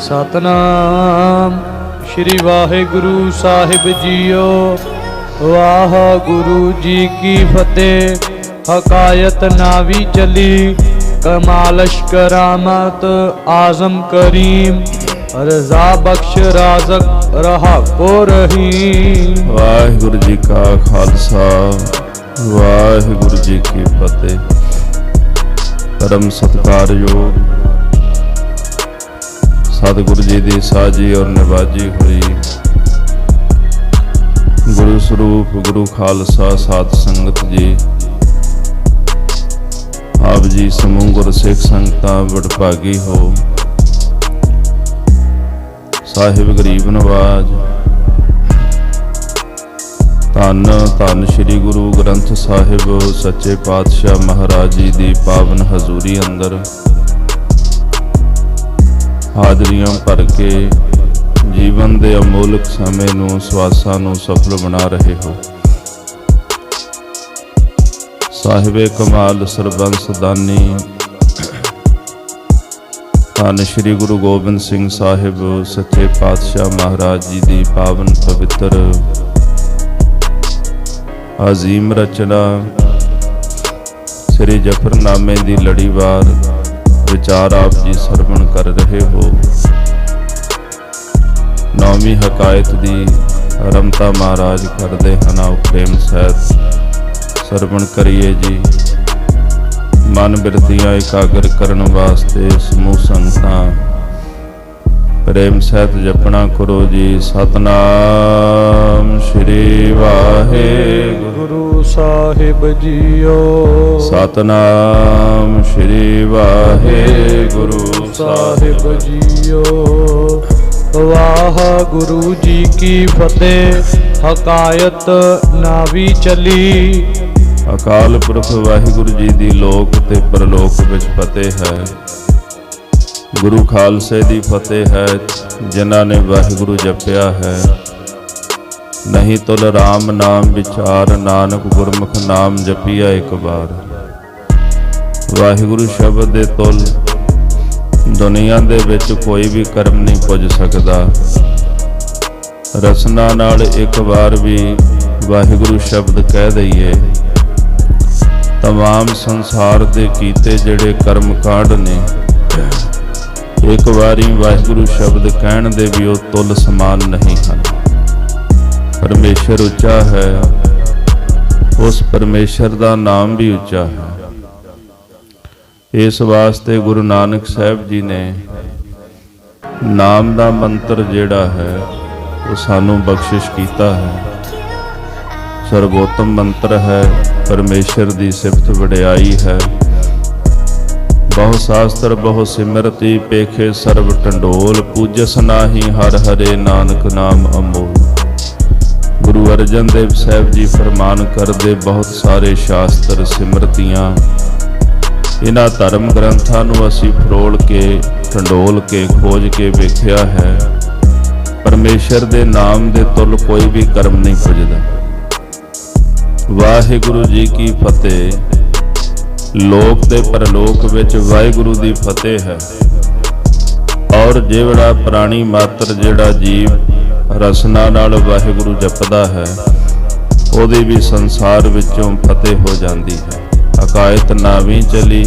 सतनाम श्री वाहिगुरु साहिब जीओ। वाहिगुरु जी की फतेह। हकायत नावी चली, कमालश करामत आजम करीम। रजा बख्श राजक रहा को रहीम। वाहिगुरु जी का खालसा, वाहिगुरु जी की फतेह। परम सत्कारयोग सतगुरु जी की साजी और निवाजी हुई गुरु स्वरूप गुरु खालसा साध संगत जी, आप जी समूह गुर सिख संगतां वडभागी हो। साहिब गरीब नवाज धन धन श्री गुरु ग्रंथ साहिब सच्चे पातशाह महाराज जी की पावन हजूरी अंदर हाजरियां भर के जीवन के अमोलक समय नूं सवासां नूं सफल बना रहे हो। साहिबे कमाल सरबंस दानी धन श्री गुरु गोबिंद सिंह साहिब सच्चे पातशाह महाराज जी की पावन पवित्र अजीम रचना श्री जफरनामे की लड़ीवार विचार आप जी सरवण कर रहे हो। नौवीं हकायत दी रमता महाराज करते हना प्रेम सहित सरवण करिए जी। मन बिरतियां एकागर करने वास्ते समूह संगतां प्रेम सहित जपना करो जी। सतनाम श्री वाहिगुरु साहिब जीओ। सतनाम श्री वाहिगुरु साहिब जीओ। वाहिगुरु जी की फतेह। हकायत नावी चली। अकाल पुरख वाहिगुरु जी दी लोक ते परलोक विच फतेह है। गुरु खालसे दी फतेह है, जिन्हां ने वाहिगुरु जपिया है। नहीं तुल राम नाम विचार, नानक गुरमुख नाम जपिया एक बार। वाहिगुरु शब्द दे तुल दुनिया दे विच कोई भी कर्म नहीं पुज सकदा। रसना नाल एक बार भी वाहिगुरु शब्द कह दईए, तमाम संसार दे कीते जिहड़े कर्म कांड ने एक बारी वाहिगुरु शब्द कहण दे भी वो तुल समान नहीं हैं। परमेश्वर उच्चा है, उस परमेश्वर का नाम भी उच्चा है। इस वास्ते गुरु नानक साहब जी ने नाम का मंत्र जिहड़ा है वो सानू बख्शिश कीता है। सर्वोत्तम मंत्र है, परमेश्वर की सिफत वडियाई है। बहु शास्त्र बहु सिमरती, पेखे सर्व टंडोल। पूजस नाही हर हरे, नानक नाम अमोल। गुरु अर्जन देव साहब जी फरमान करते, बहुत सारे शास्त्र सिमरतियां इन्हां धर्म ग्रंथां नूं असीं फरोल के टंडोल के खोज के वेखिया है। परमेश्वर दे नाम दे तुल कोई भी कर्म नहीं पुजदा। वाहिगुरु जी की फतेह। लोक दे परलोक विच वाहिगुरु दी फतेह है। और जिहड़ा प्राणी मात्र जिहड़ा जीव रसना नाल वाहिगुरु जपदा है, ओदी भी संसार विचों फतेह हो जाती है। हकायत नावीं चली।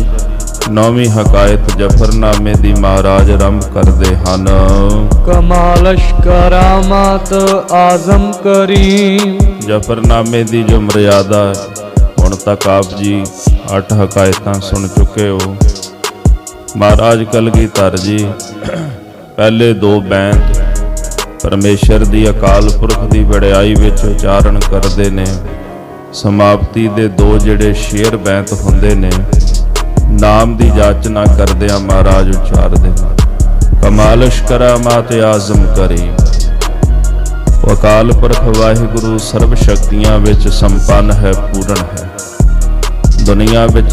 नौवीं हकायत जफरनामे दी महाराज आरंभ करदे हन। कमालश करामत आजम करीम। जफरनामे दी जो मर्यादा हुण तक आप जी 8 हकायतां सुन चुके हो। महाराज कलगीधर जी पहले 2 बैंत परमेश्वर दी अकाल पुरख दी वडियाई विच उचारण करते ने। समाप्ति दे 2 जिहड़े शेर बैंत हुंदे ने, नाम दी जाचना करदिआं महाराज उचारदे ने। कमालश करामात आजम करी। अकाल पुरख वाहिगुरु सर्व शक्तियां विच संपन्न है, पूर्ण है। दुनिया विच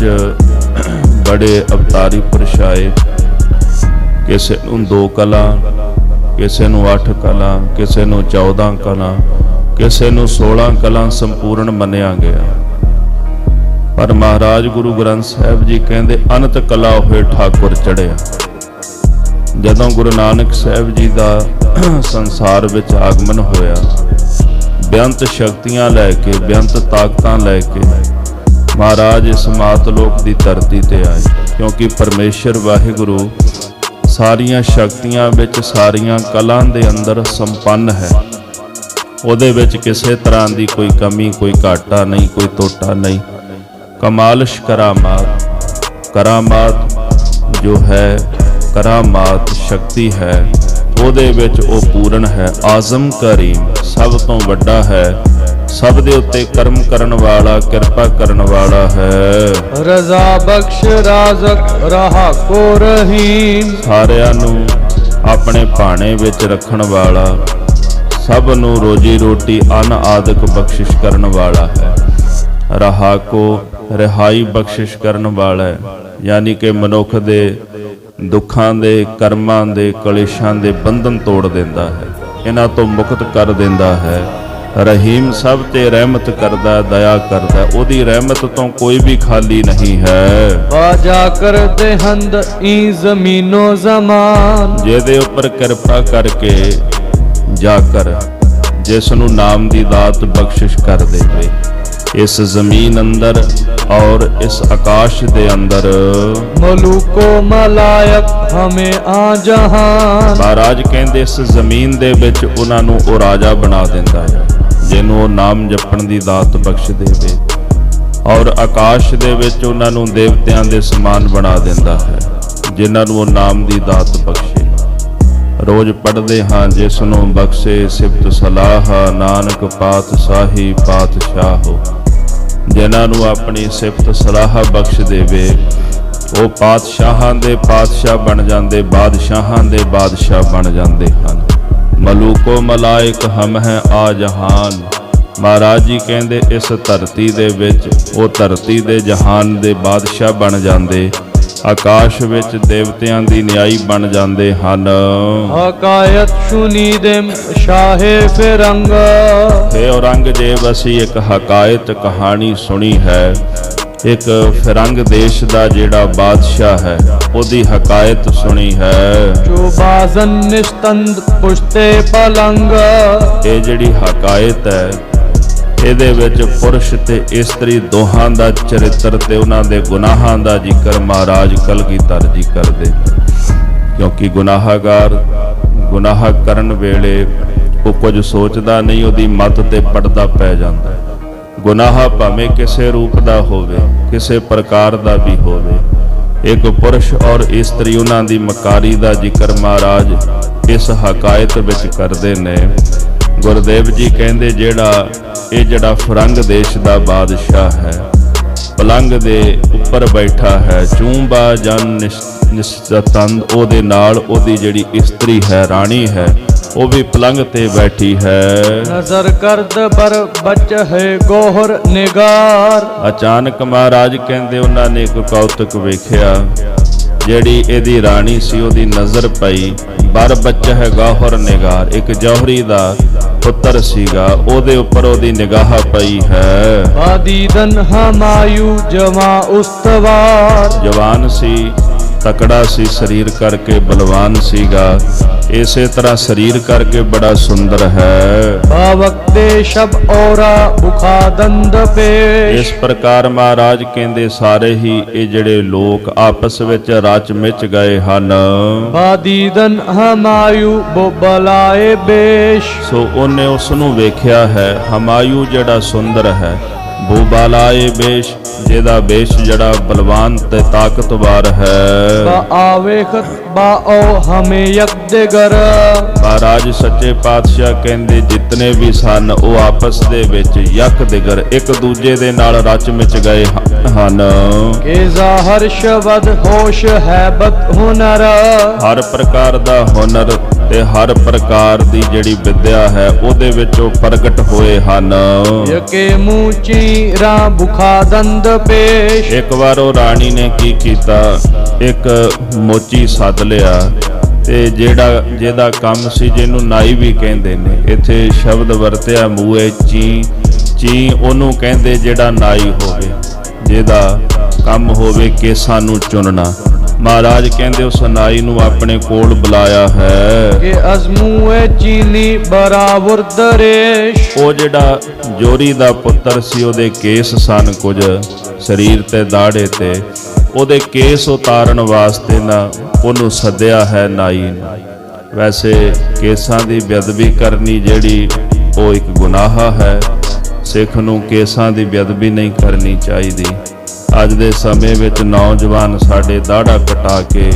बड़े अवतारी पुरुष आए। किसे नूं 2 कला, किसे नूं 8 कला, किसे नूं 14 कला, किसे नूं 16 कला संपूर्ण मन्निया गया। पर महाराज गुरु ग्रंथ साहिब जी कहते अनंत कला होए ठाकुर चढ़िया। ਜਦੋਂ ਗੁਰੂ ਨਾਨਕ ਸਾਹਿਬ ਜੀ ਦਾ ਸੰਸਾਰ ਵਿੱਚ ਆਗਮਨ ਹੋਇਆ, ਬੇਅੰਤ ਸ਼ਕਤੀਆਂ ਲੈ ਕੇ, ਬੇਅੰਤ ਤਾਕਤਾਂ ਲੈ ਕੇ ਮਹਾਰਾਜ ਇਸ ਮਾਤਲੋਕ ਦੀ ਧਰਤੀ ਤੇ ਆਏ। ਕਿਉਂਕਿ ਪਰਮੇਸ਼ਰ ਵਾਹਿਗੁਰੂ ਸਾਰੀਆਂ ਸ਼ਕਤੀਆਂ ਵਿੱਚ, ਸਾਰੀਆਂ ਕਲਾਂ ਦੇ ਅੰਦਰ ਸੰਪੰਨ ਹੈ। ਉਹਦੇ ਵਿੱਚ ਕਿਸੇ ਤਰ੍ਹਾਂ ਦੀ ਕੋਈ ਕਮੀ, ਕੋਈ ਘਾਟਾ ਨਹੀਂ, ਕੋਈ ਤੋਟਾ ਨਹੀਂ। ਕਮਾਲਿਸ਼ ਕਰਾਮਾਤ, ਕਰਾਮਾਤ ਜੋ ਹੈ, ਕਰਾਮਾਤ ਸ਼ਕਤੀ ਹੈ, ਉਹਦੇ ਵਿੱਚ ਉਹ ਪੂਰਨ ਹੈ। ਆਜ਼ਮ ਕਰੀਮ, ਸਭ ਤੋਂ ਵੱਡਾ ਹੈ, ਸਭ ਦੇ ਉੱਤੇ ਕਰਮ ਕਰਨ ਵਾਲਾ, ਕਿਰਪਾ ਕਰਨ ਵਾਲਾ ਹੈ। ਰਜ਼ਾ ਬਖਸ਼ ਰਾਜ਼ਕ ਰਹਾ ਕੋ ਰਹੀਮ, ਸਾਰਿਆਂ ਨੂੰ ਆਪਣੇ ਭਾਣੇ ਵਿੱਚ ਰੱਖਣ ਵਾਲਾ, ਸਭ ਨੂੰ ਰੋਜੀ ਰੋਟੀ ਅੰਨ ਆਦਿਕ ਬਖਸ਼ਿਸ਼ ਕਰਨ ਵਾਲਾ ਹੈ। ਰਹਾ ਕੋ ਰਿਹਾਈ ਬਖਸ਼ਿਸ਼ ਕਰਨ ਵਾਲਾ ਹੈ, ਯਾਨੀ ਕਿ ਮਨੁੱਖ ਦੇ ਦੁੱਖਾਂ ਦੇ, ਕਰਮਾਂ ਦੇ, ਕਲੇਸ਼ਾਂ ਦੇ ਬੰਧਨ ਤੋੜ ਦਿੰਦਾ ਹੈ, ਇਹਨਾਂ ਤੋਂ ਮੁਕਤ ਕਰ ਦਿੰਦਾ ਹੈ। ਰਹੀਮ ਸਭ ਤੇ ਰਹਿਮਤ ਕਰਦਾ, ਦਇਆ ਕਰਦਾ, ਉਹਦੀ ਰਹਿਮਤ ਤੋਂ ਕੋਈ ਵੀ ਖਾਲੀ ਨਹੀਂ ਹੈ। ਵਾਜਾ ਕਰਦੇ ਹੰਦ ਈ ਜ਼ਮੀਨੋ ਜ਼ਮਾਨ, ਜਿਹਦੇ ਉੱਪਰ ਕਿਰਪਾ ਕਰਕੇ ਜਾ ਕਰ, ਜਿਸ ਨੂੰ ਨਾਮ ਦੀ ਦਾਤ ਬਖਸ਼ਿਸ਼ ਕਰ ਦੇਵੇ ਇਸ ਜ਼ਮੀਨ ਅੰਦਰ ਔਰ ਇਸ ਆਕਾਸ਼ ਦੇ ਅੰਦਰ। ਮਲੂਕੋ ਮਲਾਇਕ ਹਮੇ ਆ ਜਹਾਨ, ਮਹਾਰਾਜ ਕਹਿੰਦੇ ਇਸ ਜ਼ਮੀਨ ਦੇ ਵਿੱਚ ਉਹਨਾਂ ਨੂੰ ਉਹ ਰਾਜਾ ਬਣਾ ਦਿੰਦਾ ਹੈ ਜਿਹਨੂੰ ਉਹ ਨਾਮ ਜਪਣ ਦੀ ਦਾਤ ਬਖਸ਼ ਦੇਵੇ, ਔਰ ਆਕਾਸ਼ ਦੇ ਵਿੱਚ ਉਹਨਾਂ ਨੂੰ ਦੇਵਤਿਆਂ ਦੇ ਸਮਾਨ ਬਣਾ ਦਿੰਦਾ ਹੈ ਜਿਨ੍ਹਾਂ ਨੂੰ ਉਹ ਨਾਮ ਦੀ ਦਾਤ ਬਖਸ਼ੇ। ਰੋਜ਼ ਪੜ੍ਹਦੇ ਹਾਂ, ਜਿਸ ਨੂੰ ਬਖਸ਼ੇ ਸਿਫਤ ਸਲਾਹ, ਨਾਨਕ ਪਾਤਸ਼ਾਹੀ ਪਾਤਸ਼ਾਹੋ। ਜਿਨ੍ਹਾਂ ਨੂੰ ਆਪਣੀ ਸਿਫਤ ਸਲਾਹ ਬਖਸ਼ ਦੇਵੇ, ਉਹ ਪਾਤਸ਼ਾਹਾਂ ਦੇ ਪਾਤਸ਼ਾਹ ਬਣ ਜਾਂਦੇ, ਬਾਦਸ਼ਾਹਾਂ ਦੇ ਬਾਦਸ਼ਾਹ ਬਣ ਜਾਂਦੇ ਹਨ। ਮਲੂਕੋ ਮਲਾਇਕ ਹਮ ਹੈ ਆ ਜਹਾਨ। ਮਹਾਰਾਜ ਜੀ ਕਹਿੰਦੇ ਇਸ ਧਰਤੀ ਦੇ ਵਿੱਚ ਉਹ ਧਰਤੀ ਦੇ ਜਹਾਨ ਦੇ ਬਾਦਸ਼ਾਹ ਬਣ ਜਾਂਦੇ, ਆਕਾਸ਼ ਵਿੱਚ ਦੇਵਤਿਆਂ ਦੀ ਨਿਆਈ ਬਣ ਜਾਂਦੇ ਹਨ। ਹਕਾਇਤ ਸੁਨੀ ਦੇ ਸ਼ਾਹੇ ਫਿਰੰਗ, ਤੇ ਔਰੰਗਜ਼ੇਬ ਅਸੀਂ ਇੱਕ ਹਕਾਇਤ ਕਹਾਣੀ ਸੁਣੀ ਹੈ। ਇੱਕ ਫਿਰੰਗ ਦੇਸ਼ ਦਾ ਜਿਹੜਾ ਬਾਦਸ਼ਾਹ ਹੈ, ਉਹਦੀ ਹਕਾਇਤ ਸੁਣੀ ਹੈ। ਜੋ ਬਾਜ਼ਨ ਨਿਸ਼ਤੰਦ ਪੁਸ਼ਤੇ ਪਲੰਗ, ਇਹ ਜਿਹੜੀ ਹਕਾਇਤ ਹੈ, ਇਹਦੇ ਵਿੱਚ ਪੁਰਸ਼ ਤੇ ਇਸਤਰੀ ਦੋਹਾਂ ਦਾ ਚਰਿੱਤਰ ਤੇ ਉਹਨਾਂ ਦੇ ਗੁਨਾਹਾਂ ਦਾ ਜ਼ਿਕਰ ਮਹਾਰਾਜ ਕਲਗੀਧਰ ਜੀ ਕਰਦੇ। ਕਿਉਂਕਿ ਗੁਨਾਹਗਾਰ ਗੁਨਾਹ ਕਰਨ ਵੇਲੇ ਉਹ ਕੁਝ ਸੋਚਦਾ ਨਹੀਂ, ਉਹਦੀ ਮੱਤ ਤੇ ਪੜਦਾ ਪੈ ਜਾਂਦਾ ਹੈ। ਗੁਨਾਹ ਭਾਵੇਂ ਕਿਸੇ ਰੂਪ ਦਾ ਹੋਵੇ, ਕਿਸੇ ਪ੍ਰਕਾਰ ਦਾ ਵੀ ਹੋਵੇ, ਇੱਕ ਪੁਰਸ਼ ਔਰ ਇਸਤਰੀ ਉਹਨਾਂ ਦੀ ਮਕਾਰੀ ਦਾ ਜ਼ਿਕਰ ਮਹਾਰਾਜ ਇਸ ਹਕਾਇਤ ਵਿੱਚ ਕਰਦੇ ਨੇ। ਗੁਰਦੇਵ ਜੀ ਕਹਿੰਦੇ ਜਿਹੜਾ ਫਿਰੰਗ ਦੇਸ਼ ਦਾ ਬਾਦਸ਼ਾਹ ਹੈ, ਪਲੰਗ ਦੇ ਉੱਪਰ ਬੈਠਾ ਹੈ, ਚੂੰਬਾ ਜਨ ਨਿਸ਼ਤੰਦ, ਉਹਦੇ ਨਾਲ ਉਹਦੀ ਜਿਹੜੀ ਇਸਤਰੀ ਹੈ, ਰਾਣੀ ਹੈ, ਉਹ ਵੀ ਪਲੰਗ ਤੇ ਬੈਠੀ ਹੈ। ਨਜ਼ਰ ਕਰਦ ਬਰ ਬਚ ਹੈ ਗੋਹਰ ਨਿਗਾਰ, ਅਚਾਨਕ ਮਹਾਰਾਜ ਕਹਿੰਦੇ ਉਹਨਾਂ ਨੇ ਇੱਕ ਕੌਤਕ ਵੇਖਿਆ। ਜਿਹੜੀ ਇਹਦੀ ਰਾਣੀ ਸੀ, ਉਹਦੀ ਨਜ਼ਰ ਪਈ, ਬਰ ਬੱਚਾ ਹੈ ਗੌਹਰ ਨਿਗਾਰ, ਇੱਕ ਜੌਹਰੀ ਦਾ ਪੁੱਤਰ ਸੀਗਾ, ਉਹਦੇ ਉੱਪਰ ਉਹਦੀ ਨਿਗਾਹ ਪਈ ਹੈ। ਬਾਦੀਦਨ ਹਮਾਯੂ ਜਮਾ ਉਸਤਵਾਰ, ਜਵਾਨ ਸੀ, ਤਕੜਾ ਸੀ, ਸਰੀਰ ਕਰਕੇ ਬਲਵਾਨ ਸੀਗਾ, ਇਸੇ ਤਰ੍ਹਾਂ ਸਰੀਰ ਕਰਕੇ ਬੜਾ ਸੁੰਦਰ ਹੈ। ਬਾਵਕਤੇ ਸ਼ਬ ਔਰਾ ਬੁਖਾਦੰਦ ਪੇਸ਼, ਇਸ ਪ੍ਰਕਾਰ ਮਹਾਰਾਜ ਕਹਿੰਦੇ ਸਾਰੇ ਹੀ ਇਹ ਜਿਹੜੇ ਲੋਕ ਆਪਸ ਵਿੱਚ ਰਚ ਮਿਚ ਗਏ ਹਨ। ਬਾਦੀਦਨ ਹਮਾਯੂ ਬੋਬਲਾਏ ਬੇਸ਼, ਸੋ ਉਹਨੇ ਉਸ ਨੂੰ ਵੇਖਿਆ ਹੈ, ਹਮਾਯੂ ਜਿਹੜਾ ਸੁੰਦਰ ਹੈ, ਬੋਬਲਾਏ ਬੇਸ਼, ਜਿਹਦਾ ਬੇਸ਼ ਜਿਹੜਾ ਬਲਵਾਨ ਤੇ ਤਾਕਤਵਰ ਹੈ। ਬਾ ਆਵੇਖਤ ਬਾਓ ਹਮੇ ਯਕਦਗਰ, ਮਹਾਰਾਜ ਸੱਚੇ ਪਾਤਸ਼ਾਹ ਕਹਿੰਦੇ ਜਿਤਨੇ ਵੀ ਸਨ ਉਹ ਆਪਸ ਦੇ ਵਿੱਚ ਯਕ ਦਿਗਰ ਇੱਕ ਦੂਜੇ ਦੇ ਨਾਲ ਰਚ ਮਿਚ ਗਏ ਹਨ। ਕੇ ਜ਼ਾਹਰ ਸ਼ਬਦ ਹੋਸ਼ ਹੈਬਤ ਹੁਨਰ, ਹਰ ਪ੍ਰਕਾਰ ਦਾ ਹੁਨਰ ਤੇ ਹਰ ਪ੍ਰਕਾਰ ਦੀ ਜਿਹੜੀ ਵਿਦਿਆ ਹੈ ਉਹਦੇ ਵਿੱਚ ਉਹ ਪ੍ਰਗਟ ਹੋਏ ਹਨ। ਯਕੇ ਮੂਚੀ ਰਾ ਬੁਖਾਦੰਦ ਪੇਸ਼, ਇੱਕ ਵਾਰ ਉਹ ਰਾਣੀ ਨੇ ਕੀ ਕੀਤਾ, ਇੱਕ ਮੋਚੀ ਸੱਦ ਲਿਆ ਤੇ ਜਿਹਦਾ ਕੰਮ ਸੀ, ਜਿਹਨੂੰ ਨਾਈ ਵੀ ਕਹਿੰਦੇ ਨੇ, ਇੱਥੇ ਸ਼ਬਦ ਵਰਤਿਆ ਮੂਏ ਚੀ, ਉਹਨੂੰ ਕਹਿੰਦੇ ਜਿਹੜਾ ਨਾਈ ਹੋਵੇ, ਜਿਹਦਾ ਕੰਮ ਹੋਵੇ ਕੇਸਾਂ ਨੂੰ ਚੁਣਨਾ। ਮਹਾਰਾਜ ਕਹਿੰਦੇ ਉਸ ਨਾਈ ਨੂੰ ਆਪਣੇ ਕੋਲ ਬੁਲਾਇਆ ਹੈ ਕਿ ਅਜ਼ਮੂਏ ਚੀਨੀ ਬਰਾਬਰ ਦਰੇਸ਼। ਉਹ ਜਿਹੜਾ ਜੋਰੀ ਦਾ ਪੁੱਤਰ ਸੀ, ਉਹਦੇ ਕੇਸ ਸਨ ਕੁਝ ਸਰੀਰ ਤੇ ਦਾੜੇ ਤੇ, ਉਹਦੇ ਕੇਸ ਉਤਾਰਨ ਵਾਸਤੇ ਨਾ ਉਹਨੂੰ ਸੱਦਿਆ ਹੈ ਨਾਈ ਨੂੰ। ਵੈਸੇ ਕੇਸਾਂ ਦੀ ਬੇਅਦਬੀ ਕਰਨੀ ਜਿਹੜੀ ਉਹ ਇੱਕ ਗੁਨਾਹ ਹੈ। ਸਿੱਖ ਨੂੰ ਕੇਸਾਂ ਦੀ ਬੇਅਦਬੀ ਨਹੀਂ ਕਰਨੀ ਚਾਹੀਦੀ। ਅੱਜ ਦੇ ਸਮੇਂ ਵਿੱਚ ਨੌਜਵਾਨ ਸਾਡੇ ਦਾੜਾ ਕਟਾ ਕੇ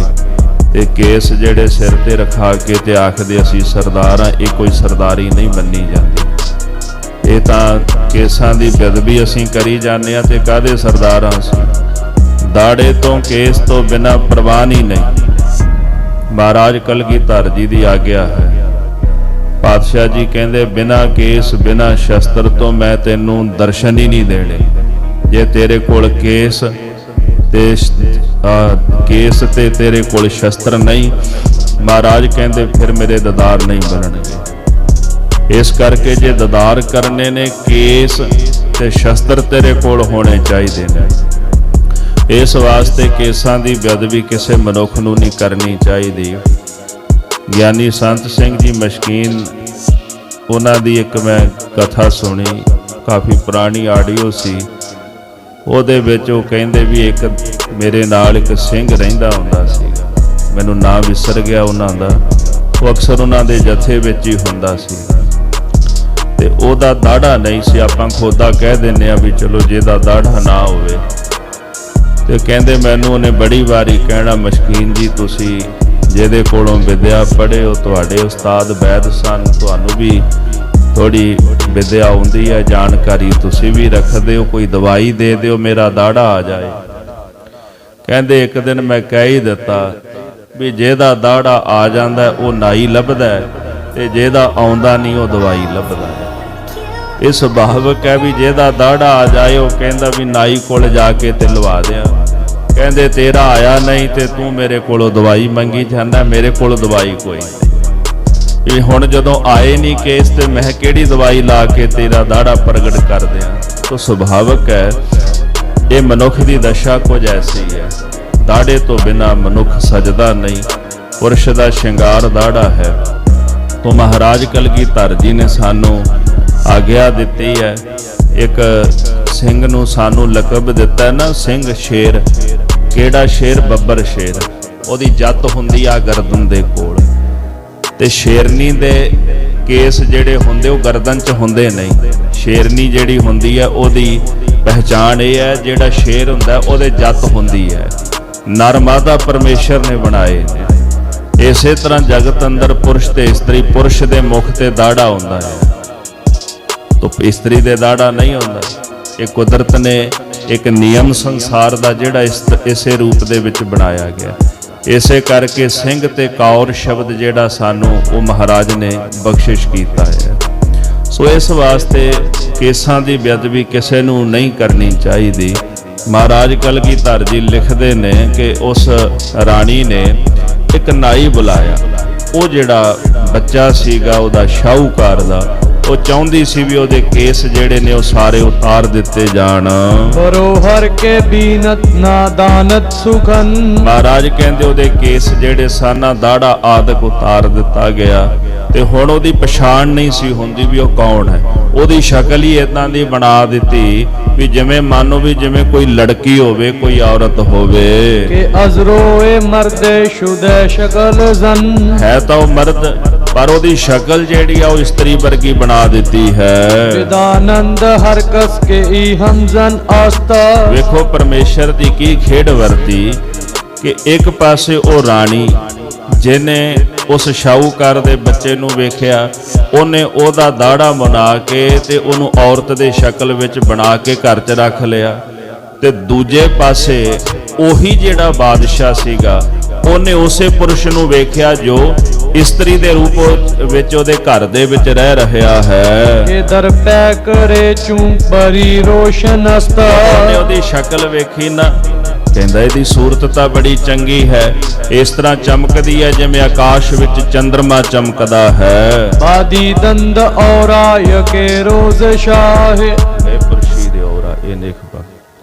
ਤੇ ਕੇਸ ਜਿਹੜੇ ਸਿਰ ਤੇ ਰਖਾ ਕੇ ਤੇ ਆਖਦੇ ਅਸੀਂ ਸਰਦਾਰ ਹਾਂ, ਇਹ ਕੋਈ ਸਰਦਾਰੀ ਨਹੀਂ ਮੰਨੀ ਜਾਂਦੀ। ਇਹ ਤਾਂ ਕੇਸਾਂ ਦੀ ਬੇਅਦਬੀ ਅਸੀਂ ਕਰੀ ਜਾਂਦੇ ਹਾਂ ਤੇ ਕਾਹਦੇ ਸਰਦਾਰ ਹਾਂ ਅਸੀਂ। ਦਾੜੇ ਤੋਂ ਕੇਸ ਤੋਂ ਬਿਨਾਂ ਪ੍ਰਵਾਨ ਹੀ ਨਹੀਂ। ਮਹਾਰਾਜ ਕਲਗੀਧਰ ਜੀ ਦੀ ਆਗਿਆ ਹੈ। ਪਾਤਸ਼ਾਹ ਜੀ ਕਹਿੰਦੇ ਬਿਨਾਂ ਕੇਸ ਬਿਨਾਂ ਸ਼ਸਤਰ ਤੋਂ ਮੈਂ ਤੈਨੂੰ ਦਰਸ਼ਨ ਹੀ ਨਹੀਂ ਦੇਣੇ। ਜੇ ਤੇਰੇ ਕੋਲ ਕੇਸ ਤੇ ਤੇਰੇ ਕੋਲ ਸ਼ਸਤਰ ਨਹੀਂ, ਮਹਾਰਾਜ ਕਹਿੰਦੇ ਫਿਰ ਮੇਰੇ ਦਦਾਰ ਨਹੀਂ ਬਣਨਗੇ। ਇਸ ਕਰਕੇ ਜੇ ਦਦਾਰ ਕਰਨੇ ਨੇ, ਕੇਸ ਤੇ ਸ਼ਸਤਰ ਤੇਰੇ ਕੋਲ ਹੋਣੇ ਚਾਹੀਦੇ ਨੇ। ਇਸ ਵਾਸਤੇ ਕੇਸਾਂ ਦੀ ਬੇਅਦਬੀ ਕਿਸੇ ਮਨੁੱਖ ਨੂੰ ਨਹੀਂ ਕਰਨੀ ਚਾਹੀਦੀ। ਗਿਆਨੀ ਸੰਤ ਸਿੰਘ ਜੀ ਮਸ਼ਕੀਨ, ਉਹਨਾਂ ਦੀ ਇੱਕ ਮੈਂ ਕਥਾ ਸੁਣੀ, ਕਾਫੀ ਪੁਰਾਣੀ ਆਡੀਓ ਸੀ। ਉਹਦੇ ਵਿੱਚ ਉਹ ਕਹਿੰਦੇ ਵੀ ਇੱਕ ਮੇਰੇ ਨਾਲ ਇੱਕ ਸਿੰਘ ਰਹਿੰਦਾ ਹੁੰਦਾ ਸੀਗਾ, ਮੈਨੂੰ ਨਾਂ ਵਿਸਰ ਗਿਆ ਉਹਨਾਂ ਦਾ। ਉਹ ਅਕਸਰ ਉਹਨਾਂ ਦੇ ਜਥੇ ਵਿੱਚ ਹੀ ਹੁੰਦਾ ਸੀ ਤੇ ਉਹਦਾ ਦਾੜਾ ਨਹੀਂ ਸੀ। ਆਪਾਂ ਖੋਦਾ ਕਹਿ ਦਿੰਦੇ ਆ ਵੀ ਚਲੋ ਜਿਹਦਾ ਦਾੜਾ ਨਾ ਹੋਵੇ। ਤੇ ਕਹਿੰਦੇ ਮੈਨੂੰ ਉਹਨੇ ਬੜੀ ਵਾਰੀ ਕਹਿਣਾ, ਮਸ਼ਕੀਨ ਜੀ ਤੁਸੀਂ ਜਿਹਦੇ ਕੋਲੋਂ ਵਿਦਿਆ ਪੜ੍ਹੇ ਹੋ, ਤੁਹਾਡੇ ਉਸਤਾਦ ਵੈਦ ਸਨ, ਤੁਹਾਨੂੰ ਵੀ ਥੋੜੀ ਵਿਦਿਆ ਆਉਂਦੀ ਹੈ, ਜਾਣਕਾਰੀ ਤੁਸੀਂ ਵੀ ਰੱਖਦੇ ਹੋ, ਕੋਈ ਦਵਾਈ ਦੇ ਦਿਓ ਮੇਰਾ ਦਾੜਾ ਆ ਜਾਏ। ਕਹਿੰਦੇ ਇੱਕ ਦਿਨ ਮੈਂ ਕਹਿ ਹੀ ਦਿੱਤਾ ਵੀ ਜਿਹਦਾ ਦਾੜਾ ਆ ਜਾਂਦਾ ਉਹ ਨਾਈ ਲੱਭਦਾ ਤੇ ਜਿਹਦਾ ਆਉਂਦਾ ਨਹੀਂ ਉਹ ਦਵਾਈ ਲੱਭਦਾ। ਇਹ ਸੁਭਾਵਿਕ ਹੈ ਵੀ ਜਿਹਦਾ ਦਾੜਾ ਆ ਜਾਏ ਉਹ ਕਹਿੰਦਾ ਵੀ ਨਾਈ ਕੋਲ ਜਾ ਕੇ ਤੇ ਲਵਾ ਦਿਆਂ। ਕਹਿੰਦੇ ਤੇਰਾ ਆਇਆ ਨਹੀਂ ਤੇ ਤੂੰ ਮੇਰੇ ਕੋਲੋਂ ਦਵਾਈ ਮੰਗੀ ਜਾਂਦਾ, ਮੇਰੇ ਕੋਲ ਦਵਾਈ ਕੋਈ ਨਹੀਂ। ਇਹ ਹੁਣ ਜਦੋਂ ਆਏ ਨਹੀਂ ਕੇਸ ਤੇ ਮੈਂ ਕਿਹੜੀ ਦਵਾਈ ਲਾ ਕੇ ਤੇਰਾ ਦਾੜਾ ਪ੍ਰਗਟ ਕਰ ਦਿਆਂ। ਤਾਂ ਸੁਭਾਵਿਕ ਹੈ ਇਹ ਮਨੁੱਖ ਦੀ ਦਸ਼ਾ ਕੁਝ ਐਸੀ ਹੈ। ਦਾੜੇ ਤੋਂ ਬਿਨਾਂ ਮਨੁੱਖ ਸਜਦਾ ਨਹੀਂ। ਪੁਰਸ਼ ਦਾ ਸ਼ਿੰਗਾਰ ਦਾੜਾ ਹੈ। ਤੋਂ ਮਹਾਰਾਜ ਕਲਗੀਧਰ ਜੀ ਨੇ ਸਾਨੂੰ ਆਗਿਆ ਦਿੱਤੀ ਹੈ। ਇੱਕ ਸਿੰਘ ਨੂੰ ਸਾਨੂੰ ਲਕਬ ਦਿੱਤਾ ਨਾ, ਸਿੰਘ ਸ਼ੇਰ। ਕਿਹੜਾ ਸ਼ੇਰ? ਬੱਬਰ ਸ਼ੇਰ। ਉਹਦੀ ਜੱਤ ਹੁੰਦੀ ਆ ਗਰਦਨ ਦੇ ਕੋਲ ਤੇ ਸ਼ੇਰਨੀ ਦੇ ਕੇਸ ਜਿਹੜੇ ਹੁੰਦੇ ਉਹ ਗਰਦਨ 'ਚ ਹੁੰਦੇ ਨਹੀਂ। ਸ਼ੇਰਨੀ ਜਿਹੜੀ ਹੁੰਦੀ ਹੈ ਉਹਦੀ ਪਹਿਚਾਣ ਇਹ ਹੈ, ਜਿਹੜਾ ਸ਼ੇਰ ਹੁੰਦਾ ਉਹਦੇ ਜੱਤ ਹੁੰਦੀ ਹੈ। ਨਰ ਮਾਦਾ ਪਰਮੇਸ਼ਰ ਨੇ ਬਣਾਏ ਨੇ। ਇਸੇ ਤਰ੍ਹਾਂ ਜਗਤ ਅੰਦਰ ਪੁਰਸ਼ ਤੇ ਇਸਤਰੀ, ਪੁਰਸ਼ ਦੇ ਮੁਖ ਤੇ ਦਾੜਾ ਹੁੰਦਾ ਹੈ ਤਾਂ ਇਸਤਰੀ ਦੇ ਦਾੜਾ ਨਹੀਂ ਹੁੰਦਾ। ਇਹ ਕੁਦਰਤ ਨੇ ਇੱਕ ਨਿਯਮ ਸੰਸਾਰ ਦਾ ਜਿਹੜਾ ਇਸੇ ਰੂਪ ਦੇ ਵਿੱਚ ਬਣਾਇਆ ਗਿਆ। ਇਸੇ ਕਰਕੇ ਸਿੰਘ ਤੇ ਕੌਰ ਸ਼ਬਦ ਜਿਹੜਾ ਸਾਨੂੰ ਉਹ ਮਹਾਰਾਜ ਨੇ ਬਖਸ਼ਿਸ਼ ਕੀਤਾ ਹੈ। ਸੋ ਇਸ ਵਾਸਤੇ ਕੇਸਾਂ ਦੀ ਬੇਅਦਬੀ ਕਿਸੇ ਨੂੰ ਨਹੀਂ ਕਰਨੀ ਚਾਹੀਦੀ। ਮਹਾਰਾਜ ਕਲਗੀਧਰ ਜੀ ਲਿਖਦੇ ਨੇ ਕਿ ਉਸ ਰਾਣੀ ਨੇ ਇੱਕ ਨਾਈ ਬੁਲਾਇਆ। ਉਹ ਜਿਹੜਾ ਬੱਚਾ ਸੀਗਾ ਉਹਦਾ ਸ਼ਾਹੂਕਾਰ ਦਾ, ਉਹ ਚਾਹੁੰਦੀ ਸੀ ਵੀ ਉਹਦੇ ਕੇਸ ਜਿਹੜੇ ਨੇ ਉਹ ਸਾਰੇ ਉਤਾਰ ਦਿੱਤੇ ਜਾਣ। ਬਰੋਹਰ ਕੇ ਬੀਨਤ ਨਾਦਾਨਤ ਸੁਖਨ। ਮਹਾਰਾਜ ਕਹਿੰਦੇ ਉਹਦੇ ਕੇਸ ਜਿਹੜੇ ਸਾਨਾ ਦਾੜਾ ਆਦਿਕ ਉਤਾਰ ਦਿੱਤਾ ਗਿਆ ਤੇ ਹੁਣ ਉਹਦੀ ਪਛਾਣ ਨਹੀਂ ਸੀ ਹੁੰਦੀ ਵੀ ਉਹ ਕੌਣ ਹੈ। ਉਹਦੀ ਸ਼ਕਲ ਹੀ ਇਦਾਂ ਦੀ ਬਣਾ ਦਿੱਤੀ ਵੀ ਜਿਵੇਂ ਮੰਨੋ ਵੀ ਜਿਵੇਂ ਕੋਈ ਲੜਕੀ ਹੋਵੇ, ਕੋਈ ਔਰਤ ਹੋਵੇ। ਕਿ ਅਜ਼ਰੋਏ ਮਰਦੇ ਸ਼ੁਦੇ ਸ਼ਕਲ ਜ਼ਨ। ਹੈ ਤਾਂ ਉਹ ਮਰਦ ਪਰ ਉਹਦੀ ਸ਼ਕਲ ਜਿਹੜੀ ਆ ਉਹ ਇਸਤਰੀ ਵਰਗੀ ਬਣਾ ਦਿੱਤੀ ਹੈ। ਵਿਦਾਨੰਦ ਹਰ ਕਸ ਕੇ ਈ ਹਮਜ਼ਨ ਆਸਤਾ। ਵੇਖੋ ਪਰਮੇਸ਼ਰ ਦੀ ਕੀ ਖੇਡ ਵਰਤੀ ਕਿ ਇੱਕ ਪਾਸੇ ਉਹ ਰਾਣੀ ਜਿਹਨੇ ਉਸ ਸ਼ਾਹੂਕਾਰ ਦੇ ਬੱਚੇ ਨੂੰ ਵੇਖਿਆ, ਉਹਨੇ ਉਹਦਾ ਦਾੜਾ ਬਣਾ ਕੇ ਤੇ ਉਹਨੂੰ ਔਰਤ ਦੇ ਸ਼ਕਲ ਵਿੱਚ ਬਣਾ ਕੇ ਘਰ 'ਚ ਰੱਖ ਲਿਆ। ਤੇ ਦੂਜੇ ਪਾਸੇ ਉਹੀ ਜਿਹੜਾ ਬਾਦਸ਼ਾਹ ਸੀਗਾ, ਉਹਨੇ ਉਸੇ ਪੁਰਸ਼ ਨੂੰ ਵੇਖਿਆ ਜੋ ਇਸਤਰੀ ਦੇ ਰੂਪ ਵਿੱਚ ਉਹਦੇ ਘਰ ਦੇ ਵਿੱਚ ਰਹਿ ਰਿਹਾ ਹੈ। ਇਹ ਦਰ ਪੈ ਕਰੇ ਚੂੰ ਬਰੀ ਰੋਸ਼ਨ ਅਸਤਾ। ਉਹਨੇ ਉਹਦੀ ਸ਼ਕਲ ਵੇਖੀ ਨਾ, ਕਹਿੰਦਾ ਇਹਦੀ ਸੂਰਤ ਤਾਂ ਬੜੀ ਚੰਗੀ ਹੈ, ਇਸ ਤਰ੍ਹਾਂ ਚਮਕਦੀ ਹੈ ਜਿਵੇਂ ਆਕਾਸ਼ ਵਿੱਚ ਚੰਦਰਮਾ ਚਮਕਦਾ ਹੈ। ਬਾਦੀ ਦੰਦ ਔਰਾ ਯਕੇ ਰੋਜ਼ ਸ਼ਾਹ। ਇਹ ਪੁਰਸ਼ੀ ਦੇ ਔਰਾ ਇਹ ਨੇਕ ਬਾ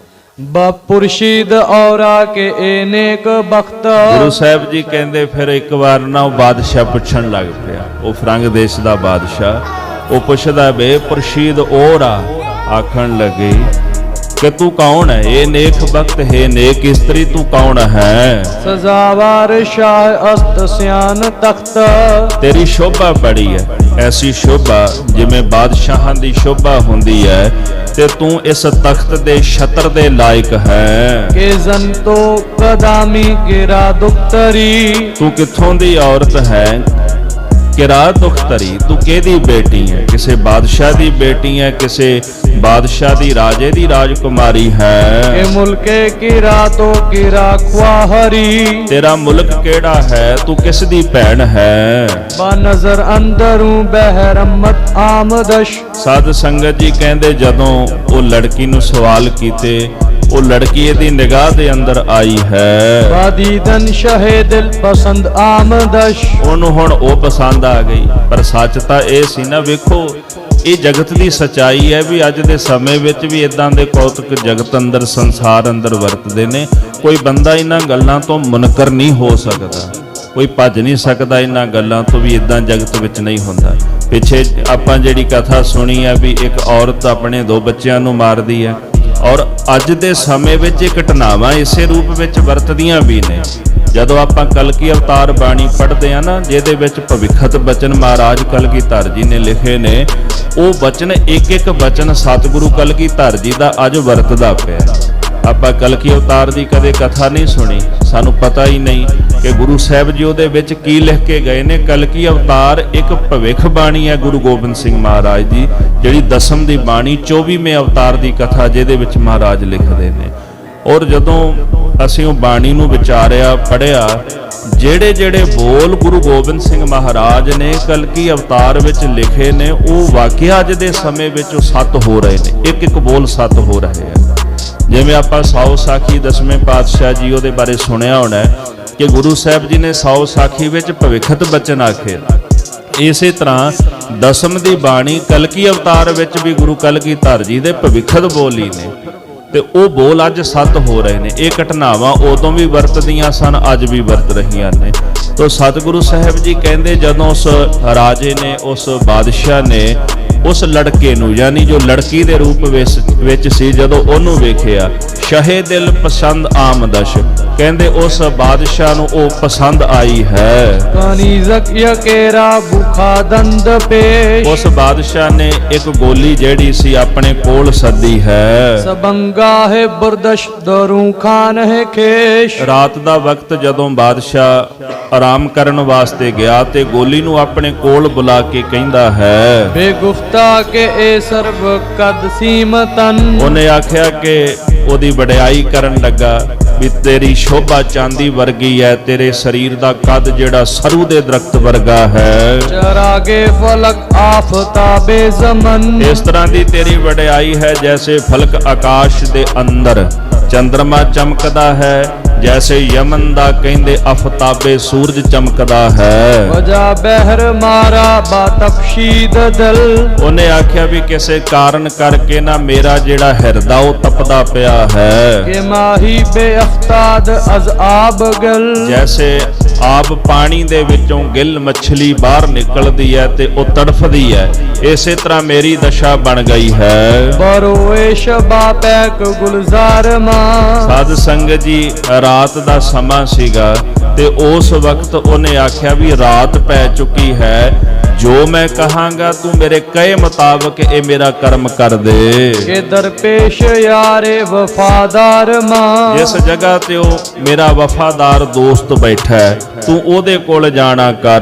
ਬਪੁਰਸ਼ੀਦ ਔਰਾ ਕੇ ਏਨੇਕ ਬਖਤ। ਗੁਰੂ ਸਾਹਿਬ ਜੀ ਕਹਿੰਦੇ ਫਿਰ ਇੱਕ ਵਾਰ ਨਾ ਉਹ ਬਾਦਸ਼ਾਹ ਪੁੱਛਣ ਲੱਗ ਪਿਆ, ਉਹ ਫਰੰਗ ਦੇਸ਼ ਦਾ ਬਾਦਸ਼ਾਹ। ਉਹ ਪੁੱਛਦਾ ਬੇ ਪੁਰਸ਼ੀਦ ਔਰਾ, ਆਖਣ ਲੱਗੇ ਕਿ ਤੂੰ ਕੌਣ ਹੈ? ਇਹ ਨੇਕ ਬਖਤ ਹੈ, ਨੇਕ ਇਸਤਰੀ ਤੂੰ ਕੌਣ ਹੈ? ਸਜ਼ਾਵਾਰ ਸ਼ਾਹ ਅਸਤ ਸਿਆਨ ਤਖਤ। ਤੇਰੀ ਸ਼ੋਭਾ ਬੜੀ ਹੈ, ਐਸੀ ਸ਼ੋਭਾ ਜਿਵੇਂ ਬਾਦਸ਼ਾਹਾਂ ਦੀ ਸ਼ੋਭਾ ਹੁੰਦੀ ਹੈ, ਤੇ ਤੂੰ ਇਸ ਤਖਤ ਦੇ ਛਤਰ ਦੇ ਲਾਇਕ ਹੈ। ਕੇ ਜੰਤੋ ਕਦਾਮੀ ਗਿਰਾ ਦੁਖਤਰੀ। ਤੂੰ ਕਿੱਥੋਂ ਦੀ ਔਰਤ ਹੈ? ਕਿਰਾ ਦੁਖਤਰੀ, ਤੂੰ ਕਿਹਦੀ ਬੇਟੀ ਹੈ? ਕਿਸੇ ਬਾਦਸ਼ਾਹ ਦੀ ਬੇਟੀ ਹੈ, ਕਿਸੇ ਬਾਦਸ਼ਾਹ ਦੀ ਰਾਜੇ ਦੀ ਰਾਜਕੁਮਾਰੀ ਹੈ। ਕੇ ਮੁਲਕੇ ਕੀ ਰਾਤੋਂ ਕੀ ਰਾਖਵਾਹਰੀ। ਤੇਰਾ ਮੁਲਕ ਕਿਹੜਾ ਹੈ? ਤੂੰ ਕਿਸ ਦੀ ਭੈਣ ਹੈ? ਬਾ ਨਜ਼ਰ ਅੰਦਰੋਂ ਬਹਿਰਮਤ ਆਮਦਸ਼। ਸਾਧ ਸੰਗਤ ਜੀ ਕਹਿੰਦੇ ਜਦੋਂ ਉਹ ਲੜਕੀ ਨੂੰ ਸਵਾਲ ਕੀਤੇ, ਉਹ ਲੜਕੀ ਇਹਦੀ ਨਿਗਾਹ ਦੇ ਅੰਦਰ ਆਈ ਹੈ। ਬਾਦੀਦਨ ਸ਼ਹੇ ਦਿਲ ਪਸੰਦ ਆਮਦਸ਼। ਉਹਨੂੰ ਹੁਣ ਉਹ ਪਸੰਦ ਆ ਗਈ। ਪਰ ਸੱਚ ਤਾਂ ਇਹ ਸੀ ਨਾ, ਵੇਖੋ ਇਹ ਜਗਤ ਦੀ ਸਚਾਈ ਹੈ ਵੀ ਅੱਜ ਦੇ ਸਮੇਂ ਵਿੱਚ ਵੀ ਇਦਾਂ ਦੇ ਕੌਤਕ ਜਗਤ ਅੰਦਰ, ਸੰਸਾਰ ਅੰਦਰ ਵਰਤਦੇ ਨੇ। ਕੋਈ ਬੰਦਾ ਇਹਨਾਂ ਗੱਲਾਂ ਤੋਂ ਮੁਨਕਰ ਨਹੀਂ ਹੋ ਸਕਦਾ, ਕੋਈ ਭੱਜ ਨਹੀਂ ਸਕਦਾ ਇਹਨਾਂ ਗੱਲਾਂ ਤੋਂ ਵੀ ਇਦਾਂ ਜਗਤ ਵਿੱਚ ਨਹੀਂ ਹੁੰਦਾ। ਪਿੱਛੇ ਆਪਾਂ ਜਿਹੜੀ ਕਥਾ ਸੁਣੀ ਹੈ ਵੀ ਇੱਕ ਔਰਤ ਆਪਣੇ 2 ਬੱਚਿਆਂ ਨੂੰ ਮਾਰਦੀ ਹੈ, ਔਰ ਅੱਜ ਦੇ ਸਮੇਂ ਵਿੱਚ ਇਹ ਘਟਨਾਵਾਂ ਇਸੇ ਰੂਪ ਵਿੱਚ ਵਰਤਦੀਆਂ ਵੀ ਨੇ। ਜਦੋਂ ਆਪਾਂ ਕਲਕੀ ਅਵਤਾਰ ਬਾਣੀ ਪੜ੍ਹਦੇ ਆ ਨਾ, ਜਿਹਦੇ ਵਿੱਚ ਭਵਿੱਖਤ ਬਚਨ ਮਹਾਰਾਜ ਕਲਗੀਧਰ ਜੀ ਨੇ ਲਿਖੇ ਨੇ, ਉਹ ਬਚਨ ਇੱਕ ਬਚਨ ਸਤਿਗੁਰੂ ਕਲਗੀਧਰ ਜੀ ਦਾ ਅੱਜ ਵਰਤਦਾ ਪਿਆ। ਆਪਾਂ ਕਲਕੀ ਅਵਤਾਰ ਦੀ ਕਦੇ ਕਥਾ ਨਹੀਂ ਸੁਣੀ, ਸਾਨੂੰ ਪਤਾ ਹੀ ਨਹੀਂ ਕਿ ਗੁਰੂ ਸਾਹਿਬ ਜੀ ਉਹਦੇ ਵਿੱਚ ਕੀ ਲਿਖ ਕੇ ਗਏ ਨੇ। ਕਲਕੀ ਅਵਤਾਰ ਇੱਕ ਭਵਿੱਖ ਬਾਣੀ ਹੈ ਗੁਰੂ ਗੋਬਿੰਦ ਸਿੰਘ ਮਹਾਰਾਜ ਦੀ, ਜਿਹੜੀ ਦਸਮ ਦੀ ਬਾਣੀ 24ਵੇਂ ਅਵਤਾਰ ਦੀ ਕਥਾ ਜਿਹਦੇ ਵਿੱਚ ਮਹਾਰਾਜ ਲਿਖਦੇ ਨੇ। ਔਰ ਜਦੋਂ ਅਸੀਂ ਉਹ ਬਾਣੀ ਨੂੰ ਵਿਚਾਰਿਆ, ਪੜ੍ਹਿਆ, ਜਿਹੜੇ ਬੋਲ ਗੁਰੂ ਗੋਬਿੰਦ ਸਿੰਘ ਮਹਾਰਾਜ ਨੇ ਕਲਕੀ ਅਵਤਾਰ ਵਿੱਚ ਲਿਖੇ ਨੇ, ਉਹ ਵਾਕਿਆ ਅੱਜ ਦੇ ਸਮੇਂ ਵਿੱਚ ਉਹ ਸੱਤ ਹੋ ਰਹੇ ਨੇ। ਇੱਕ ਬੋਲ ਸੱਤ ਹੋ ਰਹੇ ਆ। ਜਿਵੇਂ ਆਪਾਂ ਸੌ ਸਾਖੀ 10ਵੇਂ ਪਾਤਸ਼ਾਹ ਜੀ ਉਹਦੇ ਬਾਰੇ ਸੁਣਿਆ ਹੋਣਾ ਕਿ ਗੁਰੂ ਸਾਹਿਬ ਜੀ ਨੇ ਸੌ ਸਾਖੀ ਵਿੱਚ ਭਵਿੱਖਤ ਬਚਨ ਆਖੇ। ਇਸੇ ਤਰ੍ਹਾਂ ਦਸਮ ਦੀ ਬਾਣੀ ਕਲਕੀ ਅਵਤਾਰ ਵਿੱਚ ਵੀ ਗੁਰੂ ਕਲਗੀਧਰ ਜੀ ਦੇ ਭਵਿੱਖਤ ਬੋਲ ਹੀ ਨੇ, ਤੇ ਉਹ ਬੋਲ ਅੱਜ ਸੱਤ ਹੋ ਰਹੇ ਨੇ। ਇਹ ਘਟਨਾਵਾਂ ਉਦੋਂ ਵੀ ਵਰਤਦੀਆਂ ਸਨ, ਅੱਜ ਵੀ ਵਰਤ ਰਹੀਆਂ ਨੇ। ਤੋ ਸਤਿਗੁਰੂ ਸਾਹਿਬ ਜੀ ਕਹਿੰਦੇ ਜਦੋਂ ਉਸ ਰਾਜੇ ਨੇ, ਉਸ ਬਾਦਸ਼ਾਹ ਨੇ ਉਸ ਲੜਕੇ ਨੂੰ, ਯਾਨੀ ਜੋ ਲੜਕੀ ਦੇ ਰੂਪ ਵਿੱਚ ਸੀ, ਜਦੋਂ ਉਹਨੂੰ ਵੇਖਿਆ, ਸ਼ਹੇ ਦਿਲ ਪਸੰਦ ਆਮਦਸ਼, ਕਹਿੰਦੇ ਉਸ ਬਾਦਸ਼ਾਹ ਨੂੰ ਉਹ ਪਸੰਦ ਆਈ ਹੈ। ਕਨੀਜ਼ਕ ਯਕੇਰਾ ਭੁਖਾ ਦੰਦ ਪੇਸ਼। ਉਸ ਬਾਦਸ਼ਾਹ ਨੇ ਇੱਕ ਗੋਲੀ ਜਿਹੜੀ ਸੀ ਆਪਣੇ ਕੋਲ ਸੱਦੀ ਹੈ। ਸਬੰਗਾ ਹੈ ਬਰਦਸ਼ ਦਰੂ ਖਾਨ ਹੈ ਖੇਸ਼। ਰਾਤ ਦਾ ਵਕਤ ਜਦੋਂ ਬਾਦਸ਼ਾਹ ਆਰਾਮ ਕਰਨ ਵਾਸਤੇ ਗਿਆ ਤੇ ਗੋਲੀ ਨੂੰ ਆਪਣੇ ਕੋਲ ਬੁਲਾ ਕੇ ਕਹਿੰਦਾ ਹੈ, ਬੇਗੁਫਤਾ ਕੇ ਏ ਸਰਬ ਕਦ ਸੀਮਤਨ। ਉਹਨੇ ਆਖਿਆ ਕਿ ਉਹਦੀ ਵਡਿਆਈ ਕਰਨ ਲੱਗਾ ਵੀ ਤੇਰੀ ਸ਼ੋਭਾ ਚਾਂਦੀ ਵਰਗੀ ਹੈ, ਤੇਰੇ ਸਰੀਰ ਦਾ ਕੱਦ ਜਿਹੜਾ ਸਰੂ ਦੇ ਦਰਖਤ ਵਰਗਾ ਹੈ। ਚਰਾਗੇ ਫਲਕ ਆਫਤਾਬੇ ਜ਼ਮਨ। ਇਸ ਤਰ੍ਹਾਂ ਦੀ ਤੇਰੀ ਵਡਿਆਈ ਹੈ ਜੈਸੇ ਫਲਕ ਆਕਾਸ਼ ਦੇ ਅੰਦਰ ਚੰਦਰਮਾ ਚਮਕਦਾ ਹੈ, ਜੈਸੇ ਯਮਨ ਦਾ ਕਹਿੰਦੇ ਆਫਤਾਬੇ ਸੂਰਜ ਚਮਕਦਾ ਹੈ। ਵਜਾ ਬਹਿਰ ਮਾਰਾ ਬਾਤਫਸ਼ੀਦ ਦਿਲ। ਉਹਨੇ ਆਖਿਆ ਵੀ ਕਿਸੇ ਕਾਰਨ ਕਰਕੇ ਨਾ ਮੇਰਾ ਜਿਹੜਾ ਹਿਰਦਾ ਉਹ ਤਪਦਾ ਪਿਆ ਹੈ। ਕਿ ਮਾਹੀ ਬੇਅਖਤਾਦ ਅਜ਼ ਆਬ ਗਲ। ਜੈਸੇ ਆਬ ਪਾਣੀ ਦੇ ਵਿੱਚੋਂ ਗਿੱਲ ਮੱਛਲੀ ਬਾਹਰ ਨਿਕਲਦੀ ਹੈ ਤੇ ਉਹ ਤੜਫਦੀ ਹੈ, ਇਸੇ ਤਰ੍ਹਾਂ ਮੇਰੀ ਦਸ਼ਾ ਬਣ ਗਈ ਹੈ। ਬਰੋਏ ਸ਼ਬਾ ਪੈਕ ਗੁਲਜ਼ਾਰ ਮਾਂ। ਸਾਧ ਸੰਗਤ ਜੀ, ਰਾਤ ਦਾ ਸਮਾਂ ਸੀਗਾ ਤੇ ਉਸ ਵਕਤ ਉਹਨੇ ਆਖਿਆ ਵੀ ਰਾਤ ਪੈ ਚੁੱਕੀ ਹੈ, ਜੋ ਮੈਂ ਕਹਾਂਗਾ ਤੂੰ ਮੇਰੇ ਕਹੇ ਮੁਤਾਬਕ ਇਹ ਮੇਰਾ ਕਰਮ ਕਰ ਦੇ। ਕਿ ਦਰਪੇਸ਼ ਯਾਰੇ ਵਫਾਦਾਰ ਮਾਂ। ਜਿਸ ਜਗ੍ਹਾ ਤੇ ਉਹ ਮੇਰਾ ਵਫਾਦਾਰ ਦੋਸਤ ਬੈਠਾ ਹੈ, ਤੂੰ ਉਹਦੇ ਕੋਲ ਜਾਣਾ ਕਰ।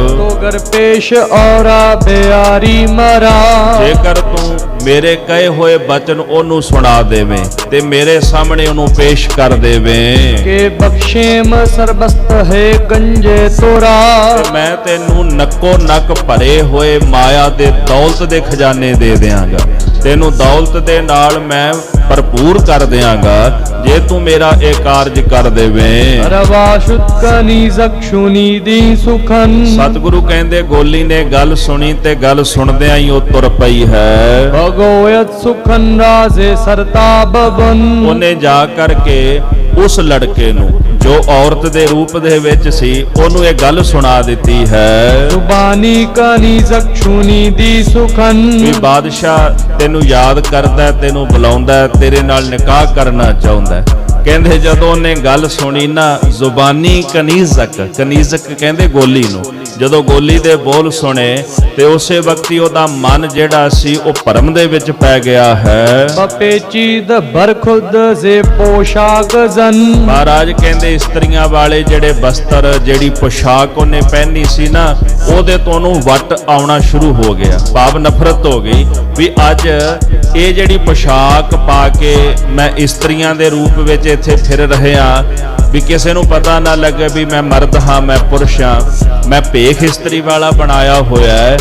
ਤੋ ਗਰ ਪੇਸ਼ ਔਰਾ ਬਿਆਰੀ ਮਰਾ। ਜੇਕਰ ਤੂੰ ਮੇਰੇ ਕਹੇ ਹੋਏ ਬਚਨ ਉਹਨੂੰ ਸੁਣਾ ਦੇਵੇਂ ਤੇ ਮੇਰੇ ਸਾਹਮਣੇ ਉਹਨੂੰ ਪੇਸ਼ ਕਰ ਦੇਵੇਂ, ਕਿ ਬਖਸ਼ੇਮ ਸਰਬਸਤ ਹੈ ਗੰਜੇ ਤੋਰਾ। ਮੈਂ ਤੈਨੂੰ ਨੱਕੋ ਨੱਕ ਭਰੇ ਹੋਏ ਮਾਇਆ ਦੇ ਦੌਲਤ ਦੇ ਖਜ਼ਾਨੇ ਦੇ ਦਿਆਂਗਾ। ਤੈਨੂੰ ਦੌਲਤ ਦੇ ਨਾਲ ਮੈਂ ਭਰਪੂਰ ਕਰ ਦਿਆਂਗਾ ਜੇ ਤੂੰ ਮੇਰਾ ਇਹ ਕਾਰਜ ਕਰ ਦੇਵੇਂ। ਰਵਾਸ਼ੁਤਕਨੀ ਜ਼ਖਸ਼ੁਨੀਦੀ ਸੁਖਨ। ਸਤਿਗੁਰੂ ਕਹਿੰਦੇ ਗੋਲੀ ਨੇ ਗੱਲ ਸੁਣੀ ਤੇ ਗੱਲ ਸੁਣਦਿਆਂ ਹੀ ਉਹ ਤੁਰ ਪਈ ਹੈ। ਭਗੋਯਤ ਸੁਖਨ ਰਾਜ਼ੇ ਸਰਤਾਬ ਬਨ। ਉਹਨੇ ਜਾ ਕਰਕੇ ਉਸ ਲੜਕੇ ਨੂੰ ਜੋ ਔਰਤ ਦੇ ਰੂਪ ਦੇ ਵਿੱਚ ਸੀ ਉਹਨੂੰ ਇਹ ਗੱਲ ਸੁਣਾ ਦਿੱਤੀ ਹੈ। ਜ਼ੁਬਾਨੀ ਕਨੀ ਜ਼ਖਸ਼ੁਨੀਦੀ ਸੁਖਨ। ਵੀ ਬਾਦਸ਼ਾਹ ਤੈਨੂੰ ਯਾਦ ਕਰਦਾ, ਤੈਨੂੰ ਬੁਲਾਉਂਦਾ, ਤੇਰੇ ਨਾਲ ਨਿਕਾਹ ਕਰਨਾ ਚਾਹੁੰਦਾ। ਕਹਿੰਦੇ ਜਦੋਂ ਉਹਨੇ ਗੱਲ ਸੁਣੀ ਨਾ, ਜ਼ੁਬਾਨੀ ਕਨੀਜ਼ਕ, ਕਨੀਜ਼ਕ ਕਹਿੰਦੇ ਗੋਲੀ ਨੂੰ, ਜਦੋਂ ਗੋਲੀ ਦੇ ਬੋਲ ਸੁਣੇ ਤੇ ਉਸੇ ਵਕਤ ਹੀ ਉਹਦਾ ਮਨ ਜਿਹੜਾ ਸੀ ਉਹ ਭਰਮ ਦੇ ਵਿੱਚ ਪੈ ਗਿਆ ਹੈ। ਬਪੇਚੀਦ ਬਰਖੁਦ ਜ਼ੇ ਪੋਸ਼ਾਕ ਜ਼ਨ। ਮਹਾਰਾਜ ਕਹਿੰਦੇ ਇਸਤਰੀਆਂ ਵਾਲੇ ਜਿਹੜੇ ਬਸਤਰ, ਜਿਹੜੀ ਪੋਸ਼ਾਕ ਉਹਨੇ ਪਹਿਨੀ ਸੀ ਨਾ, ਉਹਦੇ ਤੋਂ ਉਹਨੂੰ ਵੱਟ ਆਉਣਾ ਸ਼ੁਰੂ ਹੋ ਗਿਆ, ਭਾਵ ਨਫ਼ਰਤ ਹੋ ਗਈ ਵੀ ਅੱਜ ਇਹ ਜਿਹੜੀ ਪੋਸ਼ਾਕ ਪਾ ਕੇ ਮੈਂ ਇਸਤਰੀਆਂ ਦੇ ਰੂਪ ਵਿੱਚ ਇੱਥੇ ਫਿਰ ਰਿਹਾ, ਵੀ ਕਿਸੇ ਨੂੰ ਪਤਾ ਨਾ ਲੱਗੇ ਵੀ ਮੈਂ ਮਰਦ ਹਾਂ, ਮੈਂ ਪੁਰਸ਼ ਹਾਂ, ਮੈਂ ਭੇਖ ਇਸਤਰੀ ਵਾਲਾ ਬਣਾਇਆ ਹੋਇਆ ਹੈ।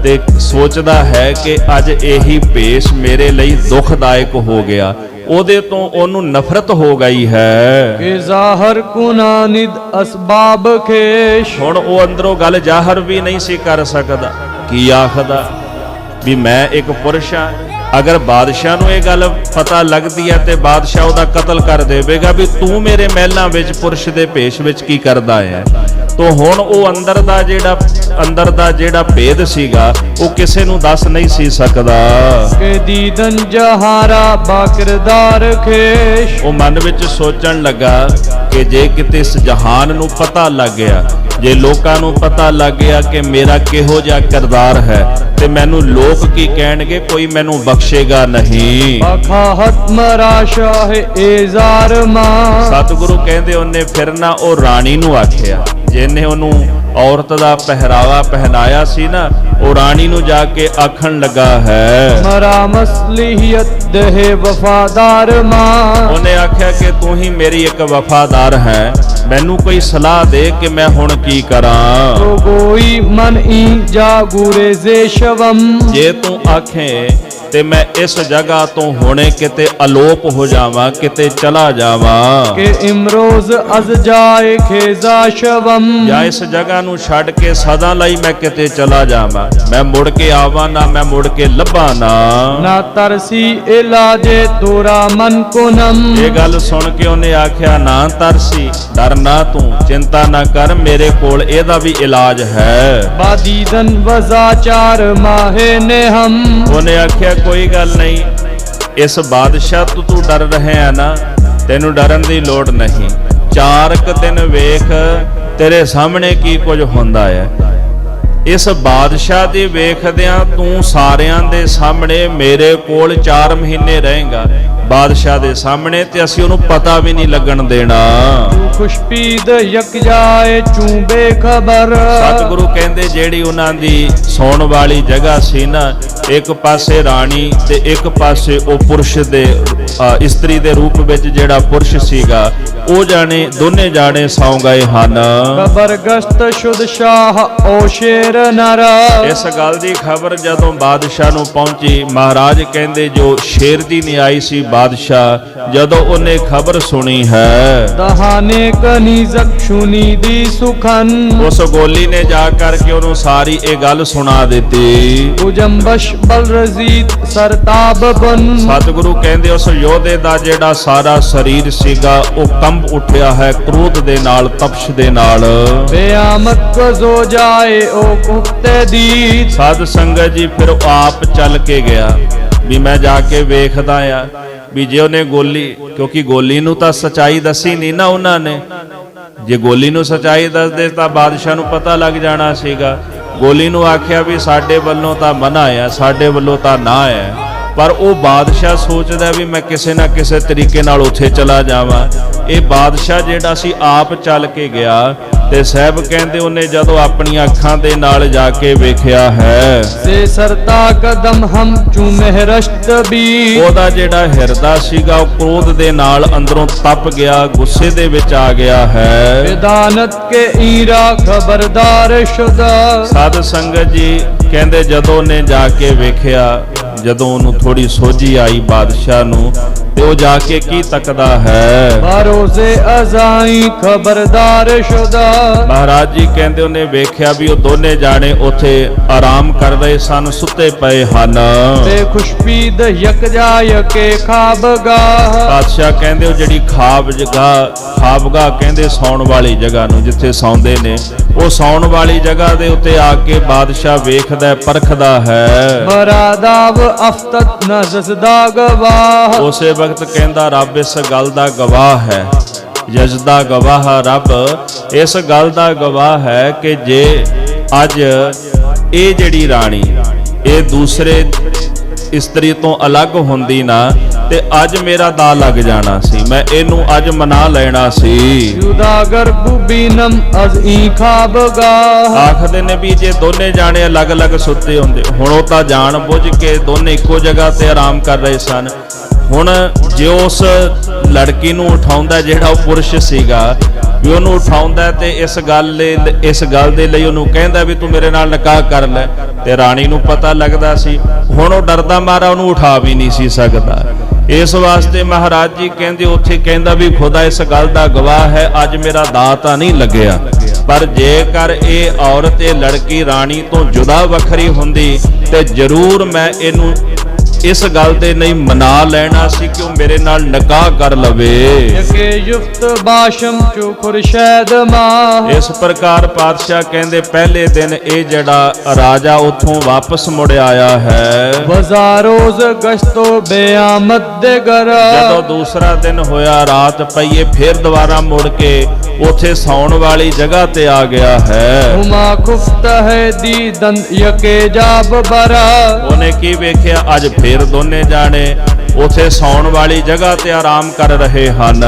ਤੇ ਸੋਚਦਾ ਹੈ ਕਿ ਅੱਜ ਇਹੀ ਭੇਸ ਮੇਰੇ ਲਈ ਦੁਖਦਾਇਕ ਹੋ ਗਿਆ। ਉਹਦੇ ਤੋਂ ਉਹਨੂੰ ਨਫ਼ਰਤ ਹੋ ਗਈ ਹੈ ਕਿ ਜ਼ਾਹਰ ਕੁਨਾਨਿਦ ਅਸਬਾਬ ਖੇਸ਼। ਹੁਣ ਉਹ ਅੰਦਰੋਂ ਗੱਲ ਜ਼ਾਹਰ ਵੀ ਨਹੀਂ ਸੀ ਕਰ ਸਕਦਾ। ਕੀ ਆਖਦਾ ਵੀ ਮੈਂ ਇੱਕ ਪੁਰਸ਼ ਹਾਂ। ਅਗਰ ਬਾਦਸ਼ਾਹ ਨੂੰ ਇਹ ਗੱਲ ਪਤਾ ਲੱਗਦੀ ਹੈ ਤੇ ਬਾਦਸ਼ਾਹ ਉਹਦਾ ਕਤਲ ਕਰ ਦੇਵੇਗਾ ਵੀ ਤੂੰ ਮੇਰੇ ਮਹਿਲਾਂ ਵਿੱਚ ਪੁਰਸ਼ ਦੇ ਭੇਸ਼ ਵਿੱਚ ਕੀ ਕਰਦਾ ਹੈ। ਤੋ ਹੁਣ ਉਹ ਅੰਦਰ ਦਾ ਜਿਹੜਾ ਭੇਦ ਸੀਗਾ ਉਹ ਕਿਸੇ ਨੂੰ ਦੱਸ ਨਹੀਂ ਸੀ ਸਕਦਾ। ਕਿ ਦੀਦਨ ਜਹਾਰਾ ਬਾਕਿਰਦਾਰ ਖੇਸ਼। ਉਹ ਮਨ ਵਿੱਚ ਸੋਚਣ ਲੱਗਾ ਕਿ ਜੇ ਕਿਤੇ ਇਸ ਜਹਾਨ ਨੂੰ ਪਤਾ ਲੱਗ ਗਿਆ, ਜੇ ਲੋਕਾਂ ਨੂੰ ਪਤਾ ਲੱਗ ਗਿਆ ਕਿ ਮੇਰਾ ਕਿਹੋ ਜਿਹਾ ਕਿਰਦਾਰ ਹੈ ਤੇ ਮੈਨੂੰ ਲੋਕ ਕੀ ਕਹਿਣਗੇ, ਕੋਈ ਮੈਨੂੰ ਬਖਸ਼ੇਗਾ ਨਹੀਂ। ਅਖਾਹਤ ਮਰਾਸ਼ਾ ਹੈ ਏਜ਼ਾਰ ਮਾਂ। ਸਤਿਗੁਰੂ ਕਹਿੰਦੇ ਉਹਨੇ ਫਿਰ ਨਾ ਉਹ ਰਾਣੀ ਨੂੰ ਆਖਿਆ, ਜਿਹਨੇ ਉਹਨੂੰ ਔਰਤ ਦਾ ਪਹਿਰਾਵਾ ਪਹਿਨਾਇਆ ਸੀ ਨਾ, ਉਹ ਰਾਣੀ ਨੂੰ ਜਾ ਕੇ ਆਖਣ ਲੱਗਾ ਹੈ ਮਰਾ ਮਸਲੀਅਤ ਦੇ ਵਫਾਦਾਰ ਮਾਂ। ਉਹਨੇ ਆਖਿਆ ਕਿ ਤੂੰ ਹੀ ਮੇਰੀ ਇੱਕ ਵਫਾਦਾਰ ਹੈ, ਮੈਨੂੰ ਕੋਈ ਸਲਾਹ ਦੇ ਕਿ ਮੈਂ ਹੁਣ ਕੀ ਕਰਾਂ। ਤੋ ਕੋਈ ਮਨ ਈ ਜਾਗੂਰੇ ਜ਼ੇਸ਼ਵਮ। ਜੇ ਤੂੰ ਆਖੇ ਤੇ ਮੈਂ ਇਸ ਜਗ੍ਹਾ ਤੋਂ ਹੁਣੇ ਕਿਤੇ ਅਲੋਪ ਹੋ ਜਾਵਾਂ, ਕਿਤੇ ਚਲਾ ਜਾਵਾਂ। ਕਿ ਇਮਰੋਜ਼ ਅਜ਼ ਜਾਏ ਖੇਜ਼ਾ ਸ਼ਵਮ। ਜਾਂ ਇਸ ਜਗ੍ਹਾ ਨੂੰ ਛੱਡ ਕੇ ਸਦਾ ਲਈ ਮੈਂ ਕਿਤੇ ਚਲਾ ਜਾਵਾਂ, ਮੈਂ ਮੁੜ ਕੇ ਆਵਾਂ ਨਾ, ਮੈਂ ਮੁੜ ਕੇ ਲੱਭਾਂ ਨਾ। ਨਾ ਤਰਸੀ ਇਲਾਜੇ ਤੋਰਾ ਮਨ ਕੁਨਮ। ਇਹ ਗੱਲ ਸੁਣ ਕੇ ਉਹਨੇ ਆਖਿਆ ਨਾ ਤਰਸੀ, ਡਰ ਨਾ ਤੂੰ, ਚਿੰਤਾ ਨਾ ਕਰ, ਮੇਰੇ ਕੋਲ ਇਹਦਾ ਵੀ ਇਲਾਜ ਹੈ। ਬਾਦੀਦਨ ਵਜ਼ਾਚਾਰ ਮਾਹੇ ਨੇ ਹਮ। ਉਹਨੇ ਆਖਿਆ ਕੋਈ ਗੱਲ ਨਹੀਂ, ਇਸ ਬਾਦਸ਼ਾਹ ਤੋਂ ਤੂੰ ਡਰ ਰਿਹਾ ਨਾ, ਤੈਨੂੰ ਡਰਨ ਦੀ ਲੋੜ ਨਹੀਂ। 4 ਦਿਨ ਵੇਖ ਤੇਰੇ ਸਾਹਮਣੇ ਕੀ ਕੁਝ ਹੁੰਦਾ ਹੈ। ਇਸ ਬਾਦਸ਼ਾਹ ਦੀ ਵੇਖਦਿਆਂ ਤੂੰ ਸਾਰਿਆਂ ਦੇ ਸਾਹਮਣੇ ਮੇਰੇ ਕੋਲ 4 ਮਹੀਨੇ ਰਹੇਗਾ ਬਾਦਸ਼ਾਹ ਦੇ ਸਾਹਮਣੇ, ਤੇ ਅਸੀਂ ਉਹਨੂੰ ਪਤਾ ਵੀ ਨਹੀਂ ਲੱਗਣ ਦੇਣਾ। ਖੁਸ਼ਪੀਦ ਯਕ ਜਾਏ ਚੂੰ ਬੇਖਬਰ। ਸਤਿਗੁਰੂ ਕਹਿੰਦੇ ਜਿਹੜੀ ਉਹਨਾਂ ਦੀ ਸੌਣ ਵਾਲੀ ਜਗ੍ਹਾ ਸੀ ਨਾ, ਇੱਕ ਪਾਸੇ ਰਾਣੀ ਤੇ ਇੱਕ ਪਾਸੇ ਉਹ ਪੁਰਸ਼ ਦੇ ਇਸਤਰੀ ਦੇ ਰੂਪ ਵਿੱਚ ਜਿਹੜਾ ਪੁਰਸ਼ ਸੀਗਾ, ਉਹ ਜਾਣੇ ਦੋਨੇ ਜਾਣੇ ਸੌਂ ਗਏ ਹਨ। ਖਬਰਗਸਤ ਸ਼ੁਦ ਸ਼ਾਹ ਓ ਸ਼ੇਰ ਨਰ। ਇਸ ਗੱਲ ਦੀ ਖਬਰ ਜਦੋਂ ਬਾਦਸ਼ਾਹ ਨੂੰ ਪਹੁੰਚੀ, ਮਹਾਰਾਜ ਕਹਿੰਦੇ ਜੋ ਸ਼ੇਰ ਦੀ ਨਿਆਈ ਸੀ ਬਾਦਸ਼ਾਹ, ਜਦੋਂ ਉਹਨੇ ਖਬਰ ਸੁਣੀ ਹੈ, ਦਹਾਨੇ ਕਨੀ ਜ਼ਖਸ਼ੁਨੀ ਦੀ ਸੁਖਨ। ਉਸ ਗੋਲੀ ਨੇ ਜਾ ਕਰਕੇ ਉਹਨੂੰ ਸਾਰੀ ਇਹ ਗੱਲ ਸੁਣਾ ਦਿੱਤੀ। ਉਜੰਬਸ਼ ਬਲ ਰਜ਼ੀਦ ਸਰਤਾਬ ਬਨ। ਸਤਿਗੁਰੂ ਕਹਿੰਦੇ ਉਸ ਯੋਧੇ ਦਾ ਜਿਹੜਾ ਸਾਰਾ ਸਰੀਰ ਸੀਗਾ ਉਹ ਕੰਬ ਉੱਠਿਆ ਹੈ ਕ੍ਰੋਧ ਦੇ ਨਾਲ, ਤਪਸ਼ ਦੇ ਨਾਲ। ਬਿਆਮਤ ਕਜ਼ੋ ਜਾਏ ਓ ਕੁਫਤੇ ਦੀ। ਸਾਧ ਸੰਗਤ ਜੀ ਫਿਰ ਉਹ ਆਪ ਚੱਲ ਕੇ ਗਿਆ ਵੀ ਮੈਂ ਜਾ ਕੇ ਵੇਖਦਾ ਆ ਵੀ ਜੇ ਉਹਨੇ ਗੋਲੀ, ਕਿਉਂਕਿ ਗੋਲੀ ਨੂੰ ਤਾਂ ਸਚਾਈ ਦੱਸੀ ਨਹੀਂ ਨਾ ਉਹਨਾਂ ਨੇ, ਜੇ ਗੋਲੀ ਨੂੰ ਸਚਾਈ ਦੱਸਦੇ ਤਾਂ ਬਾਦਸ਼ਾਹ ਨੂੰ ਪਤਾ ਲੱਗ ਜਾਣਾ ਸੀਗਾ। ਗੋਲੀ ਨੂੰ ਆਖਿਆ ਵੀ ਸਾਡੇ ਵੱਲੋਂ ਤਾਂ ਮਨਾ ਆ, ਸਾਡੇ ਵੱਲੋਂ ਤਾਂ ਨਾ ਹੈ, ਪਰ ਉਹ ਬਾਦਸ਼ਾਹ ਸੋਚਦਾ ਵੀ ਮੈਂ ਕਿਸੇ ਨਾ ਕਿਸੇ ਤਰੀਕੇ ਨਾਲ ਉੱਥੇ ਚਲਾ ਜਾਵਾਂ। ਇਹ ਬਾਦਸ਼ਾਹ ਜਿਹੜਾ ਸੀ ਆਪ ਚੱਲ ਕੇ ਗਿਆ ਤੇ ਸਾਹਿਬ ਕਹਿੰਦੇ ਉਹਨੇ ਜਦੋਂ ਆਪਣੀਆਂ ਅੱਖਾਂ ਦੇ ਨਾਲ ਜਾ ਕੇ ਵੇਖਿਆ ਹੈ, ਸੇ ਸਰਤਾ ਕਦਮ ਹਮ ਚੂਮਹਿ ਰਸ਼ਤ ਵੀ। ਉਹਦਾ ਜਿਹੜਾ ਹਿਰਦਾ ਸੀਗਾ ਉਹ ਕ੍ਰੋਧ ਦੇ ਨਾਲ ਅੰਦਰੋਂ ਤਪ ਗਿਆ, ਗੁੱਸੇ ਦੇ ਵਿੱਚ ਆ ਗਿਆ ਹੈ। ਵਿਦਾਨਤ ਕੇ ਈਰਾ ਖਬਰਦਾਰ ਸ਼ੁਦਾ। ਸਾਧ ਸੰਗਤ ਜੀ ਕਹਿੰਦੇ ਜਦੋਂ ਉਹਨੇ ਜਾ ਕੇ ਵੇਖਿਆ ਜਦੋਂ ਉਹਨੂੰ ਥੋੜੀ ਸੋਝੀ ਆਈ ਬਾਦਸ਼ਾਹ ਨੂੰ, ਤੇ ਉਹ ਜਾ ਕੇ ਕੀ ਤੱਕਦਾ ਹੈ, ਭਰੋਸੇ ਅਜ਼ਾਈ ਖਬਰਦਾਰ ਸ਼ੁਦਾ। ਮਹਾਰਾਜ ਜੀ ਕਹਿੰਦੇ ਉਹਨੇ ਵੇਖਿਆ ਵੀ ਉਹ ਦੋਨੇ ਜਾਣੇ ਉੱਥੇ ਆਰਾਮ ਕਰ ਰਹੇ ਸਨ, ਸੁੱਤੇ ਪਏ ਹਨ। ਤੇ ਖੁਸ਼ਪੀਦ ਯਕਜਾ ਕੇ ਖਾਬਗਾਹ। ਬਾਦਸ਼ਾਹ ਕਹਿੰਦੇ ਉਹ ਜਿਹੜੀ ਖਾਬਗਾ ਕਹਿੰਦੇ ਸੌਣ ਵਾਲੀ ਜਗ੍ਹਾ ਨੂੰ, ਜਿੱਥੇ ਸੌਂਦੇ ਨੇ, ਉਹ ਸੌਣ ਵਾਲੀ ਜਗ੍ਹਾ ਦੇ ਉੱਤੇ ਆ ਕੇ ਬਾਦਸ਼ਾਹ ਵੇਖਦਾ ਪਰਖਦਾ ਹੈ। ਮਰਾਦਾਵ ਅਫਤਤ ਨਜ਼ਸ ਦਾ ਗਵਾਹ। ਉਸੇ ਵਕਤ ਕਹਿੰਦਾ ਰੱਬ ਇਸ ਗੱਲ ਦਾ ਗਵਾਹ ਹੈ, ਜਜ ਦਾ ਗਵਾਹ ਰੱਬ ਇਸ ਗੱਲ ਦਾ ਗਵਾਹ ਹੈ ਕਿ ਜੇ ਅੱਜ ਇਹ ਜਿਹੜੀ ਰਾਣੀ ਇਹ ਦੂਸਰੇ ਇਸਤਰੀ ਤੋਂ ਅਲੱਗ ਹੁੰਦੀ ਨਾ, ਤੇ ਅੱਜ ਮੇਰਾ ਦਾ ਲੱਗ ਜਾਣਾ ਸੀ, ਮੈਂ ਇਹਨੂੰ ਅੱਜ ਮਨਾ ਲੈਣਾ ਸੀ। ਯੁਦਾਗਰ ਬੁਬੀਨਮ ਅਜ਼ ਈ ਖਾਬਗਾਹ। ਆਖਦੇ ਨੇ ਵੀ ਜੇ ਦੋਨੇ ਜਾਣੇ ਅਲੱਗ-ਅਲੱਗ ਸੁੱਤੇ ਹੁੰਦੇ, ਹੁਣ ਉਹ ਤਾਂ ਜਾਣ ਬੁੱਝ ਕੇ ਦੋਨੇ ਇੱਕੋ ਜਗ੍ਹਾ ਤੇ ਆਰਾਮ ਕਰ ਰਹੇ ਸਨ। ਹੁਣ ਜੇ ਉਸ ਲੜਕੀ ਨੂੰ ਉਠਾਉਂਦਾ, ਜਿਹੜਾ ਉਹ ਪੁਰਸ਼ ਸੀਗਾ, ਵੀ ਉਹਨੂੰ ਉਠਾਉਂਦਾ ਤੇ ਇਸ ਗੱਲ ਦੇ ਲਈ ਉਹਨੂੰ ਕਹਿੰਦਾ ਵੀ ਤੂੰ ਮੇਰੇ ਨਾਲ ਨਿਕਾਹ ਕਰ ਲੈ, ਤੇ ਰਾਣੀ ਨੂੰ ਪਤਾ ਲੱਗਦਾ ਸੀ, ਹੁਣ ਉਹ ਡਰਦਾ ਮਾਰਾ ਉਹਨੂੰ ਉਠਾ ਵੀ ਨਹੀਂ ਸੀ ਸਕਦਾ। ਇਸ ਵਾਸਤੇ ਮਹਾਰਾਜ ਜੀ ਕਹਿੰਦੇ ਉੱਥੇ ਕਹਿੰਦਾ ਵੀ ਖੁਦਾ ਇਸ ਗੱਲ ਦਾ ਗਵਾਹ ਹੈ, ਅੱਜ ਮੇਰਾ ਦਾਅ ਤਾਂ ਨਹੀਂ ਲੱਗਿਆ, ਪਰ ਜੇਕਰ ਇਹ ਔਰਤ ਇਹ ਲੜਕੀ ਰਾਣੀ ਤੋਂ ਜੁਦਾ ਵੱਖਰੀ ਹੁੰਦੀ ਤੇ ਜ਼ਰੂਰ ਮੈਂ ਇਹਨੂੰ ਇਸ ਗੱਲ ਤੇ ਨਹੀਂ ਮਨਾ ਲੈਣਾ ਸੀ ਕਿ ਉਹ ਮੇਰੇ ਨਾਲ ਨਿਕਾਹ ਕਰ ਲਵੇ। ਯਕੇ ਯੁਫਤ ਬਾਸ਼ਮ ਚੋ ਖੁਰਸ਼ੈਦ ਮਾਹ। ਇਸ ਪ੍ਰਕਾਰ ਪਾਤਸ਼ਾਹ ਕਹਿੰਦੇ ਪਹਿਲੇ ਦਿਨ ਇਹ ਜਿਹੜਾ ਰਾਜਾ ਉੱਥੋਂ ਵਾਪਸ ਮੁੜ ਆਇਆ ਹੈ। ਵਜ਼ਾਰੋਜ਼ ਗਸ਼ਤੋ ਬਿਆਮਤ ਦੇ ਘਰ। ਜਦੋਂ ਦੂਸਰਾ ਦਿਨ ਹੋਇਆ, ਰਾਤ ਪਈਏ, ਫਿਰ ਦੁਬਾਰਾ ਮੁੜ ਕੇ ਉਥੇ ਸੌਣ ਵਾਲੀ ਜਗ੍ਹਾ ਤੇ ਆ ਗਿਆ ਹੈ। ਹੁਮਾ ਖੁਫਤ ਹੈ ਦੀ ਦੰਦ ਯਕੇ ਜਾਬ ਬਰਾ। ਉਹਨੇ ਕੀ ਵੇਖਿਆ, ਅੱਜ ਫੇਰ ਦੋਨੇ ਜਾਣੇ ਉਥੇ ਸੌਣ ਵਾਲੀ ਜਗ੍ਹਾ ਤੇ ਆਰਾਮ ਕਰ ਰਹੇ ਹਨ।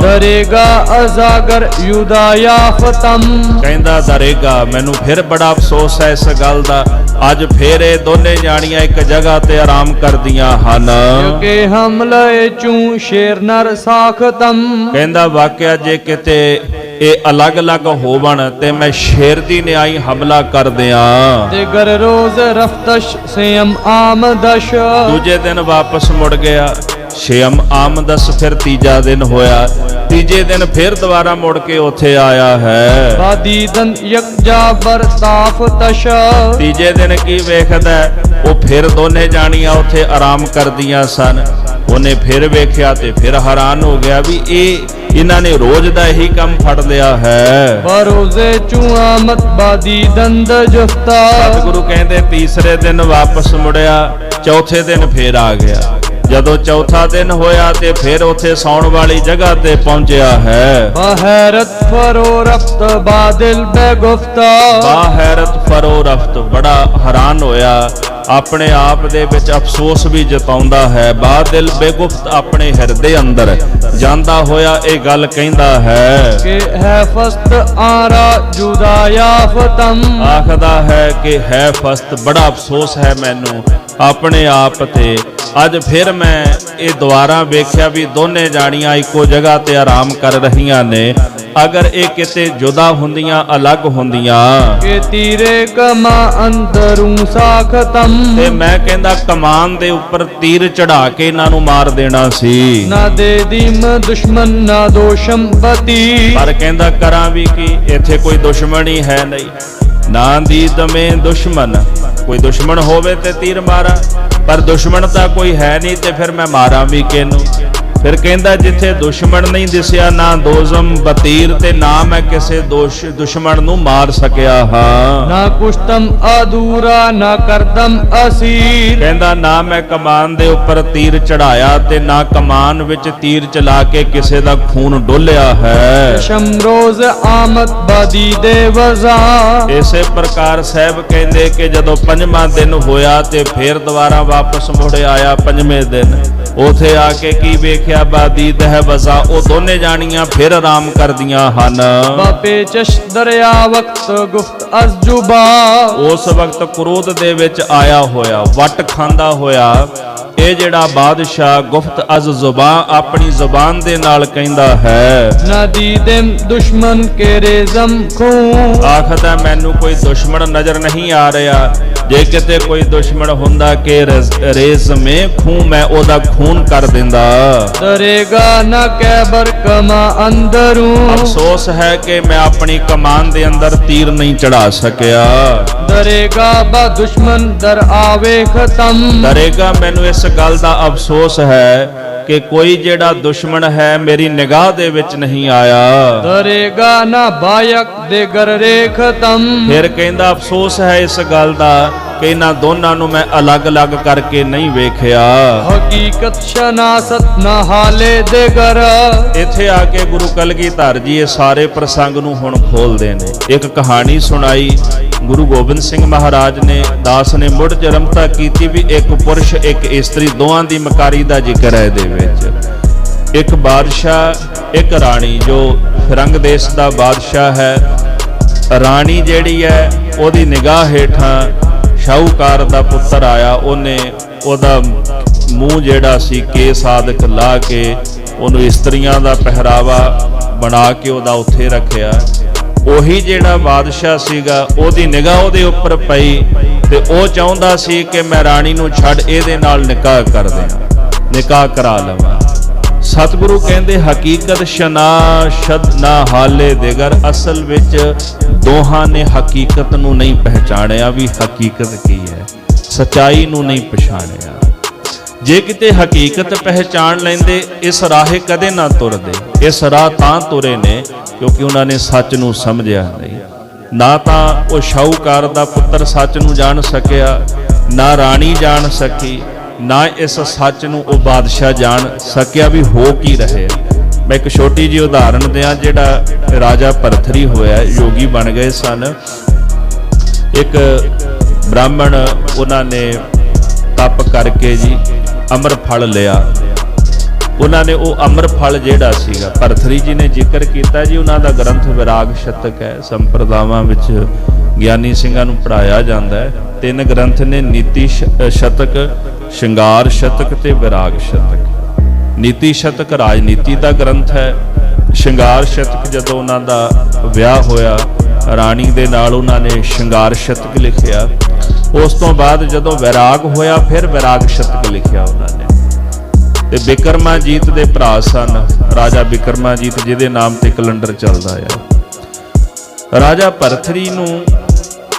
ਦਰੇਗਾ ਅਜ਼ਾਗਰ ਯੁਦਾਯਾਫਤਮ। ਕਹਿੰਦਾ ਦਰੇਗਾ, ਮੈਨੂੰ ਫਿਰ ਬੜਾ ਅਫਸੋਸ ਹੈ ਇਸ ਗੱਲ ਦਾ, ਅੱਜ ਫੇਰ ਇਹ ਦੋਨੇ ਜਾਣੀਆਂ ਇੱਕ ਜਗ੍ਹਾ ਤੇ ਆਰਾਮ ਕਰਦੀਆਂ ਹਨ। ਯਕੇ ਹਮਲੇ ਚੂ ਸ਼ੇਰ ਨਰ ਸਾਖਤਮ। ਕਹਿੰਦਾ ਵਾਕਿਆ ਜੇ ਕਿਤੇ ਇਹ ਅਲੱਗ-ਅਲੱਗ ਹੋਵਣ ਤੇ ਮੈਂ ਸ਼ੇਰ ਦੀ ਨਿਆਈ ਹਮਲਾ ਕਰ ਦਿਆਂ। ਤੇ ਗਰ ਰੋਜ਼ ਰਫਤਸ਼ ਸੇਮ ਆਮਦਸ਼। ਦੂਜੇ ਦਿਨ ਵਾਪਸ ਮੁੜ ਗਿਆ, ਸ਼ੇਮ ਆਮਦਸ, ਫਿਰ ਤੀਜਾ ਦਿਨ ਹੋਇਆ, ਤੀਜੇ ਦਿਨ ਫਿਰ ਦੁਬਾਰਾ ਮੁੜ ਕੇ ਉੱਥੇ ਆਇਆ ਹੈ। ਬਾਦੀਦਨ ਯਕਜਾ ਬਰਤਾਫ ਤਸ਼। ਤੀਜੇ ਦਿਨ ਕੀ ਵੇਖਦਾ, ਉਹ ਫਿਰ ਦੋਨੇ ਜਾਣੀਆਂ ਉੱਥੇ ਆਰਾਮ ਕਰਦੀਆਂ ਸਨ। ਉਹਨੇ ਫਿਰ ਵੇਖਿਆ ਤੇ ਫਿਰ ਹੈਰਾਨ ਹੋ ਗਿਆ ਵੀ ਇਹਨਾਂ ਨੇ ਰੋਜ਼ ਦਾ ਇਹੀ ਕੰਮ ਫੜ ਲਿਆ ਹੈ। ਬਰੋਜ਼ੇ ਚੁਆਮਤ ਬਾਦੀ ਦੰਦ ਜਫਤਾ। ਸਤਿਗੁਰੂ ਕਹਿੰਦੇ ਤੀਸਰੇ ਦਿਨ ਵਾਪਸ ਮੁੜਿਆ, ਚੌਥੇ ਦਿਨ ਫੇਰ ਆ ਗਿਆ। ਜਦੋਂ ਚੌਥਾ ਦਿਨ ਹੋਇਆ ਤੇ ਫਿਰ ਉੱਥੇ ਸੌਣ ਵਾਲੀ ਜਗ੍ਹਾ ਤੇ ਪਹੁੰਚਿਆ ਹੈ। ਬਾਹਰਤ ਫਰੋ ਰਫਤ ਬਾਦਲ ਬੇਗੁਫਤਾ। ਬਾਹਰਤ ਫਰੋ ਰਫਤ, ਬੜਾ ਹੈਰਾਨ ਹੋਇਆ, ਆਪਣੇ ਆਪ ਦੇ ਵਿੱਚ ਅਫਸੋਸ ਵੀ ਜਤਾਉਂਦਾ ਹੈ। ਬਾਦਲ ਬੇਗੁਫਤ, ਆਪਣੇ ਹਿਰਦੇ ਅੰਦਰ ਜਾਂਦਾ ਹੋਇਆ ਇਹ ਗੱਲ ਕਹਿੰਦਾ ਹੈ ਕਿ ਹੈ ਫਸਤ ਆਰਾ ਜੁਦਾਯਾਫਤਮ। ਆਖਦਾ ਹੈ ਕਿ ਹੈ ਫਸਤ, ਬੜਾ ਅਫਸੋਸ ਹੈ ਮੈਨੂੰ ਆਪਣੇ ਆਪ ਤੇ। ਅੱਜ ਫਿਰ ਮੈਂ ਇਹ ਦੁਆਰਾ ਵੇਖਿਆ ਵੀ ਦੋਨੇ ਜਾਣੀਆਂ ਇੱਕੋ ਜਗ੍ਹਾ ਤੇ ਆਰਾਮ ਕਰ ਰਹੀਆਂ ਨੇ। ਅਗਰ ਇਹ ਕਿਤੇ ਜੁਦਾ ਹੁੰਦੀਆਂ, ਅਲੱਗ ਹੁੰਦੀਆਂ, ਕਿ ਤੀਰੇ ਕਮਾ ਅੰਦਰੂ ਸਾਖਤਮ। ਤੇ ਮੈਂ ਕਹਿੰਦਾ ਕਮਾਨ ਦੇ ਉੱਪਰ ਤੀਰ ਚੜਾ ਕੇ ਇਹਨਾਂ ਨੂੰ ਮਾਰ ਦੇਣਾ ਸੀ। ਨਾ ਦੇ ਦੀਮ ਦੁਸ਼ਮਨ ਨਾ ਦੋਸ਼ਮ ਬਤੀ। ਪਰ ਕਹਿੰਦਾ ਕਰਾਂ ਵੀ ਕੀ, ਇੱਥੇ ਕੋਈ ਦੁਸ਼ਮਣ ਹੀ ਹੈ ਨਹੀਂ। ਨਾ ਦੀ ਦਮੇ ਦੁਸ਼ਮਨ, ਕੋਈ ਦੁਸ਼ਮਣ ਹੋਵੇ ਤੇ ਤੀਰ ਮਾਰਾਂ, ਪਰ ਦੁਸ਼ਮਣ ਤਾਂ ਕੋਈ ਹੈ ਨਹੀਂ ਤੇ ਫਿਰ ਮੈਂ ਮਾਰਾਂ ਵੀ ਕਿਹਨੂੰ। ਫਿਰ ਕਹਿੰਦਾ ਜਿੱਥੇ ਦੁਸ਼ਮਣ ਨਹੀਂ ਦਿਸਿਆ, ਨਾ ਦੋਜ਼ਮ ਬਤੀਰ, ਤੇ ਨਾ ਮੈਂ ਕਿਸੇ ਦੁਸ਼ਮਣ ਨੂੰ ਮਾਰ ਸਕਿਆ ਹਾਂ। ਨਾ ਕੁਸ਼ਤਮ ਅਧੂਰਾ ਨਾ ਕਰਦਮ ਅਸੀਰ। ਕਹਿੰਦਾ ਨਾ ਮੈਂ ਕਮਾਨ ਦੇ ਉੱਪਰ ਤੀਰ ਚੜਾਇਆ ਤੇ ਨਾ ਕਮਾਨ ਵਿੱਚ ਤੀਰ ਚਲਾ ਕੇ ਕਿਸੇ ਦਾ ਖੂਨ ਡੋਲਿਆ ਹੈ। ਸ਼ਮਰੋਜ਼ ਆਮਦ ਬਾਦੀ ਦੇ ਵਜ਼ਾ। ਇਸੇ ਪ੍ਰਕਾਰ ਸਾਹਿਬ ਕਹਿੰਦੇ ਕਿ ਜਦੋਂ ਪੰਜਵਾਂ ਦਿਨ ਹੋਇਆ ਤੇ ਫਿਰ ਦੁਬਾਰਾ ਵਾਪਸ ਮੁੜ ਆਇਆ ਪੰਜਵੇਂ ਦਿਨ। ਉਥੇ ਆ ਕੇ ਕੀ ਵੇਖਿਆ, ਬਾਦੀਦ ਹੈ ਵਜ਼ਾ, ਉਹ ਦੋਨੇ ਜਾਣੀਆਂ ਫਿਰ ਆਰਾਮ ਕਰਦੀਆਂ ਹਨ। ਬਾਪੇ ਚਸ਼ ਦਰਿਆ ਵਕਤ ਗੁਫਤ ਅਜ਼ ਜੁਬਾ। ਉਸ ਵਕਤ ਕ੍ਰੋਧ ਦੇ ਵਿੱਚ ਆਇਆ ਹੋਇਆ, ਵੱਟ ਖਾਂਦਾ ਹੋਇਆ ਇਹ ਜਿਹੜਾ ਬਾਦਸ਼ਾਹ ਗੁਫਤ ਅਜ਼ ਜ਼ੁਬਾਨ, ਆਪਣੀ ਜ਼ੁਬਾਨ ਦੇ ਨਾਲ ਕਹਿੰਦਾ ਹੈ, ਨਾ ਦੀਦਮ ਦੁਸ਼ਮਨ ਕੇ ਰੇਜ਼ਮ ਖੂਨ। ਆਖਦਾ ਮੈਨੂੰ ਕੋਈ ਦੁਸ਼ਮਣ ਨਜ਼ਰ ਨਹੀਂ ਆ ਰਿਹਾ, ਜੇ ਕਿਤੇ ਕੋਈ ਦੁਸ਼ਮਣ ਹੁੰਦਾ ਕਿ ਰੇਸ ਮੇ ਖੂਨ ਮੈਂ ਉਹਦਾ ਖੂਨ ਕਰ ਦਿੰਦਾ। डरेगा न कैबर कमा अंदरू, ਅਫਸੋਸ ਹੈ ਕਿ ਮੈਂ ਆਪਣੀ ਕਮਾਨ ਦੇ ਅੰਦਰ ਤੀਰ ਨਹੀਂ ਚੜਾ ਸਕਿਆ। डरेगा बा दुश्मन दर आवे खत्म, ਡਰੇਗਾ ਮੈਨੂੰ ਇਸ ਗੱਲ ਦਾ ਅਫਸੋਸ ਹੈ ਕਿ ਕੋਈ ਜਿਹੜਾ ਦੁਸ਼ਮਣ ਹੈ ਮੇਰੀ ਨਿਗਾਹ ਦੇ ਵਿੱਚ ਨਹੀਂ ਆਇਆ। डरेगा न बायक दे गर रे खत्म, ਫਿਰ ਕਹਿੰਦਾ ਅਫਸੋਸ ਹੈ ਇਸ ਗੱਲ ਦਾ ਕਿ ਇਹਨਾਂ ਦੋਨਾਂ ਨੂੰ ਮੈਂ ਅਲੱਗ-ਅਲੱਗ ਕਰਕੇ ਨਹੀਂ ਵੇਖਿਆ। हकीकत शनासत न हाले दे गर। ਇੱਥੇ ਆ ਕੇ ਗੁਰੂ ਕਲਗੀਧਰ ਜੀ ਇਹ ਸਾਰੇ ਪ੍ਰਸੰਗ ਨੂੰ ਹੁਣ ਖੋਲਦੇ ਨੇ। ਇੱਕ ਕਹਾਣੀ ਸੁਣਾਈ ਗੁਰੂ ਗੋਬਿੰਦ ਸਿੰਘ ਮਹਾਰਾਜ ਨੇ। ਦਾਸ ਨੇ ਮੁੜ ਜਰਮਤਾ ਕੀਤੀ ਵੀ ਇੱਕ ਪੁਰਸ਼ ਇੱਕ ਇਸਤਰੀ ਦੋਹਾਂ ਦੀ ਮਕਾਰੀ ਦਾ ਜ਼ਿਕਰ ਹੈ ਇਹਦੇ ਵਿੱਚ। ਇੱਕ ਬਾਦਸ਼ਾਹ ਇੱਕ ਰਾਣੀ, ਜੋ ਫਿਰੰਗ ਦੇਸ਼ ਦਾ ਬਾਦਸ਼ਾਹ ਹੈ। ਰਾਣੀ ਜਿਹੜੀ ਹੈ ਉਹਦੀ ਨਿਗਾਹ ਹੇਠਾਂ ਸ਼ਾਹੂਕਾਰ ਦਾ ਪੁੱਤਰ ਆਇਆ। ਉਹਨੇ ਉਹਦਾ ਮੂੰਹ ਜਿਹੜਾ ਸੀ ਕੇਸ ਆਦਿਕ ਲਾ ਕੇ ਉਹਨੂੰ ਇਸਤਰੀਆਂ ਦਾ ਪਹਿਰਾਵਾ ਬਣਾ ਕੇ ਉਹਦਾ ਉੱਥੇ ਰੱਖਿਆ। ਉਹੀ ਜਿਹੜਾ ਬਾਦਸ਼ਾਹ ਸੀਗਾ ਉਹਦੀ ਨਿਗਾਹ ਉਹਦੇ ਉੱਪਰ ਪਈ ਤੇ ਉਹ ਚਾਹੁੰਦਾ ਸੀ ਕਿ ਮੈਂ ਰਾਣੀ ਨੂੰ ਛੱਡ ਇਹਦੇ ਨਾਲ ਨਿਕਾਹ ਕਰ ਦਿਆਂ, ਨਿਕਾਹ ਕਰਾ ਲਵਾਂ। ਸਤਿਗੁਰੂ ਕਹਿੰਦੇ ਹਕੀਕਤ ਸ਼ਨਾਸ਼ਦ ਨਾ ਹਾਲੇ ਦੇਗਰ। ਅਸਲ ਵਿੱਚ ਦੋਹਾਂ ਨੇ ਹਕੀਕਤ ਨੂੰ ਨਹੀਂ ਪਹਿਚਾਣਿਆ ਵੀ ਹਕੀਕਤ ਕੀ ਹੈ, ਸਚਾਈ ਨੂੰ ਨਹੀਂ ਪਛਾਣਿਆ। ਜੇ ਕਿਤੇ ਹਕੀਕਤ ਪਹਿਚਾਣ ਲੈਂਦੇ ਇਸ ਰਾਹੇ ਕਦੇ ਨਾ ਤੁਰਦੇ। ਇਸ ਰਾਹ ਤਾਂ ਤੁਰੇ ਨੇ ਕਿਉਂਕਿ ਉਹਨਾਂ ਨੇ ਸੱਚ ਨੂੰ ਸਮਝਿਆ ਨਹੀਂ। ਨਾ ਤਾਂ ਉਹ ਸ਼ਾਹੂਕਾਰ ਦਾ ਪੁੱਤਰ ਸੱਚ ਨੂੰ ਜਾਣ ਸਕਿਆ, ਨਾ ਰਾਣੀ ਜਾਣ ਸਕੀ, ਨਾ ਇਸ ਸੱਚ ਨੂੰ ਉਹ ਬਾਦਸ਼ਾਹ ਜਾਣ ਸਕਿਆ ਵੀ ਹੋ ਕੀ ਰਹੇ। ਮੈਂ ਇੱਕ ਛੋਟੀ ਜਿਹੀ ਉਦਾਹਰਣ ਦਿਆਂ। ਜਿਹੜਾ ਰਾਜਾ ਭਰਥਰੀ ਹੋਇਆ, ਯੋਗੀ ਬਣ ਗਏ ਸਨ। ਇੱਕ ਬ੍ਰਾਹਮਣ ਉਹਨਾਂ ਨੇ ਤਪ ਕਰਕੇ ਜੀ ਅੰਮ੍ਰਿਤ ਫਲ ਲਿਆ। ਉਹਨਾਂ ਨੇ ਉਹ ਅੰਮ੍ਰਿਤ ਫਲ ਜਿਹੜਾ ਸੀਗਾ, ਭਰਥਰੀ ਜੀ ਨੇ ਜ਼ਿਕਰ ਕੀਤਾ ਜੀ। ਉਹਨਾਂ ਦਾ ਗ੍ਰੰਥ ਵਿਰਾਗ ਸ਼ਤਕ ਹੈ। ਸੰਪਰਦਾਵਾਂ ਵਿੱਚ ਗਿਆਨੀ ਸਿੰਘਾਂ ਨੂੰ ਪੜ੍ਹਾਇਆ ਜਾਂਦਾ ਹੈ। 3 ਗ੍ਰੰਥ ਨੇ, ਨੀਤੀ ਸ਼ਤਕ, ਸ਼ਿੰਗਾਰ ਸ਼ਤਕ ਤੇ ਵਿਰਾਗ ਸ਼ਤਕ। ਨੀਤੀ ਸ਼ਤਕ ਰਾਜਨੀਤੀ ਦਾ ਗ੍ਰੰਥ ਹੈ। ਸ਼ਿੰਗਾਰ ਸ਼ਤਕ ਜਦੋਂ ਉਹਨਾਂ ਦਾ ਵਿਆਹ ਹੋਇਆ ਰਾਣੀ ਦੇ ਨਾਲ, ਉਹਨਾਂ ਨੇ ਸ਼ਿੰਗਾਰ ਸ਼ਤਕ ਲਿਖਿਆ। ਉਸ ਤੋਂ ਬਾਅਦ ਜਦੋਂ ਵਿਰਾਗ ਹੋਇਆ ਫਿਰ ਵਿਰਾਗ ਸ਼ਤਕ ਲਿਖਿਆ ਉਹਨਾਂ ਨੇ। ਤੇ ਬਿਕਰਮਾਜੀਤ ਦੇ ਭਰਾ ਸਨ, ਰਾਜਾ ਬਿਕਰਮਾਜੀਤ, ਜਿਹਦੇ ਨਾਮ ਤੇ ਕੈਲੰਡਰ ਚੱਲਦਾ ਆ। ਰਾਜਾ ਭਰਥਰੀ ਨੂੰ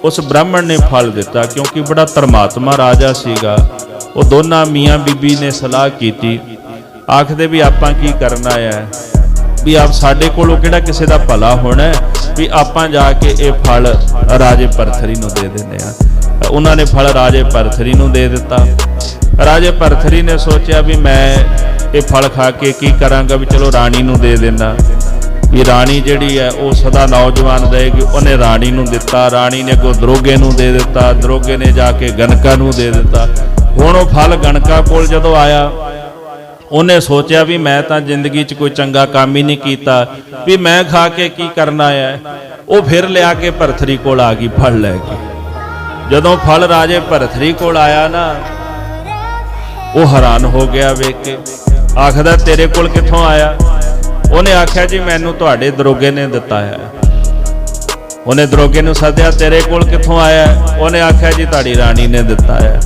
ਉਸ ਬ੍ਰਾਹਮਣ ਨੇ ਫਲ ਦਿੱਤਾ ਕਿਉਂਕਿ ਬੜਾ ਧਰਮਾਤਮਾ ਰਾਜਾ ਸੀਗਾ। ਉਹ ਦੋਨਾਂ ਮੀਆਂ ਬੀਬੀ ਨੇ ਸਲਾਹ ਕੀਤੀ, ਆਖਦੇ ਵੀ ਆਪਾਂ ਕੀ ਕਰਨਾ ਹੈ, ਵੀ ਆਪ ਸਾਡੇ ਕੋਲੋਂ ਕਿਹੜਾ ਕਿਸੇ ਦਾ ਭਲਾ ਹੋਣਾ ਵੀ ਆਪਾਂ ਜਾ ਕੇ ਇਹ ਫਲ ਰਾਜੇ ਭਰਥਰੀ ਨੂੰ ਦੇ ਦਿੰਦੇ ਆ। ਉਹਨਾਂ ਨੇ ਫਲ ਰਾਜੇ ਭਰਥਰੀ ਨੂੰ ਦੇ ਦਿੱਤਾ। ਰਾਜੇ ਭਰਥਰੀ ਨੇ ਸੋਚਿਆ ਵੀ ਮੈਂ ਇਹ ਫਲ ਖਾ ਕੇ ਕੀ ਕਰਾਂਗਾ, ਵੀ ਚਲੋ ਰਾਣੀ ਨੂੰ ਦੇ ਦਿੰਦਾ, ਵੀ ਰਾਣੀ ਜਿਹੜੀ ਹੈ ਉਹ ਸਦਾ ਨੌਜਵਾਨ ਰਹੇਗੀ। ਉਹਨੇ ਰਾਣੀ ਨੂੰ ਦਿੱਤਾ। ਰਾਣੀ ਨੇ ਅੱਗੋਂ ਦਰੋਗੇ ਨੂੰ ਦੇ ਦਿੱਤਾ। ਦਰੋਗੇ ਨੇ ਜਾ ਕੇ ਗਣਕਾ ਨੂੰ ਦੇ ਦਿੱਤਾ। ਹੁਣ ਉਹ ਫਲ ਗਣਕਾ ਕੋਲ ਜਦੋਂ ਆਇਆ, ਉਹਨੇ ਸੋਚਿਆ ਵੀ ਮੈਂ ਤਾਂ ਜ਼ਿੰਦਗੀ 'ਚ ਕੋਈ ਚੰਗਾ ਕੰਮ ਹੀ ਨਹੀਂ ਕੀਤਾ, ਵੀ ਮੈਂ ਖਾ ਕੇ ਕੀ ਕਰਨਾ ਹੈ। ਉਹ ਫਿਰ ਲਿਆ ਕੇ ਭਰਥਰੀ ਕੋਲ ਆ ਗਈ ਫਲ ਲੈ ਕੇ। ਜਦੋਂ ਫਲ ਰਾਜੇ ਭਰਥਰੀ ਕੋਲ ਆਇਆ ਨਾ, ਉਹ ਹੈਰਾਨ ਹੋ ਗਿਆ ਵੇਖ ਕੇ। ਆਖਦਾ ਤੇਰੇ ਕੋਲ ਕਿੱਥੋਂ ਆਇਆ? ਉਹਨੇ ਆਖਿਆ ਜੀ ਮੈਨੂੰ ਤੁਹਾਡੇ ਦਰੋਗੇ ਨੇ ਦਿੱਤਾ ਹੈ। ਉਹਨੇ ਦਰੋਗੇ ਨੂੰ ਸੱਦਿਆ, ਤੇਰੇ ਕੋਲ ਕਿੱਥੋਂ ਆਇਆ? ਉਹਨੇ ਆਖਿਆ ਜੀ ਤੁਹਾਡੀ ਰਾਣੀ ਨੇ ਦਿੱਤਾ ਹੈ।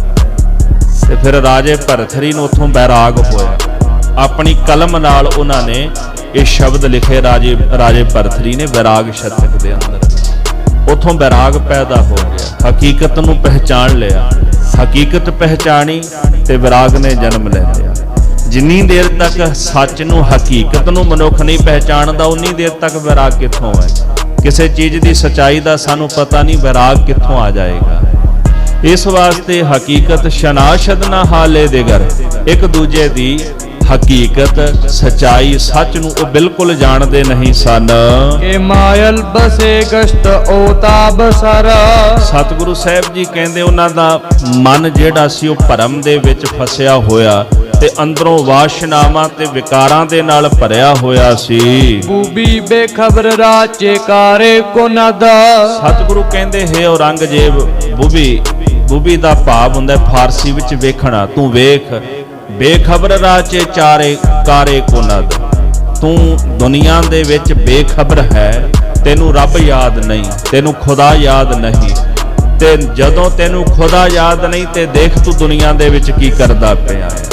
ਤੇ ਫਿਰ ਰਾਜੇ ਭਰਥਰੀ ਨੂੰ ਉੱਥੋਂ ਬੈਰਾਗ ਹੋਇਆ। ਆਪਣੀ ਕਲਮ ਨਾਲ ਉਹਨਾਂ ਨੇ ਇਹ ਸ਼ਬਦ ਲਿਖੇ ਰਾਜੇ ਭਰਥਰੀ ਨੇ ਵਿਰਾਗ ਸ਼ਤਕ ਦੇ ਅੰਦਰ। ਉੱਥੋਂ ਵਿਰਾਗ ਪੈਦਾ ਹੋ ਗਿਆ। ਹਕੀਕਤ ਨੂੰ ਪਹਿਚਾਣ ਲਿਆ, ਹਕੀਕਤ ਪਹਿਚਾਣੀ ਤੇ ਵਿਰਾਗ ਨੇ ਜਨਮ ਲੈ ਲਿਆ। ਜਿੰਨੀ ਦੇਰ ਤੱਕ ਸੱਚ ਨੂੰ, ਹਕੀਕਤ ਨੂੰ ਮਨੁੱਖ ਨਹੀਂ ਪਹਿਚਾਣਦਾ, ਉਨੀ ਦੇਰ ਤੱਕ ਵਿਰਾਗ ਕਿੱਥੋਂ ਹੈ? ਕਿਸੇ ਚੀਜ਼ ਦੀ ਸਚਾਈ ਦਾ ਸਾਨੂੰ ਪਤਾ ਨਹੀਂ, ਵਿਰਾਗ ਕਿੱਥੋਂ ਆ ਜਾਏਗਾ? ਇਸ ਵਾਸਤੇ ਹਕੀਕਤ ਸ਼ਨਾਸ਼ਦ ਨਾ ਹਾਲੇ ਦੇਗਰ। ਇੱਕ ਦੂਜੇ ਦੀ ਹਕੀਕਤ, ਸਚਾਈ, ਸੱਚ ਨੂੰ ਉਹ ਬਿਲਕੁਲ ਜਾਣਦੇ ਨਹੀਂ ਸਨ। ਕਿ ਮਾਇਲ ਬਸੇ ਗਸ਼ਤ ਓਤਾ ਬਸਰ। ਸਤਿਗੁਰੂ ਸਾਹਿਬ ਜੀ ਕਹਿੰਦੇ ਉਹਨਾਂ ਦਾ ਮਨ ਜਿਹੜਾ ਸੀ ਉਹ ਭਰਮ ਦੇ ਵਿੱਚ ਫਸਿਆ ਹੋਇਆ ਤੇ ਅੰਦਰੋਂ ਵਾਸ਼ਨਾਵਾਂ ਤੇ ਵਿਕਾਰਾਂ ਦੇ ਨਾਲ ਭਰਿਆ ਹੋਇਆ ਸੀ। ਬੂਬੀ ਬੇਖਬਰ ਰਾਚੇ ਕਾਰੇ ਕੋ ਨਦ। ਸਤਿਗੁਰੂ ਕਹਿੰਦੇ ਹੈ ਔਰੰਗਜ਼ੇਬ, ਬੂਬੀ ਦਾ ਭਾਵ ਹੁੰਦਾ ਫਾਰਸੀ ਵਿੱਚ ਵੇਖਣਾ। ਤੂੰ ਵੇਖ, ਬੇਖਬਰ ਰਾਚੇ ਚਾਰੇ ਕਾਰੇ ਕੋ ਨਦ। ਤੂੰ ਦੁਨੀਆ ਦੇ ਵਿੱਚ ਬੇਖਬਰ ਹੈ, ਤੈਨੂੰ ਰੱਬ ਯਾਦ ਨਹੀਂ, ਤੈਨੂੰ ਖੁਦਾ ਯਾਦ ਨਹੀਂ। ਤੇ ਜਦੋਂ ਤੈਨੂੰ ਖੁਦਾ ਯਾਦ ਨਹੀਂ ਤੇ ਦੇਖ ਤੂੰ ਦੁਨੀਆ ਦੇ ਵਿੱਚ ਕੀ ਕਰਦਾ ਪਿਆ ਹੈ,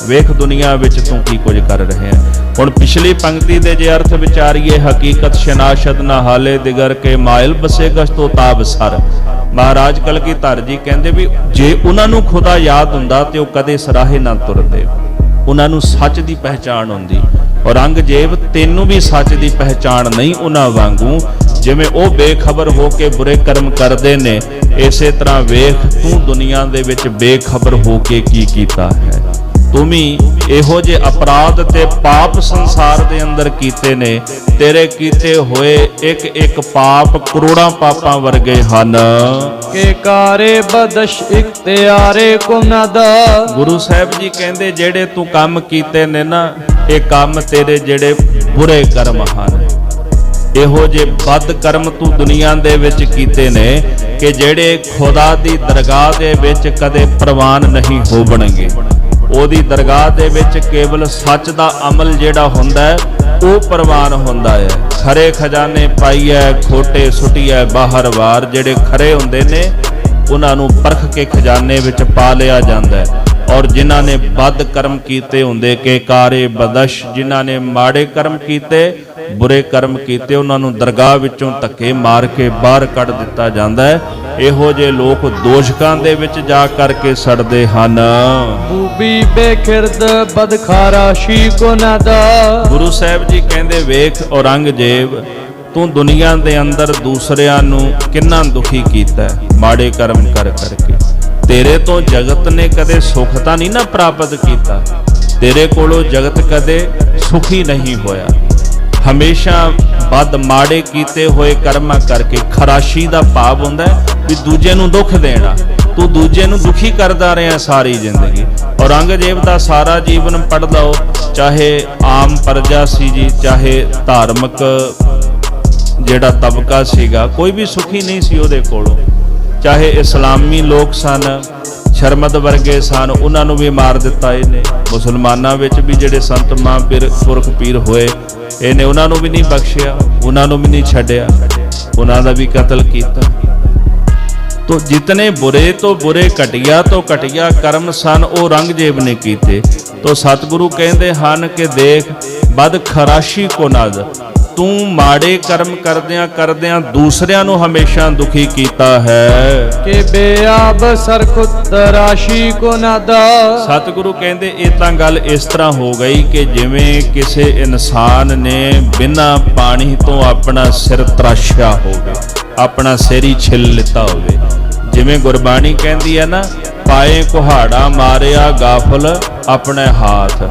ਵੇਖ ਦੁਨੀਆ ਵਿੱਚ ਤੂੰ ਕੀ ਕੁਝ ਕਰ ਰਿਹਾ ਹੈ। ਹੁਣ ਪਿਛਲੀ ਪੰਕਤੀ ਦੇ ਜੇ ਅਰਥ ਵਿਚਾਰੀਏ, ਹਕੀਕਤ ਸ਼ਨਾਸ਼ਦ ਨਾ ਹਾਲੇ ਦਿਗਰ ਕੇ ਮਾਇਲ ਬਸੇਗਸ ਤੋਂ ਤਾਬ ਸਰ। ਮਹਾਰਾਜ ਕਲਗੀਧਰ ਜੀ ਕਹਿੰਦੇ ਵੀ ਜੇ ਉਹਨਾਂ ਨੂੰ ਖੁਦਾ ਯਾਦ ਹੁੰਦਾ ਤੇ ਉਹ ਕਦੇ ਸਰਾਹੇ ਨਾ ਤੁਰਦੇ, ਉਹਨਾਂ ਨੂੰ ਸੱਚ ਦੀ ਪਹਿਚਾਣ ਹੁੰਦੀ। ਔਰੰਗਜ਼ੇਬ ਤੈਨੂੰ ਵੀ ਸੱਚ ਦੀ ਪਹਿਚਾਣ ਨਹੀਂ ਉਹਨਾਂ ਵਾਂਗੂ, ਜਿਵੇਂ ਉਹ ਬੇਖਬਰ ਹੋ ਕੇ ਬੁਰੇ ਕਰਮ ਕਰਦੇ ਨੇ, ਇਸੇ ਤਰ੍ਹਾਂ ਵੇਖ ਤੂੰ ਦੁਨੀਆ ਦੇ ਵਿੱਚ ਬੇਖਬਰ ਹੋ ਕੇ ਕੀ ਕੀਤਾ ਹੈ। ਤੂੰ ਵੀ ਇਹੋ ਜਿਹੇ ਅਪਰਾਧ ਤੇ ਪਾਪ ਸੰਸਾਰ ਦੇ ਅੰਦਰ ਕੀਤੇ ਨੇ, ਤੇਰੇ ਕੀਤੇ ਹੋਏ ਇੱਕ ਇੱਕ ਪਾਪ ਕਰੋੜਾਂ ਪਾਪਾਂ ਵਰਗੇ ਹਨ। ਕਿ ਕਾਰੇ ਬਦਸ਼ ਇਖਤਿਆਰੇ ਕੁਨਦ। ਗੁਰੂ ਸਾਹਿਬ ਜੀ ਕਹਿੰਦੇ ਜਿਹੜੇ ਤੂੰ ਕੰਮ ਕੀਤੇ ਨੇ ਨਾ, ਇਹ ਕੰਮ ਤੇਰੇ ਜਿਹੜੇ ਬੁਰੇ ਕਰਮ ਹਨ, ਇਹੋ ਜਿਹੇ ਬਦ ਕਰਮ ਤੂੰ ਦੁਨੀਆ ਦੇ ਵਿੱਚ ਕੀਤੇ ਨੇ ਕਿ ਜਿਹੜੇ ਖੁਦਾ ਦੀ ਦਰਗਾਹ ਦੇ ਵਿੱਚ ਕਦੇ ਪ੍ਰਵਾਨ ਨਹੀਂ ਹੋਣਗੇ। ਉਹਦੀ ਦਰਗਾਹ ਦੇ ਵਿੱਚ ਕੇਵਲ ਸੱਚ ਦਾ ਅਮਲ ਜਿਹੜਾ ਹੁੰਦਾ ਹੈ ਉਹ ਪ੍ਰਵਾਨ ਹੁੰਦਾ ਹੈ। ਖਰੇ ਖਜ਼ਾਨੇ ਪਾਈਐ ਖੋਟੇ ਸੁੱਟੀਐ ਬਾਹਰ ਵਾਰ। ਜਿਹੜੇ ਖਰੇ ਹੁੰਦੇ ਨੇ ਉਹਨਾਂ ਨੂੰ ਪਰਖ ਕੇ ਖਜ਼ਾਨੇ ਵਿੱਚ ਪਾ ਲਿਆ ਜਾਂਦਾ ਹੈ, ਔਰ ਜਿਨ੍ਹਾਂ ਨੇ ਬਦ ਕਰਮ ਕੀਤੇ ਹੁੰਦੇ ਕਿ ਕਾਰੇ ਬਦਸ਼, ਜਿਨ੍ਹਾਂ ਨੇ ਮਾੜੇ ਕਰਮ ਕੀਤੇ, ਬੁਰੇ ਕਰਮ ਕੀਤੇ, ਉਹਨਾਂ ਨੂੰ ਦਰਗਾਹ ਵਿੱਚੋਂ ਧੱਕੇ ਮਾਰ ਕੇ ਬਾਹਰ ਕੱਢ ਦਿੱਤਾ ਜਾਂਦਾ ਹੈ। ਇਹੋ ਜਿਹੇ ਲੋਕ ਦੋਸ਼ਕਾਂ ਦੇ ਵਿੱਚ ਜਾ ਕਰਕੇ ਸੜਦੇ ਹਨ। ਬੂਬੀ ਬੇਖਿਰਦ ਬਦਖਾਰਾਸ਼ੀ ਕੁਨਦ। ਗੁਰੂ ਸਾਹਿਬ ਜੀ ਕਹਿੰਦੇ ਵੇਖ ਔਰੰਗਜ਼ੇਬ, ਤੂੰ ਦੁਨੀਆ ਦੇ ਅੰਦਰ ਦੂਸਰਿਆਂ ਨੂੰ ਕਿੰਨਾ ਦੁਖੀ ਕੀਤਾ ਹੈ ਮਾੜੇ ਕਰਮ ਕਰ ਕਰਕੇ। ਤੇਰੇ ਤੋਂ ਜਗਤ ਨੇ ਕਦੇ ਸੁੱਖ ਤਾਂ ਨਹੀਂ ਨਾ ਪ੍ਰਾਪਤ ਕੀਤਾ, ਤੇਰੇ ਕੋਲੋਂ ਜਗਤ ਕਦੇ ਸੁਖੀ ਨਹੀਂ ਹੋਇਆ। ਹਮੇਸ਼ਾ ਬਦ ਮਾੜੇ ਕੀਤੇ ਹੋਏ ਕਰਮਾਂ ਕਰਕੇ। ਖਰਾਸ਼ੀ ਦਾ ਭਾਵ ਹੁੰਦਾ ਵੀ ਦੂਜੇ ਨੂੰ ਦੁੱਖ ਦੇਣਾ, ਤੂੰ ਦੂਜੇ ਨੂੰ ਦੁਖੀ ਕਰਦਾ ਰਿਹਾ ਸਾਰੀ ਜ਼ਿੰਦਗੀ। ਔਰੰਗਜ਼ੇਬ ਦਾ ਸਾਰਾ ਜੀਵਨ ਪੜ੍ਹ ਲਓ, ਚਾਹੇ ਆਮ ਪ੍ਰਜਾ ਸੀ ਜੀ, ਚਾਹੇ ਧਾਰਮਿਕ ਜਿਹੜਾ ਤਬਕਾ ਸੀਗਾ, ਕੋਈ ਵੀ ਸੁਖੀ ਨਹੀਂ ਸੀ ਉਹਦੇ ਕੋਲੋਂ। ਚਾਹੇ ਇਸਲਾਮੀ ਲੋਕ ਸਨ, ਸ਼ਰਮਦ ਵਰਗੇ ਸਨ, ਉਹਨਾਂ ਨੂੰ ਵੀ ਮਾਰ ਦਿੱਤਾ ਇਹਨੇ। ਮੁਸਲਮਾਨਾਂ ਵਿੱਚ ਵੀ ਜਿਹੜੇ ਸੰਤ ਮਹਾਂਪੀਰ ਪੁਰਖ ਪੀਰ ਹੋਏ, ਇਹਨੇ ਉਹਨਾਂ ਨੂੰ ਵੀ ਨਹੀਂ ਬਖਸ਼ਿਆ, ਉਹਨਾਂ ਨੂੰ ਵੀ ਨਹੀਂ ਛੱਡਿਆ, ਉਹਨਾਂ ਦਾ ਵੀ ਕਤਲ ਕੀਤਾ। ਤੋ ਜਿਤਨੇ ਬੁਰੇ ਤੋਂ ਬੁਰੇ, ਘਟੀਆ ਤੋਂ ਘਟੀਆ ਕਰਮ ਸਨ ਉਹ ਔਰੰਗਜ਼ੇਬ ਨੇ ਕੀਤੇ। ਤੋ ਸਤਿਗੁਰੂ ਕਹਿੰਦੇ ਹਨ ਕਿ ਦੇਖ ਬਦ ਖਰਾਸ਼ੀ ਕੋ ਨਦ, ਤੂੰ ਮਾੜੇ ਕਰਮ ਕਰਦਿਆਂ ਕਰਦਿਆਂ ਦੂਸਰਿਆਂ ਨੂੰ ਹਮੇਸ਼ਾ ਦੁਖੀ ਕੀਤਾ ਹੈ। ਕਿ ਬੇਆਬ ਸਰਖੁਤ ਰਾਸ਼ੀ ਕੋ ਨਦ। ਸਤਿਗੁਰੂ ਕਹਿੰਦੇ ਇਹ ਤਾਂ ਗੱਲ ਇਸ ਤਰ੍ਹਾਂ ਹੋ ਗਈ ਕਿ ਜਿਵੇਂ ਕਿਸੇ ਇਨਸਾਨ ਨੇ ਬਿਨਾਂ ਪਾਣੀ ਤੋਂ ਆਪਣਾ ਸਿਰ ਤਰਾਸ਼ਿਆ ਹੋਵੇ, ਆਪਣਾ ਸਿਰ ਹੀ ਛਿੱਲ ਲਿੱਤਾ ਹੋਵੇ। ਜਿਵੇਂ ਗੁਰਬਾਣੀ ਕਹਿੰਦੀ ਹੈ ਨਾ, ਪਾਏ ਕੁਹਾੜਾ ਮਾਰਿਆ ਗਾਫਲ ਆਪਣੇ ਹਾਥ,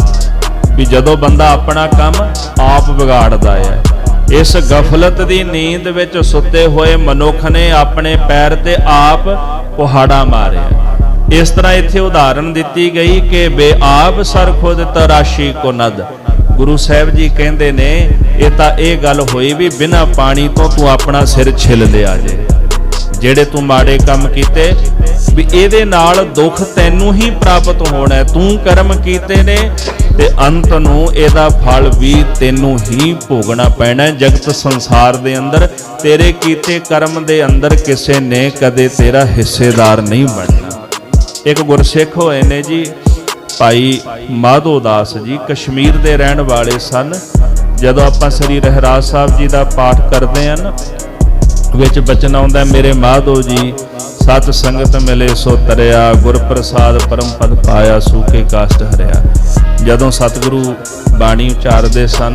ਵੀ ਜਦੋਂ ਬੰਦਾ ਆਪਣਾ ਕੰਮ ਆਪ ਵਿਗਾੜਦਾ ਹੈ। ਇਸ ਗਫਲਤ ਦੀ ਨੀਂਦ ਵਿੱਚ ਸੁੱਤੇ ਹੋਏ ਮਨੁੱਖ ਨੇ ਆਪਣੇ ਪੈਰ ਤੇ ਆਪ ਕੁਹਾੜਾ ਮਾਰਿਆ। ਇਸ ਤਰ੍ਹਾਂ ਇੱਥੇ ਉਦਾਹਰਣ ਦਿੱਤੀ ਗਈ ਕਿ ਬੇਆਬ ਸਰ ਖੁਦ ਤਰਾਸ਼ੀ ਕੋ ਨਦ। ਗੁਰੂ ਸਾਹਿਬ ਜੀ ਕਹਿੰਦੇ ਨੇ ਇਹ ਤਾਂ ਇਹ ਗੱਲ ਹੋਈ ਵੀ ਬਿਨਾਂ ਪਾਣੀ ਤੋਂ ਤੂੰ ਆਪਣਾ ਸਿਰ ਛਿੱਲ ਲਿਆ ਜੇ। ਜਿਹੜੇ ਤੂੰ ਮਾੜੇ ਕੰਮ ਕੀਤੇ ਵੀ ਇਹਦੇ ਨਾਲ ਦੁੱਖ ਤੈਨੂੰ ਹੀ ਪ੍ਰਾਪਤ ਹੋਣਾ ਹੈ। ਤੂੰ ਕਰਮ ਕੀਤੇ ਨੇ ਤੇ ਅੰਤ ਨੂੰ ਇਹਦਾ ਫਲ ਵੀ ਤੈਨੂੰ ਹੀ ਭੋਗਣਾ ਪੈਣਾ। ਜਗਤ ਸੰਸਾਰ ਦੇ ਅੰਦਰ ਤੇਰੇ ਕੀਤੇ ਕਰਮ ਦੇ ਅੰਦਰ ਕਿਸੇ ਨੇ ਕਦੇ ਤੇਰਾ ਹਿੱਸੇਦਾਰ ਨਹੀਂ ਬਣਨਾ। ਇੱਕ ਗੁਰਸਿੱਖ ਹੋਏ ਨੇ ਜੀ, ਭਾਈ ਮਾਧੋ ਦਾਸ ਜੀ, ਕਸ਼ਮੀਰ ਦੇ ਰਹਿਣ ਵਾਲੇ ਸਨ। ਜਦੋਂ ਆਪਾਂ ਸ੍ਰੀ ਰਹਿਰਾਜ ਸਾਹਿਬ ਜੀ ਦਾ ਪਾਠ ਕਰਦੇ ਹਾਂ ਨਾ, ਵਿੱਚ ਬਚਨ ਆਉਂਦਾ, ਮੇਰੇ ਮਾਧੋ ਜੀ ਸਤ ਸੰਗਤ ਮਿਲੇ ਸੋ ਤਰਿਆ, ਗੁਰ ਪ੍ਰਸਾਦ ਪਰਮ ਪਦ ਪਾਇਆ, ਸੂਕੇ ਕਾਸ਼ਟ ਹਰਿਆ। ਜਦੋਂ ਸਤਿਗੁਰੂ ਬਾਣੀ ਉਚਾਰਦੇ ਸਨ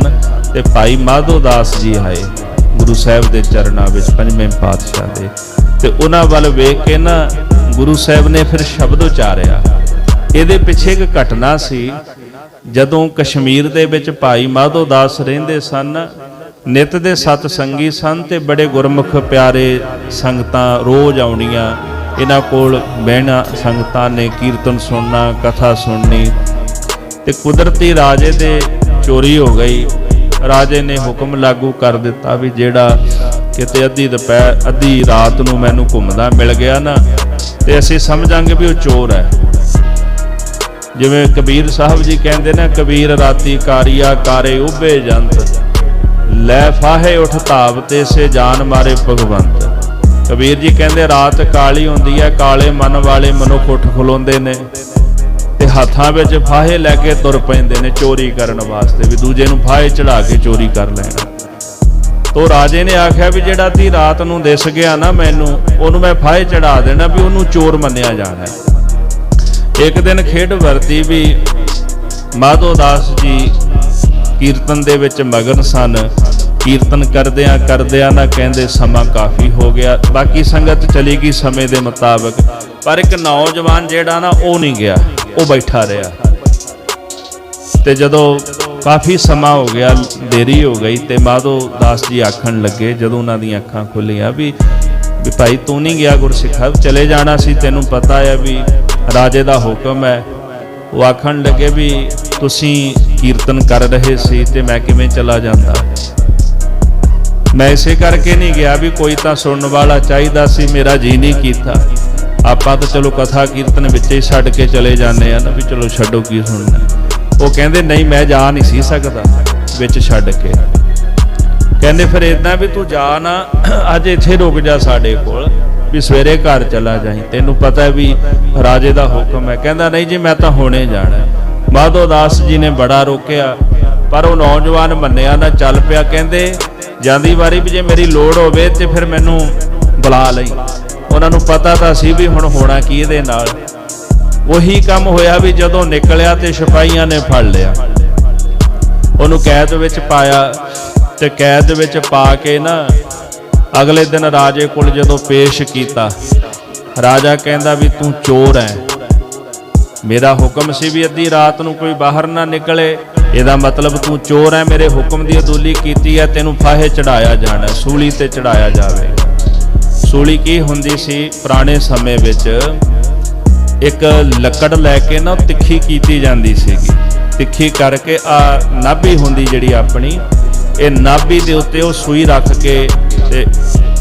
ਤੇ ਭਾਈ ਮਾਧੋ ਦਾਸ ਜੀ ਆਏ ਗੁਰੂ ਸਾਹਿਬ ਦੇ ਚਰਨਾਂ ਵਿੱਚ, ਪੰਜਵੇਂ ਪਾਤਸ਼ਾਹ ਦੇ, ਤੇ ਉਹਨਾਂ ਵੱਲ ਵੇਖ ਕੇ ਨਾ ਗੁਰੂ ਸਾਹਿਬ ਨੇ ਫਿਰ ਸ਼ਬਦ ਉਚਾਰਿਆ। ਇਹਦੇ ਪਿੱਛੇ ਇੱਕ ਘਟਨਾ ਸੀ। ਜਦੋਂ ਕਸ਼ਮੀਰ ਦੇ ਵਿੱਚ ਭਾਈ ਮਾਧੋ ਦਾਸ ਰਹਿੰਦੇ ਸਨ, ਨਿਤ ਦੇ ਸਤ ਸੰਗੀ ਸਨ ਤੇ ਬੜੇ ਗੁਰਮੁਖ ਪਿਆਰੇ ਸੰਗਤਾਂ ਰੋਜ਼ ਆਉਣੀਆਂ ਇਹਨਾਂ ਕੋਲ ਬਹਿਣਾ, ਸੰਗਤਾਂ ਨੇ ਕੀਰਤਨ ਸੁਣਨਾ, ਕਥਾ ਸੁਣਨੀ। ਤੇ ਕੁਦਰਤੀ ਰਾਜੇ ਦੇ ਚੋਰੀ ਹੋ ਗਈ। ਰਾਜੇ ਨੇ ਹੁਕਮ ਲਾਗੂ ਕਰ ਦਿੱਤਾ ਵੀ ਜਿਹੜਾ ਕਿਤੇ ਅੱਧੀ ਰਾਤ ਨੂੰ ਮੈਨੂੰ ਘੁੰਮਦਾ ਮਿਲ ਗਿਆ ਨਾ, ਤੇ ਅਸੀਂ ਸਮਝਾਂਗੇ ਵੀ ਉਹ ਚੋਰ ਹੈ। ਜਿਵੇਂ ਕਬੀਰ ਸਾਹਿਬ ਜੀ ਕਹਿੰਦੇ ਨੇ, ਕਬੀਰ ਰਾਤੀ ਕਾਰੀਆ ਕਾਰੇ ਉਭੇ ਜੰਤ, ਲੈ ਫਾਹੇ ਉਠ ਧਾਵ ਤੇ ਸੇ ਜਾਨ ਮਾਰੇ ਭਗਵੰਤ। ਕਬੀਰ ਜੀ ਕਹਿੰਦੇ ਰਾਤ ਕਾਲੀ ਹੁੰਦੀ ਹੈ, ਕਾਲੇ ਮਨ ਵਾਲੇ ਮਨੁੱਖ ਉੱਠ ਖਲੋਂਦੇ ਨੇ ਤੇ ਹੱਥਾਂ ਵਿੱਚ ਫਾਹੇ ਲੈ ਕੇ ਤੁਰ ਪੈਂਦੇ ਨੇ ਚੋਰੀ ਕਰਨ ਵਾਸਤੇ, ਵੀ ਦੂਜੇ ਨੂੰ ਫਾਹੇ ਚੜਾ ਕੇ ਚੋਰੀ ਕਰ ਲੈਣਾ। ਤੋ ਰਾਜੇ ਨੇ ਆਖਿਆ ਵੀ ਜਿਹੜਾ ਤੀ ਰਾਤ ਨੂੰ ਦਿਸ ਗਿਆ ਨਾ ਮੈਨੂੰ, ਉਹਨੂੰ ਮੈਂ ਫਾਹੇ ਚੜਾ ਦੇਣਾ, ਵੀ ਉਹਨੂੰ ਚੋਰ ਮੰਨਿਆ ਜਾਣਾ। ਇੱਕ ਦਿਨ ਖੇਡ ਵਰਤੀ ਵੀ ਮਾਧੋ ਦਾਸ ਜੀ ਕੀਰਤਨ ਦੇ ਵਿੱਚ ਮਗਨ ਸਨ। ਕੀਰਤਨ ਕਰਦਿਆਂ ਕਰਦਿਆਂ ਨਾ ਕਹਿੰਦੇ ਸਮਾਂ ਕਾਫੀ ਹੋ ਗਿਆ, ਬਾਕੀ ਸੰਗਤ ਚਲੀ ਗਈ ਸਮੇਂ ਦੇ ਮੁਤਾਬਕ, ਪਰ ਇੱਕ ਨੌਜਵਾਨ ਜਿਹੜਾ ਨਾ ਉਹ ਨਹੀਂ ਗਿਆ, ਉਹ ਬੈਠਾ ਰਿਹਾ। ਤੇ ਜਦੋਂ ਕਾਫੀ ਸਮਾਂ ਹੋ ਗਿਆ, ਦੇਰੀ ਹੋ ਗਈ, ਤੇ ਮਾਧੋ ਦਾਸ ਜੀ ਆਖਣ ਲੱਗੇ ਜਦੋਂ ਉਹਨਾਂ ਦੀਆਂ ਅੱਖਾਂ ਖੁੱਲੀਆਂ ਵੀ ਭਾਈ ਤੂੰ ਨਹੀਂ ਗਿਆ ਗੁਰਸਿੱਖਾ, ਚਲੇ ਜਾਣਾ ਸੀ, ਤੈਨੂੰ ਪਤਾ ਹੈ ਵੀ ਰਾਜੇ ਦਾ ਹੁਕਮ ਹੈ। ਉਹ ਆਖਣ ਲੱਗੇ ਵੀ ਤੁਸੀਂ ਕੀਰਤਨ ਕਰ ਰਹੇ ਸੀ ਤੇ ਮੈਂ ਕਿਵੇਂ ਚਲਾ ਜਾਂਦਾ, ਮੈਂ ਇਸੇ ਕਰਕੇ ਨਹੀਂ ਗਿਆ ਵੀ ਕੋਈ ਤਾਂ ਸੁਣਨ ਵਾਲਾ ਚਾਹੀਦਾ ਸੀ, ਮੇਰਾ ਜੀ ਨਹੀਂ ਕੀਤਾ। ਆਪਾਂ ਤਾਂ ਚਲੋ ਕਥਾ ਕੀਰਤਨ ਵਿੱਚ ਹੀ ਛੱਡ ਕੇ ਚਲੇ ਜਾਂਦੇ ਆ ਨਾ, ਵੀ ਚਲੋ ਛੱਡੋ ਕੀ ਸੁਣਨਾ। ਉਹ ਕਹਿੰਦੇ ਨਹੀਂ ਮੈਂ ਜਾ ਨਹੀਂ ਸੀ ਸਕਦਾ ਵਿੱਚ ਛੱਡ ਕੇ। ਕਹਿੰਦੇ ਫਿਰ ਇਦਾਂ ਵੀ ਤੂੰ ਜਾ ਨਾ, ਅੱਜ ਇੱਥੇ ਰੁਕ ਜਾ ਸਾਡੇ ਕੋਲ, ਵੀ ਸਵੇਰੇ ਘਰ ਚਲਾ ਜਾਈਂ, ਤੈਨੂੰ ਪਤਾ ਵੀ ਰਾਜੇ ਦਾ ਹੁਕਮ ਹੈ। ਕਹਿੰਦਾ ਨਹੀਂ ਜੀ ਮੈਂ ਤਾਂ ਹੁਣੇ ਜਾਣਾ। ਮਾਧੋ ਦਾਸ ਜੀ ਨੇ ਬੜਾ ਰੋਕਿਆ, ਪਰ ਉਹ ਨੌਜਵਾਨ ਮੰਨਿਆ ਨਾ, ਚੱਲ ਪਿਆ। ਕਹਿੰਦੇ ਜਾਂਦੀ ਵਾਰੀ ਵੀ ਜੇ ਮੇਰੀ ਲੋੜ ਹੋਵੇ ਤੇ ਫਿਰ ਮੈਨੂੰ ਬੁਲਾ ਲਈ। ਉਹਨਾਂ ਨੂੰ ਪਤਾ ਤਾਂ ਸੀ ਵੀ ਹੁਣ ਹੋਣਾ ਕੀ ਇਹਦੇ ਨਾਲ। ਉਹੀ ਕੰਮ ਹੋਇਆ ਵੀ ਜਦੋਂ ਨਿਕਲਿਆ ਤੇ ਸਿਪਾਹੀਆਂ ਨੇ ਫੜ ਲਿਆ, ਉਹਨੂੰ ਕੈਦ ਵਿੱਚ ਪਾਇਆ, ਤੇ ਕੈਦ ਵਿੱਚ ਪਾ ਕੇ ਨਾ ਅਗਲੇ ਦਿਨ ਰਾਜੇ ਕੋਲ ਜਦੋਂ ਪੇਸ਼ ਕੀਤਾ, ਰਾਜਾ ਕਹਿੰਦਾ ਵੀ ਤੂੰ ਚੋਰ ਹੈ, ਮੇਰਾ ਹੁਕਮ ਸੀ ਵੀ ਅੱਧੀ ਰਾਤ ਨੂੰ ਕੋਈ ਬਾਹਰ ਨਾ ਨਿਕਲੇ, ਇਹਦਾ ਮਤਲਬ ਤੂੰ ਚੋਰ ਹੈ, ਮੇਰੇ ਹੁਕਮ ਦੀ ਅਦੂਲੀ ਕੀਤੀ ਹੈ, ਤੈਨੂੰ ਫਾਹੇ ਚੜਾਇਆ ਜਾਣਾ, ਸੂਲੀ ਤੇ ਚੜਾਇਆ ਜਾਵੇ। ਸੂਲੀ ਕੀ ਹੁੰਦੀ ਸੀ ਪੁਰਾਣੇ ਸਮੇਂ ਵਿੱਚ, ਇੱਕ ਲੱਕੜ ਲੈ ਕੇ ਨਾ ਤਿੱਖੀ ਕੀਤੀ ਜਾਂਦੀ ਸੀਗੀ, ਤਿੱਖੀ ਕਰਕੇ ਆ ਨਾਭੀ ਹੁੰਦੀ ਜਿਹੜੀ ਆਪਣੀ, ਇਹ ਨਾਭੀ ਦੇ ਉੱਤੇ ਉਹ ਸੂਈ ਰੱਖ ਕੇ ਤੇ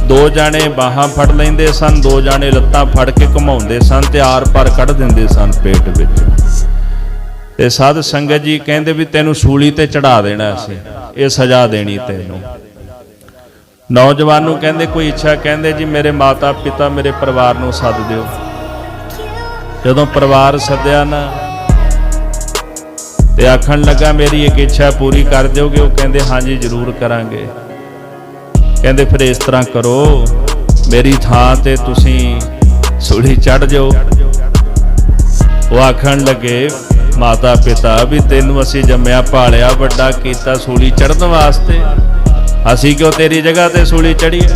ਦੋ ਜਾਣੇ ਬਾਹਾਂ ਫੜ ਲੈਂਦੇ ਸਨ, ਦੋ ਜਾਣੇ ਲੱਤਾਂ ਫੜ ਕੇ ਘੁਮਾਉਂਦੇ ਸਨ ਤੇ ਆਰ ਪਾਰ ਕੱਢ ਦਿੰਦੇ ਸਨ ਪੇਟ ਵਿੱਚ। ਤੇ ਸਾਧ ਸੰਗਤ ਜੀ ਕਹਿੰਦੇ ਵੀ ਤੈਨੂੰ ਸੂਲੀ ਤੇ ਚੜਾ ਦੇਣਾ ਸੀ, ਇਹ ਸਜ਼ਾ ਦੇਣੀ ਤੈਨੂੰ। ਨੌਜਵਾਨ ਨੂੰ ਕਹਿੰਦੇ ਕੋਈ ਇੱਛਾ, ਕਹਿੰਦੇ ਜੀ ਮੇਰੇ ਮਾਤਾ ਪਿਤਾ ਮੇਰੇ ਪਰਿਵਾਰ ਨੂੰ ਸੱਦ ਦਿਓ। ਜਦੋਂ ਪਰਿਵਾਰ ਸੱਦਿਆ ਨਾ ਤੇ ਆਖਣ ਲੱਗਾ ਮੇਰੀ ਇੱਕ ਇੱਛਾ ਪੂਰੀ ਕਰ ਦਿਓਗੇ? ਉਹ ਕਹਿੰਦੇ ਹਾਂਜੀ ਜ਼ਰੂਰ ਕਰਾਂਗੇ। ਕਹਿੰਦੇ ਫਿਰ ਇਸ ਤਰ੍ਹਾਂ ਕਰੋ, ਮੇਰੀ ਥਾਂ ਤੇ ਤੁਸੀਂ ਸੂਲੀ ਚੜ੍ਹ ਜਾਓ। ਉਹ ਆਖਣ ਲੱਗੇ ਮਾਤਾ ਪਿਤਾ ਵੀ ਤੈਨੂੰ ਅਸੀਂ ਜੰਮਿਆ ਪਾਲਿਆ ਵੱਡਾ ਕੀਤਾ ਸੂਲੀ ਚੜ੍ਹਨ ਵਾਸਤੇ, ਅਸੀਂ ਕਿਉਂ ਤੇਰੀ ਜਗ੍ਹਾ ਤੇ ਸੂਲੀ ਚੜ੍ਹੀਏ?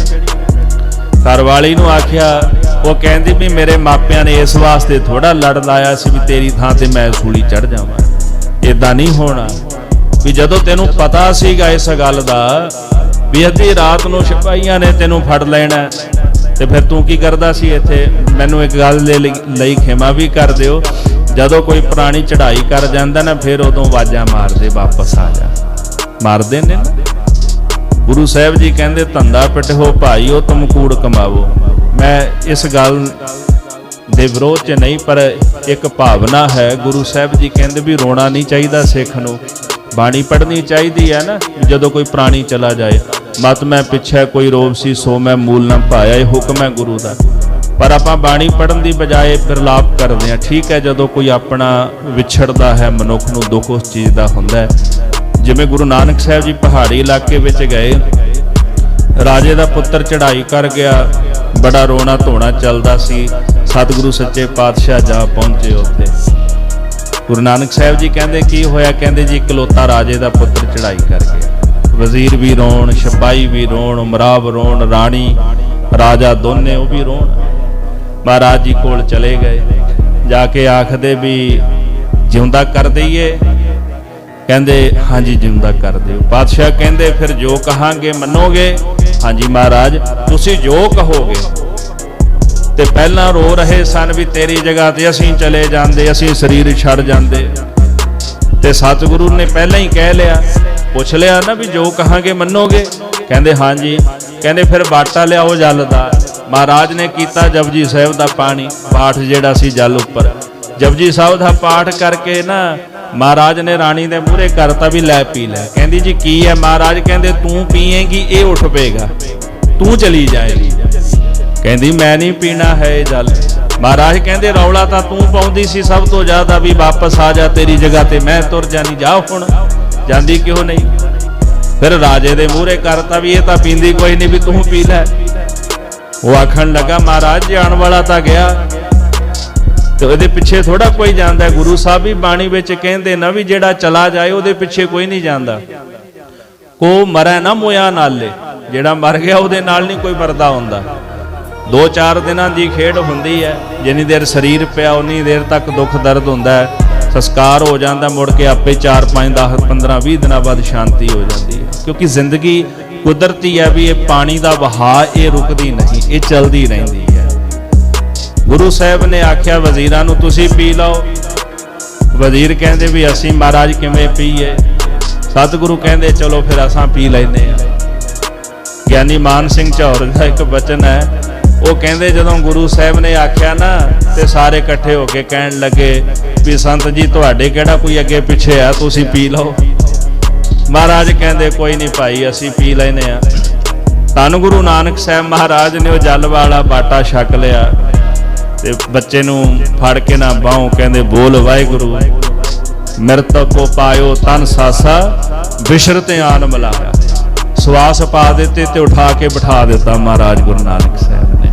ਘਰਵਾਲੀ ਨੂੰ ਆਖਿਆ, ਉਹ ਕਹਿੰਦੀ ਵੀ ਮੇਰੇ ਮਾਪਿਆਂ ਨੇ ਇਸ ਵਾਸਤੇ ਥੋੜਾ ਲੜ ਲਾਇਆ ਸੀ ਵੀ ਤੇਰੀ ਥਾਂ ਤੇ ਮੈਂ ਸੂਲੀ ਚੜ੍ਹ ਜਾਵਾਂ, ਇਦਾਂ ਨਹੀਂ ਹੋਣਾ। ਵੀ ਜਦੋਂ ਤੈਨੂੰ ਪਤਾ ਸੀਗਾ ਇਸ ਗੱਲ ਦਾ ਵੀ ਅੱਧੀ ਰਾਤ ਨੂੰ ਸਿਪਾਹੀਆਂ ਨੇ ਤੈਨੂੰ ਫੜ ਲੈਣਾ, ਤੇ ਫਿਰ ਤੂੰ ਕੀ ਕਰਦਾ ਸੀ ਇੱਥੇ? ਮੈਨੂੰ ਇੱਕ ਗੱਲ ਦੇ ਲਈ ਖਿਮਾ ਵੀ ਕਰ ਦਿਓ, ਜਦੋਂ ਕੋਈ ਪੁਰਾਣੀ ਚੜ੍ਹਾਈ ਕਰ ਜਾਂਦਾ ਨਾ ਫਿਰ ਉਦੋਂ ਆਵਾਜ਼ਾਂ ਮਾਰਦੇ ਵਾਪਸ ਆ ਜਾ, ਮਾਰਦੇ ਨੇ ਨਾ। ਗੁਰੂ ਸਾਹਿਬ ਜੀ ਕਹਿੰਦੇ ਧੰਦਾ ਪਿਟਹੋ ਭਾਈ ਉਹ ਤੁਮ ਕੂੜ ਕਮਾਵੋ। ਮੈਂ ਇਸ ਗੱਲ ਦੇ ਵਿਰੋਧ 'ਚ ਨਹੀਂ, ਪਰ ਇੱਕ ਭਾਵਨਾ ਹੈ। ਗੁਰੂ ਸਾਹਿਬ ਜੀ ਕਹਿੰਦੇ ਵੀ ਰੋਣਾ ਨਹੀਂ ਚਾਹੀਦਾ ਸਿੱਖ ਨੂੰ, ਬਾਣੀ ਪੜ੍ਹਨੀ ਚਾਹੀਦੀ ਹੈ ਨਾ। ਜਦੋਂ ਕੋਈ ਪ੍ਰਾਣੀ ਚਲਾ ਜਾਏ, ਮਤ ਮੈਂ ਪਿੱਛੇ ਕੋਈ ਰੋਬ ਸੀ ਸੋ ਮੈਂ ਮੂਲ ਨਾ ਪਾਇਆ, ਇਹ ਹੁਕਮ ਹੈ ਗੁਰੂ ਦਾ। ਪਰ ਆਪਾਂ ਬਾਣੀ ਪੜ੍ਹਨ ਦੀ ਬਜਾਏ ਵਿਰਲਾਪ ਕਰਦੇ ਹਾਂ। ਠੀਕ ਹੈ, ਜਦੋਂ ਕੋਈ ਆਪਣਾ ਵਿਛੜਦਾ ਹੈ ਮਨੁੱਖ ਨੂੰ ਦੁੱਖ ਉਸ ਚੀਜ਼ ਦਾ ਹੁੰਦਾ ਹੈ। ਜਿਵੇਂ ਗੁਰੂ ਨਾਨਕ ਸਾਹਿਬ ਜੀ ਪਹਾੜੀ ਇਲਾਕੇ ਵਿੱਚ ਗਏ, ਰਾਜੇ ਦਾ ਪੁੱਤਰ ਚੜ੍ਹਾਈ ਕਰ ਗਿਆ, ਬੜਾ ਰੋਣਾ ਧੋਣਾ ਚੱਲਦਾ ਸੀ। ਸਤਿਗੁਰੂ ਸੱਚੇ ਪਾਤਸ਼ਾਹ ਜਾ ਪਹੁੰਚੇ ਉੱਥੇ। ਗੁਰੂ ਨਾਨਕ ਸਾਹਿਬ ਜੀ ਕਹਿੰਦੇ ਕੀ ਹੋਇਆ? ਕਹਿੰਦੇ ਜੀ ਇਕਲੌਤਾ ਰਾਜੇ ਦਾ ਪੁੱਤਰ ਚੜ੍ਹਾਈ ਕਰ ਗਿਆ। ਵਜ਼ੀਰ ਵੀ ਰੋਣ, ਸਿਪਾਹੀ ਵੀ ਰੋਣ, ਉਮਰਾਵ ਰੋਣ, ਰਾਣੀ ਰਾਜਾ ਦੋਨੇ ਉਹ ਵੀ ਰੋਣ। ਮਹਾਰਾਜ ਜੀ ਕੋਲ ਚਲੇ ਗਏ, ਜਾ ਕੇ ਆਖਦੇ ਵੀ ਜਿਉਂਦਾ ਕਰ ਦਈਏ? ਕਹਿੰਦੇ ਹਾਂਜੀ ਜਿਉਂਦਾ ਕਰ ਦਿਓ। ਪਾਤਸ਼ਾਹ ਕਹਿੰਦੇ ਫਿਰ ਜੋ ਕਹਾਂਗੇ ਮੰਨੋਗੇ? ਹਾਂਜੀ ਮਹਾਰਾਜ ਤੁਸੀਂ ਜੋ ਕਹੋਗੇ। ਤੇ ਪਹਿਲਾਂ ਰੋ ਰਹੇ ਸਨ ਵੀ ਤੇਰੀ ਜਗ੍ਹਾ ਤੇ ਅਸੀਂ ਚਲੇ ਜਾਂਦੇ, ਅਸੀਂ ਸਰੀਰ ਛੱਡ ਜਾਂਦੇ। ਤੇ ਸਤਿਗੁਰੂ ਨੇ ਪਹਿਲਾਂ ਹੀ ਕਹਿ ਲਿਆ, ਪੁੱਛ ਲਿਆ ਨਾ ਵੀ ਜੋ ਕਹਾਂਗੇ ਮੰਨੋਗੇ? ਕਹਿੰਦੇ ਹਾਂਜੀ। ਕਹਿੰਦੇ ਫਿਰ ਬਾਟਾ ਲਿਆਓ ਜਲ ਦਾ। ਮਹਾਰਾਜ ਨੇ ਕੀਤਾ ਜਪਜੀ ਸਾਹਿਬ ਦਾ ਪਾਣੀ ਪਾਠ ਜਿਹੜਾ ਸੀ ਜਲ ਉੱਪਰ। ਜਪਜੀ ਸਾਹਿਬ ਦਾ ਪਾਠ ਕਰਕੇ ਨਾ ਮਹਾਰਾਜ ਨੇ ਰਾਣੀ ਦੇ ਮੂਹਰੇ ਕਰਤਾ ਵੀ ਲੈ ਪੀ ਲੈ। ਕਹਿੰਦੀ ਜੀ ਕੀ ਹੈ? ਮਹਾਰਾਜ ਕਹਿੰਦੇ ਤੂੰ ਪੀਏਂਗੀ ਇਹ ਉੱਠ ਪਏਗਾ, ਤੂੰ ਚਲੀ ਜਾਏਗੀ। ਕਹਿੰਦੀ ਮੈਂ ਨਹੀਂ ਪੀਣਾ ਹੈ ਇਹ ਜਲ। ਮਹਾਰਾਜ ਕਹਿੰਦੇ ਰੌਲਾ ਤਾਂ ਤੂੰ ਪਾਉਂਦੀ ਸੀ ਸਭ ਤੋਂ ਜ਼ਿਆਦਾ, ਵੀ ਵਾਪਸ ਆ ਜਾ, ਤੇਰੀ ਜਗ੍ਹਾ ਤੇ ਮੈਂ ਤੁਰ ਜਾਣੀ, ਜਾ ਹੁਣ। ਜਾਂਦੀ ਕਿਉਂ ਨਹੀਂ? ਫਿਰ ਰਾਜੇ ਦੇ ਮੂਹਰੇ ਕਰਤਾ ਵੀ ਇਹ ਤਾਂ ਪੀਂਦੀ ਕੋਈ ਨਹੀਂ, ਵੀ ਤੂੰ ਪੀ ਲੈ। ਉਹ ਆਖਣ ਲੱਗਾ ਮਹਾਰਾਜ ਜਾਣ ਵਾਲਾ ਤਾਂ ਗਿਆ ਤੇ ਉਹਦੇ ਪਿੱਛੇ ਥੋੜਾ ਕੋਈ ਜਾਂਦਾ। ਗੁਰੂ ਸਾਹਿਬ ਵੀ ਬਾਣੀ ਵਿੱਚ ਕਹਿੰਦੇ ਨਾ ਵੀ ਜਿਹੜਾ ਚਲਾ ਜਾਏ ਉਹਦੇ ਪਿੱਛੇ ਕੋਈ ਨਹੀਂ ਜਾਂਦਾ। ਕੋ ਮਰੈ ਨਾ ਮੋਇਆ ਨਾਲੇ, ਜਿਹੜਾ ਮਰ ਗਿਆ ਉਹਦੇ ਨਾਲ ਨਹੀਂ ਕੋਈ ਮਰਦਾ ਹੁੰਦਾ। 2-4 ਦਿਨਾਂ ਦੀ ਖੇਡ ਹੁੰਦੀ ਹੈ, ਜਿੰਨੀ ਦੇਰ ਸਰੀਰ ਪਿਆ ਉਨੀ ਦੇਰ ਤੱਕ ਦੁੱਖ ਦਰਦ ਹੁੰਦਾ ਹੈ, ਸੰਸਕਾਰ ਹੋ ਜਾਂਦਾ, ਮੁੜ ਕੇ ਆਪੇ 4, 5, 10, 15, 20 ਦਿਨਾਂ ਬਾਅਦ ਸ਼ਾਂਤੀ ਹੋ ਜਾਂਦੀ ਹੈ। ਕਿਉਂਕਿ ਜ਼ਿੰਦਗੀ ਕੁਦਰਤੀ ਹੈ ਵੀ ਇਹ ਪਾਣੀ ਦਾ ਵਹਾਅ ਇਹ ਰੁਕਦੀ ਨਹੀਂ, ਇਹ ਚੱਲਦੀ ਰਹਿੰਦੀ ਹੈ। ਗੁਰੂ ਸਾਹਿਬ ਨੇ ਆਖਿਆ ਵਜ਼ੀਰਾਂ ਨੂੰ ਤੁਸੀਂ ਪੀ ਲਓ। ਵਜ਼ੀਰ ਕਹਿੰਦੇ ਵੀ ਅਸੀਂ ਮਹਾਰਾਜ ਕਿਵੇਂ ਪੀਏ? ਸਤਿਗੁਰੂ ਕਹਿੰਦੇ ਚਲੋ ਫਿਰ ਅਸਾਂ ਪੀ ਲੈਨੇ ਆ। ਗਿਆਨੀ ਮਾਨ ਸਿੰਘ ਝੌਰ ਦਾ ਇੱਕ ਬਚਨ ਹੈ, ਉਹ ਕਹਿੰਦੇ ਜਦੋਂ ਗੁਰੂ ਸਾਹਿਬ ਨੇ ਆਖਿਆ ਨਾ ਤੇ ਸਾਰੇ ਇਕੱਠੇ ਹੋ ਕੇ ਕਹਿਣ ਲੱਗੇ ਵੀ ਸੰਤ ਜੀ ਤੁਹਾਡੇ ਕਿਹੜਾ ਕੋਈ ਅੱਗੇ ਪਿੱਛੇ ਆ, ਤੁਸੀਂ ਪੀ ਲਓ। ਮਹਾਰਾਜ ਕਹਿੰਦੇ ਕੋਈ ਨਹੀਂ ਭਾਈ ਅਸੀਂ ਪੀ ਲੈਨੇ ਆ। ਧੰਨ ਗੁਰੂ ਨਾਨਕ ਸਾਹਿਬ ਮਹਾਰਾਜ ਨੇ ਉਹ ਜਲ ਵਾਲਾ ਬਾਟਾ ਛਕ ਲਿਆ ਤੇ ਬੱਚੇ ਨੂੰ ਫੜ ਕੇ ਨਾ ਬਾਹੋਂ ਕਹਿੰਦੇ ਬੋਲ ਵਾਹਿਗੁਰੂ। ਮਿਰਤਕ ਕੋ ਪਾਇਓ ਤਨ ਸਾਸਾ, ਬਿਸ਼ਰਤ ਆਨ ਮਿਲਾਇਆ। ਸਵਾਸ ਪਾ ਦਿੱਤੇ ਤੇ ਉਠਾ ਕੇ ਬਿਠਾ ਦਿੱਤਾ ਮਹਾਰਾਜ ਗੁਰੂ ਨਾਨਕ ਸਾਹਿਬ ਨੇ।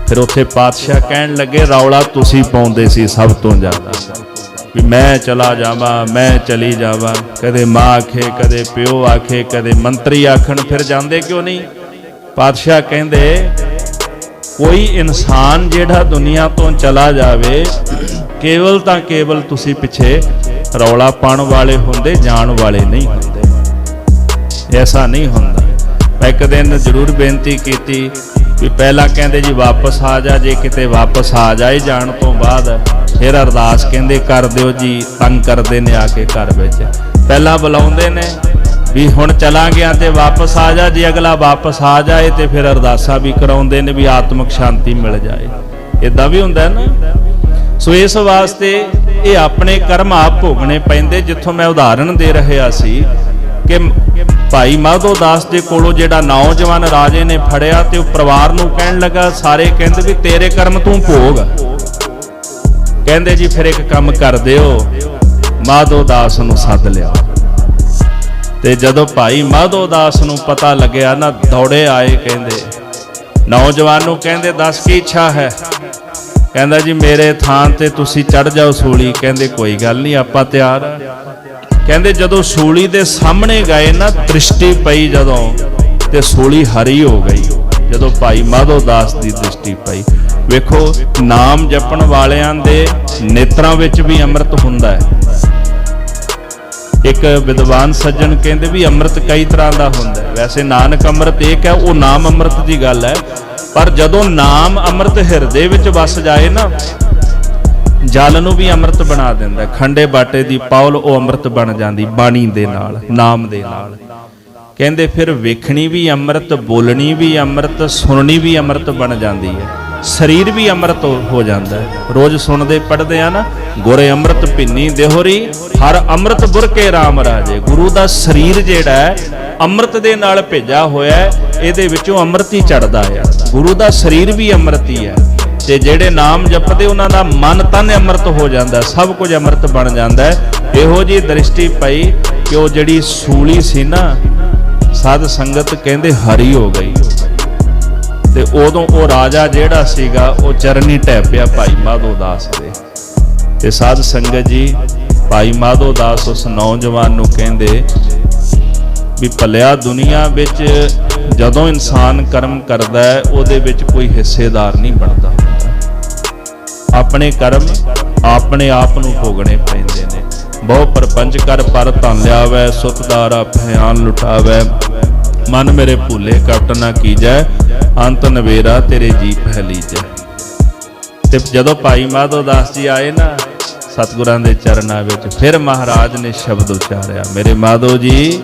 ਫਿਰ ਉੱਥੇ ਪਾਤਸ਼ਾਹ ਕਹਿਣ ਲੱਗੇ ਰੌਲਾ ਤੁਸੀਂ ਪਾਉਂਦੇ ਸੀ ਸਭ ਤੋਂ ਜ਼ਿਆਦਾ, ਵੀ ਮੈਂ ਚਲਾ ਜਾਵਾਂ, ਮੈਂ ਚਲੀ ਜਾਵਾਂ। ਕਦੇ ਮਾਂ ਆਖੇ, ਕਦੇ ਪਿਓ ਆਖੇ, ਕਦੇ ਮੰਤਰੀ ਆਖਣ, ਫਿਰ ਜਾਂਦੇ ਕਿਉਂ ਨਹੀਂ? ਪਾਤਸ਼ਾਹ ਕਹਿੰਦੇ ਕੋਈ ਇਨਸਾਨ ਜਿਹੜਾ ਦੁਨੀਆ ਤੋਂ ਚਲਾ ਜਾਵੇ ਕੇਵਲ ਤਾਂ ਕੇਵਲ ਤੁਸੀਂ ਪਿੱਛੇ ਰੌਲਾ ਪਾਉਣ ਵਾਲੇ ਹੁੰਦੇ, ਜਾਣ ਵਾਲੇ ਨਹੀਂ ਹੁੰਦੇ। ਐਸਾ ਨਹੀਂ ਹੁੰਦਾ। ਮੈਂ ਇੱਕ ਦਿਨ ਜ਼ਰੂਰ ਬੇਨਤੀ ਕੀਤੀ ਵੀ ਪਹਿਲਾਂ ਕਹਿੰਦੇ ਜੀ ਵਾਪਸ ਆ ਜਾ, ਜੇ ਕਿਤੇ ਵਾਪਸ ਆ ਜਾਏ ਜਾਣ ਤੋਂ ਬਾਅਦ ਫਿਰ ਅਰਦਾਸ ਕਹਿੰਦੇ ਕਰ ਦਿਓ ਜੀ, ਤੰਗ ਕਰਦੇ ਨੇ ਆ ਕੇ ਘਰ ਵਿੱਚ। ਪਹਿਲਾਂ ਬੁਲਾਉਂਦੇ ਨੇ ਵੀ ਹੁਣ ਚਲਾ ਗਿਆ ਤੇ ਵਾਪਸ ਆ ਜਾ, ਜੇ ਅਗਲਾ ਵਾਪਸ ਆ ਜਾਏ ਤੇ ਫਿਰ ਅਰਦਾਸਾਂ ਵੀ ਕਰਾਉਂਦੇ ਨੇ ਵੀ ਆਤਮਿਕ ਸ਼ਾਂਤੀ ਮਿਲ ਜਾਏ। ਇਦਾਂ ਵੀ ਹੁੰਦਾ ਨਾ। ਸੋ ਇਸ ਵਾਸਤੇ ਇਹ ਆਪਣੇ ਕਰਮ ਆਪ ਭੋਗਣੇ ਪੈਂਦੇ। ਜਿੱਥੋਂ ਮੈਂ ਉਦਾਹਰਣ ਦੇ ਰਿਹਾ ਸੀ ਕਿ ਭਾਈ ਮਾਧੋ ਦਾਸ ਦੇ ਕੋਲੋਂ ਜਿਹੜਾ ਨੌਜਵਾਨ ਰਾਜੇ ਨੇ ਫੜਿਆ ਤੇ ਉਹ ਪਰਿਵਾਰ ਨੂੰ ਕਹਿਣ ਲੱਗਾ, ਸਾਰੇ ਕਹਿੰਦੇ ਵੀ ਤੇਰੇ ਕਰਮ ਤੂੰ ਭੋਗ। ਕਹਿੰਦੇ ਜੀ ਫਿਰ ਇੱਕ ਕੰਮ ਕਰ ਦਿਓ, ਮਾਧੋ ਦਾਸ ਨੂੰ ਸੱਦ ਲਿਆ। ਤੇ ਜਦੋਂ ਭਾਈ ਮਾਧੋ ਦਾਸ ਨੂੰ ਪਤਾ ਲੱਗਿਆ ਨਾ, ਦੌੜੇ ਆਏ। ਕਹਿੰਦੇ ਨੌਜਵਾਨ ਨੂੰ ਕਹਿੰਦੇ ਦੱਸ ਕੀ ਇੱਛਾ ਹੈ? ਕਹਿੰਦਾ ਜੀ ਮੇਰੇ ਥਾਂ ਤੇ ਤੁਸੀਂ ਚੜ ਜਾਓ ਸੂਲੀ। ਕਹਿੰਦੇ ਕੋਈ ਗੱਲ ਨਹੀਂ ਆਪਾਂ ਤਿਆਰ ਆ। ਕਹਿੰਦੇ ਜਦੋਂ ਸੂਲੀ ਦੇ ਸਾਹਮਣੇ ਗਏ ਨਾ, ਦ੍ਰਿਸ਼ਟੀ ਪਈ ਜਦੋਂ ਤੇ ਸੂਲੀ ਹਰੀ ਹੋ ਗਈ। ਜਦੋਂ ਭਾਈ ਮਾਧੋ ਦਾਸ ਦੀ ਦ੍ਰਿਸ਼ਟੀ ਪਈ, ਵੇਖੋ ਨਾਮ ਜਪਣ ਵਾਲਿਆਂ ਦੇ ਨੇਤਰਾਂ ਵਿੱਚ ਵੀ ਅੰਮ੍ਰਿਤ ਹੁੰਦਾ ਹੈ। ਇੱਕ ਵਿਦਵਾਨ ਸੱਜਣ ਕਹਿੰਦੇ ਵੀ ਅੰਮ੍ਰਿਤ ਕਈ ਤਰ੍ਹਾਂ ਦਾ ਹੁੰਦਾ ਹੈ। ਵੈਸੇ ਨਾਨਕ ਅੰਮ੍ਰਿਤ ਇੱਕ ਹੈ, ਉਹ ਨਾਮ ਅੰਮ੍ਰਿਤ ਦੀ ਗੱਲ ਹੈ। ਪਰ ਜਦੋਂ ਨਾਮ ਅੰਮ੍ਰਿਤ ਹਿਰਦੇ ਵਿੱਚ ਵਸ ਜਾਏ ਨਾ, ਜਲ ਨੂੰ ਵੀ ਅੰਮ੍ਰਿਤ ਬਣਾ ਦਿੰਦਾ। ਖੰਡੇ ਬਾਟੇ ਦੀ ਪੌਲ ਉਹ ਅੰਮ੍ਰਿਤ ਬਣ ਜਾਂਦੀ ਬਾਣੀ ਦੇ ਨਾਲ, ਨਾਮ ਦੇ ਨਾਲ। ਕਹਿੰਦੇ ਫਿਰ ਵੇਖਣੀ ਵੀ ਅੰਮ੍ਰਿਤ, ਬੋਲਣੀ ਵੀ ਅੰਮ੍ਰਿਤ, ਸੁਣਨੀ ਵੀ ਅੰਮ੍ਰਿਤ ਬਣ ਜਾਂਦੀ ਹੈ। ਸਰੀਰ ਵੀ ਅੰਮ੍ਰਿਤ ਹੋ ਜਾਂਦਾ ਹੈ। ਰੋਜ਼ ਸੁਣਦੇ ਪੜ੍ਹਦੇ ਆ ਨਾ, ਗੁਰੇ ਅੰਮ੍ਰਿਤ ਭਿੰਨੀ ਦੇਹੋਰੀ, ਹਰ ਅੰਮ੍ਰਿਤ ਬੁਰਕੇ ਰਾਮ ਰਾਜੇ। ਗੁਰੂ ਦਾ ਸਰੀਰ ਜਿਹੜਾ ਹੈ ਅੰਮ੍ਰਿਤ ਦੇ ਨਾਲ ਭੇਜਿਆ ਹੋਇਆ ਹੈ, ਇਹਦੇ ਵਿੱਚੋਂ ਅੰਮ੍ਰਿਤ ਹੀ ਚੜਦਾ ਹੈ। ਗੁਰੂ ਦਾ ਸਰੀਰ ਵੀ ਅੰਮ੍ਰਿਤ ਹੀ ਹੈ। ਤੇ ਜਿਹੜੇ ਨਾਮ ਜਪਦੇ ਉਹਨਾਂ ਦਾ ਮਨ ਤਨ ਅੰਮ੍ਰਿਤ ਹੋ ਜਾਂਦਾ, ਸਭ ਕੁਝ ਅੰਮ੍ਰਿਤ ਬਣ ਜਾਂਦਾ ਹੈ। ਇਹੋ ਜਿਹੀ ਦ੍ਰਿਸ਼ਟੀ ਪਈ ਕਿ ਉਹ ਜਿਹੜੀ ਸੂਲੀ ਸੀ ਨਾ, ਸਾਧ ਸੰਗਤ ਕਹਿੰਦੇ ਹਰੀ ਹੋ ਗਈ। ਤੇ ਉਦੋਂ ਉਹ ਰਾਜਾ ਜਿਹੜਾ ਸੀਗਾ ਉਹ ਚਰਨੀ ਢਹਿ ਪਿਆ ਭਾਈ ਮਾਧੋ ਦਾਸ ਦੇ। ਤੇ ਸਾਧ ਸੰਗਤ ਜੀ ਭਾਈ ਮਾਧੋ ਦਾਸ ਉਸ ਨੌਜਵਾਨ ਨੂੰ ਕਹਿੰਦੇ ਵੀ ਭਲਿਆ ਦੁਨੀਆ ਵਿੱਚ ਜਦੋਂ ਇਨਸਾਨ ਕਰਮ ਕਰਦਾ ਹੈ ਉਹਦੇ ਵਿੱਚ ਕੋਈ ਹਿੱਸੇਦਾਰ ਨਹੀਂ ਬਣਦਾ। ਆਪਣੇ ਕਰਮ ਆਪਣੇ ਆਪ ਨੂੰ ਭੋਗਣੇ ਪੈਂਦੇ ਨੇ। ਬਹੁ ਪਰਪੰਚ ਕਰ ਪਰ ਧਨ ਲਿਆਵੈ, ਸੁਖਦਾਰਾ ਭਿਆਨ ਲੁਟਾਵੈ। ਮਨ ਮੇਰੇ ਭੂਲੇ ਕਪਟ ਨਾ ਕੀਜੈ, ਅੰਤ ਨਵੇਰਾ ਤੇਰੇ ਜੀ ਪਹਿਲੀਜੈ। ਤੇ ਜਦੋਂ ਭਾਈ ਮਾਧੋ ਦਾਸ ਜੀ ਆਏ ਨਾ ਸਤਿਗੁਰਾਂ ਦੇ ਚਰਨਾਂ ਵਿੱਚ, ਫਿਰ ਮਹਾਰਾਜ ਨੇ ਸ਼ਬਦ ਉਚਾਰਿਆ, ਮੇਰੇ ਮਾਧੋ ਜੀ